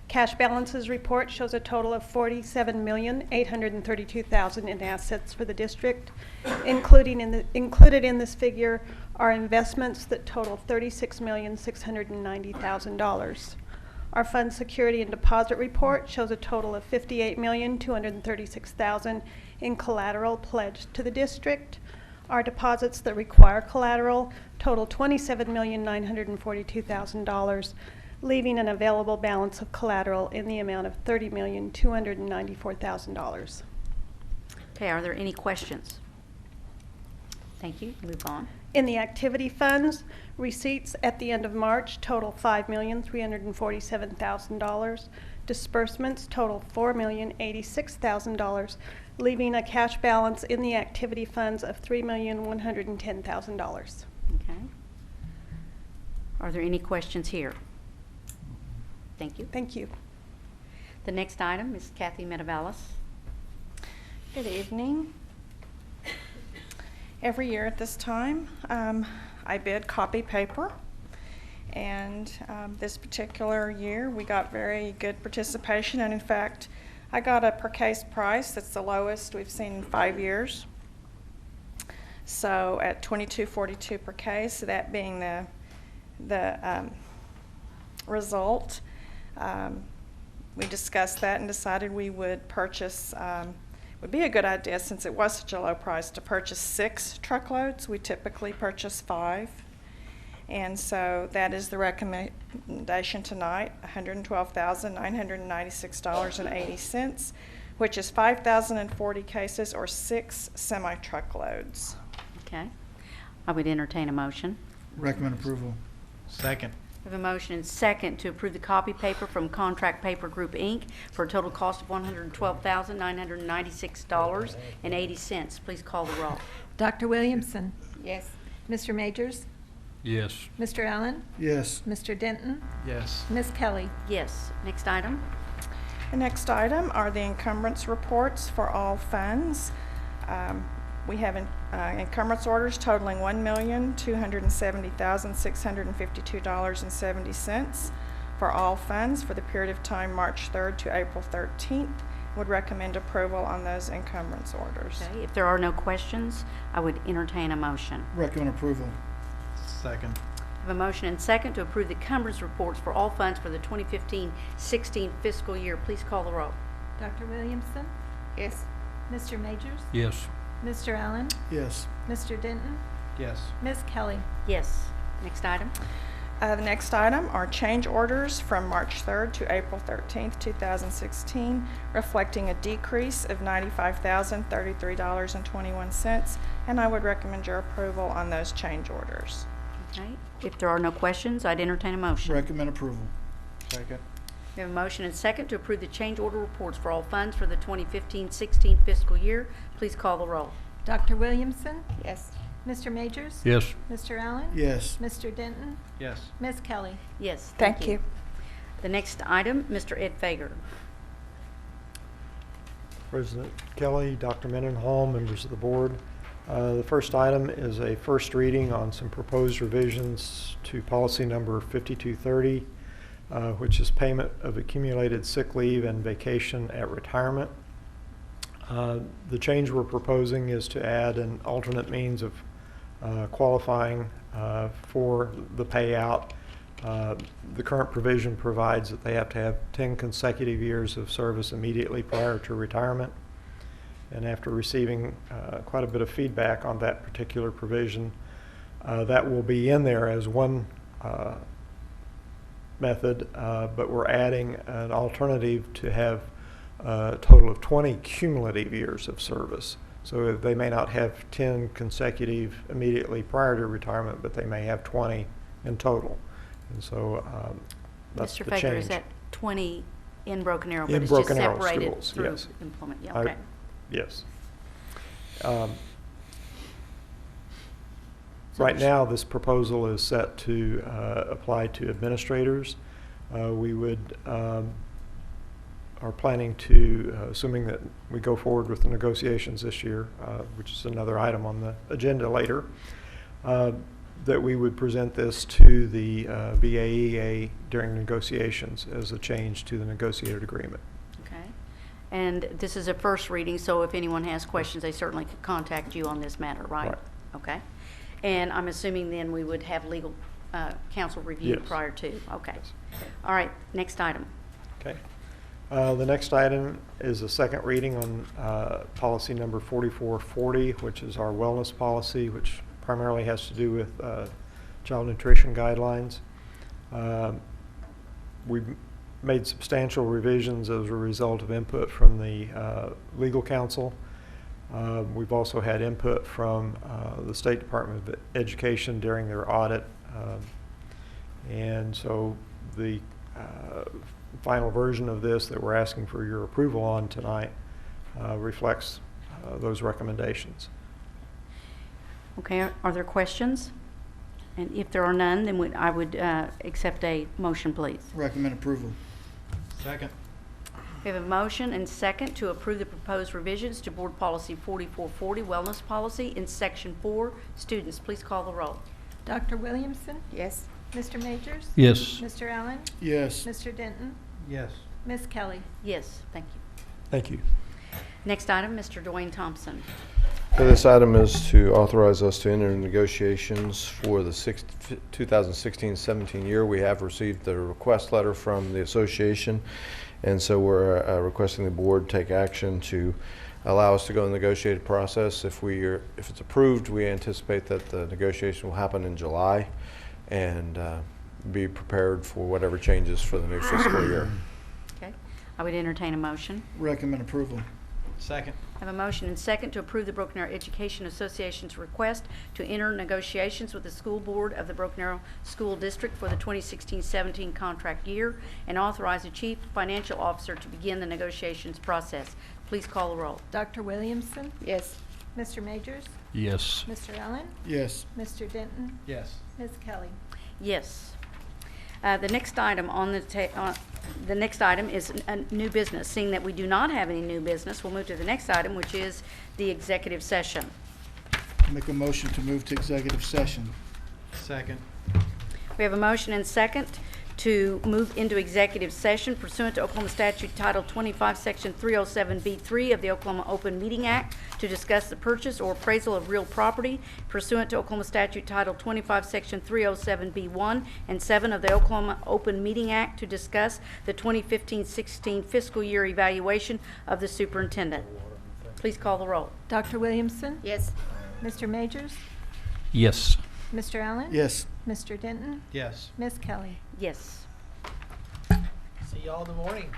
Cash balances report shows a total of $47,832,000 in assets for the district. Included in this figure are investments that total $36,690,000. Our fund security and deposit report shows a total of $58,236,000 in collateral pledged to the district. Our deposits that require collateral total $27,942,000, leaving an available balance of collateral in the amount of $30,294,000. Okay, are there any questions? Thank you. Move on. In the activity funds, receipts at the end of March total $5,347,000. Disbursements total $4,086,000, leaving a cash balance in the activity funds of $3,110,000. Okay. Are there any questions here? Thank you. Thank you. The next item is Kathy Metavalis. Good evening. Every year at this time, I bid copy paper, and this particular year we got very good participation, and in fact I got a per case price that's the lowest we've seen in 5 years. So at $22.42 per case, that being the result, we discussed that and decided we would purchase, would be a good idea since it was such a low price to purchase 6 truckloads. We typically purchase 5. And so that is the recommendation tonight, $112,996.80, which is 5,040 cases or 6 semi-truckloads. Okay. I would entertain a motion. Recommend approval. Second. We have a motion and second to approve the copy paper from Contract Paper Group, Inc. for a total cost of $112,996.80. Please call the roll. Dr. Williamson? Yes. Mr. Majors? Yes. Mr. Allen? Yes. Mr. Denton? Yes. Ms. Kelly? Yes. Next item. The next item are the encumbrance reports for all funds. We have encumbrance orders totaling $1,270,652.70 for all funds for the period of time March 3rd to April 13th. Would recommend approval on those encumbrance orders. Okay. If there are no questions, I would entertain a motion. Recommend approval. Second. I have a motion and second to approve the encumbrance reports for all funds for the 2015-16 fiscal year. Please call the roll. Dr. Williamson? Yes. Mr. Majors? Yes. Mr. Allen? Yes. Mr. Denton? Yes. Ms. Kelly? Yes. Next item. The next item are change orders from March 3rd to April 13th, 2016, reflecting a decrease of $95,033.21, and I would recommend your approval on those change orders. Okay. If there are no questions, I'd entertain a motion. Recommend approval. Second. We have a motion and second to approve the change order reports for all funds for the 2015-16 fiscal year. Please call the roll. Dr. Williamson? Yes. Mr. Majors? Yes. Mr. Allen? Yes. Mr. Denton? Yes. Ms. Kelly? Yes. Thank you. The next item, Mr. Ed Fager. President Kelly, Dr. Mendenhall, members of the board. The first item is a first reading on some proposed revisions to policy number 5230, which is payment of accumulated sick leave and vacation at retirement. The change we're proposing is to add an alternate means of qualifying for the payout. The current provision provides that they have to have 10 consecutive years of service immediately prior to retirement. And after receiving quite a bit of feedback on that particular provision, that will be in there as one method, but we're adding an alternative to have a total of 20 cumulative years of service. So they may not have 10 consecutive immediately prior to retirement, but they may have 20 in total. And so that's Mr. the Fager, change. is that 20 in Broken Arrow, but In it's just Broken Arrow separated schools, through yes. employment? Yeah, okay. Yes. Right now, this proposal is set to apply to administrators. We would are planning to, assuming that we go forward with the negotiations this year, which is another item on the agenda later, that we would present this to the BAEA during negotiations as a change to the negotiated agreement. Okay. And this is a first reading, so if anyone has questions, they certainly could contact you on this matter, right? Right. Okay. And I'm assuming then we would have legal counsel review Yes. prior to. Okay. Yes. All right. Next item. Okay. The next item is a second reading on policy number 4440, which is our wellness policy, which primarily has to do with child nutrition guidelines. We've made substantial revisions as a result of input from the legal counsel. We've also had input from the State Department of Education during their audit. And so the final version of this that we're asking for your approval on tonight reflects those recommendations. Okay. Are there questions? And if there are none, then I would accept a motion, please. Recommend approval. Second. We have a motion and second to approve the proposed revisions to Board Policy 4440, Wellness Policy, in Section 4, Students. Please call the roll. Dr. Williamson? Yes. Mr. Majors? Yes. Mr. Allen? Yes. Mr. Denton? Yes. Ms. Kelly? Yes. Thank you. Thank you. Next item, Mr. Dwayne Thompson. So this item is to authorize us to enter negotiations for the 2016-17 year. We have received the request letter from the association, and so we're requesting the board take action to allow us to go in the negotiated process. If it's approved, we anticipate that the negotiation will happen in July, and be prepared for whatever changes for the new fiscal year. Okay. I would entertain a motion. Recommend approval. Second. I have a motion and second to approve the Broken Arrow Education Association's request to enter negotiations with the school board of the Broken Arrow School District for the 2016-17 contract year and authorize the chief financial officer to begin the negotiations process. Please call the roll. Dr. Williamson? Yes. Mr. Majors? Yes. Mr. Allen? Yes. Mr. Denton? Yes. Ms. Kelly? Yes. The next item on the next item is a new business. Seeing that we do not have any new business, we'll move to the next item, which is the executive session. Make a motion to move to executive session. Second. We have a motion and second to move into executive session pursuant to Oklahoma Statute Title 25, Section 307B3 of the Oklahoma Open Meeting Act to discuss the purchase or appraisal of real property pursuant to Oklahoma Statute Title 25, Section 307B1 and 7 of the Oklahoma Open Meeting Act to discuss the 2015-16 fiscal year evaluation of the superintendent. Please call the roll. Dr. Williamson? Yes. Mr. Majors? Yes. Mr. Allen? Yes. Mr. Denton? Yes. Ms. Kelly? Yes. See y'all in the morning.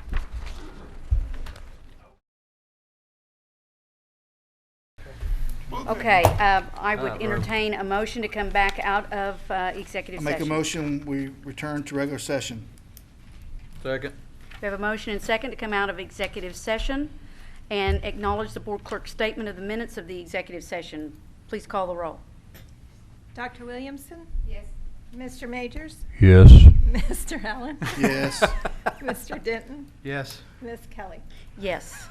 Okay, I would entertain a motion to come back out of executive I'll make session. a motion, we return to regular session. Second. We have a motion and second to come out of executive session and acknowledge the board clerk's statement of the minutes of the executive session. Please call the roll. Dr. Williamson? Yes. Mr. Majors? Yes. Mr. Allen? Yes. Mr. Denton? Yes. Ms. Kelly? Yes.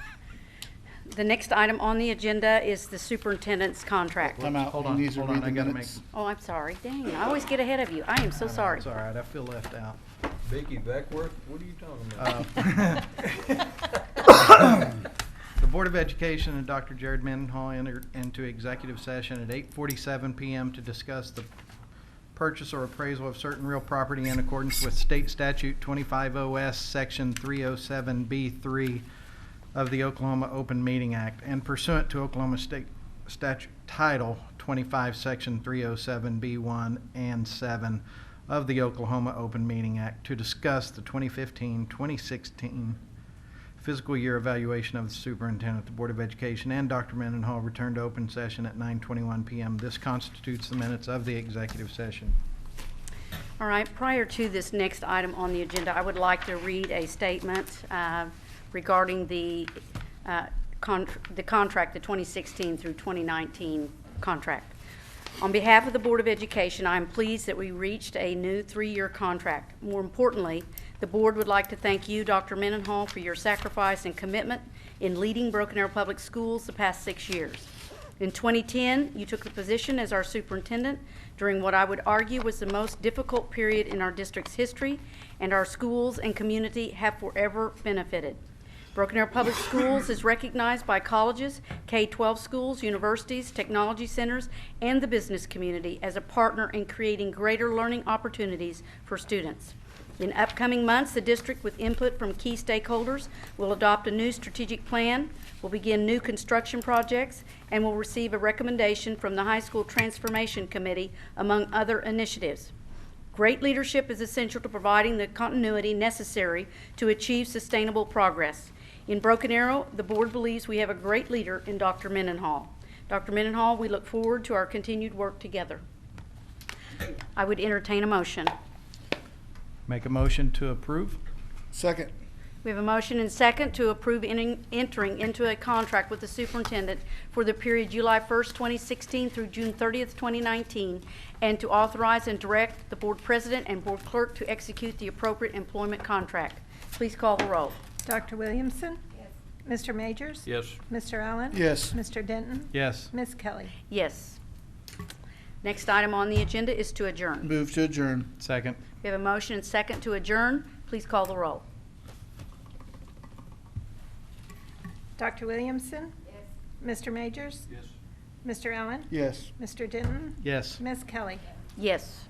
The next item on the agenda is the superintendent's contract. Time out. Hold He on, needs to hold on, read the I gotta minutes. Oh, I'm sorry. Dang, I always get ahead of you. I am so sorry. It's all right. I feel left out. Vikki Beckwith, what are you talking about? The Board of Education and Dr. Jared Mendenhall entered into executive session at 8:47 p.m. to discuss the purchase or appraisal of certain real property in accordance with State Statute 25 OS Section 307B3 of the Oklahoma Open Meeting Act and pursuant to Oklahoma State Statute Title 25 Section 307B1 and 7 of the Oklahoma Open Meeting Act to discuss the 2015-2016 fiscal year evaluation of the superintendent. The Board of Education and Dr. Mendenhall returned to open session at 9:21 p.m. This constitutes the minutes of the executive session. All right, prior to this next item on the agenda, I would like to read a statement regarding the contract, the 2016 through 2019 contract. On behalf of the Board of Education, I am pleased that we reached a new 3-year contract. More importantly, the board would like to thank you, Dr. Mendenhall, for your sacrifice and commitment in leading Broken Arrow Public Schools the past 6 years. In 2010, you took the position as our superintendent during what I would argue was the most difficult period in our district's history, and our schools and community have forever benefited. Broken Arrow Public Schools is recognized by colleges, K-12 schools, universities, technology centers, and the business community as a partner in creating greater learning opportunities for students. In upcoming months, the district, with input from key stakeholders, will adopt a new strategic plan, will begin new construction projects, and will receive a recommendation from the High School Transformation Committee, among other initiatives. Great leadership is essential to providing the continuity necessary to achieve sustainable progress. In Broken Arrow, the board believes we have a great leader in Dr. Mendenhall. Dr. Mendenhall, we look forward to our continued work together. I would entertain a motion. Make a motion to approve. Second. We have a motion and second to approve entering into a contract with the superintendent for the period July 1st, 2016 through June 30th, 2019, and to authorize and direct the board president and board clerk to execute the appropriate employment contract. Please call the roll. Dr. Williamson? Yes. Mr. Majors? Yes. Mr. Allen? Yes. Mr. Denton? Yes. Ms. Kelly? Yes. Next item on the agenda is to adjourn. Move to adjourn. Second. We have a motion and second to adjourn. Please call the roll. Dr. Williamson? Yes. Mr. Majors? Yes. Mr. Allen? Yes. Mr. Denton? Yes. Ms. Kelly? Yes.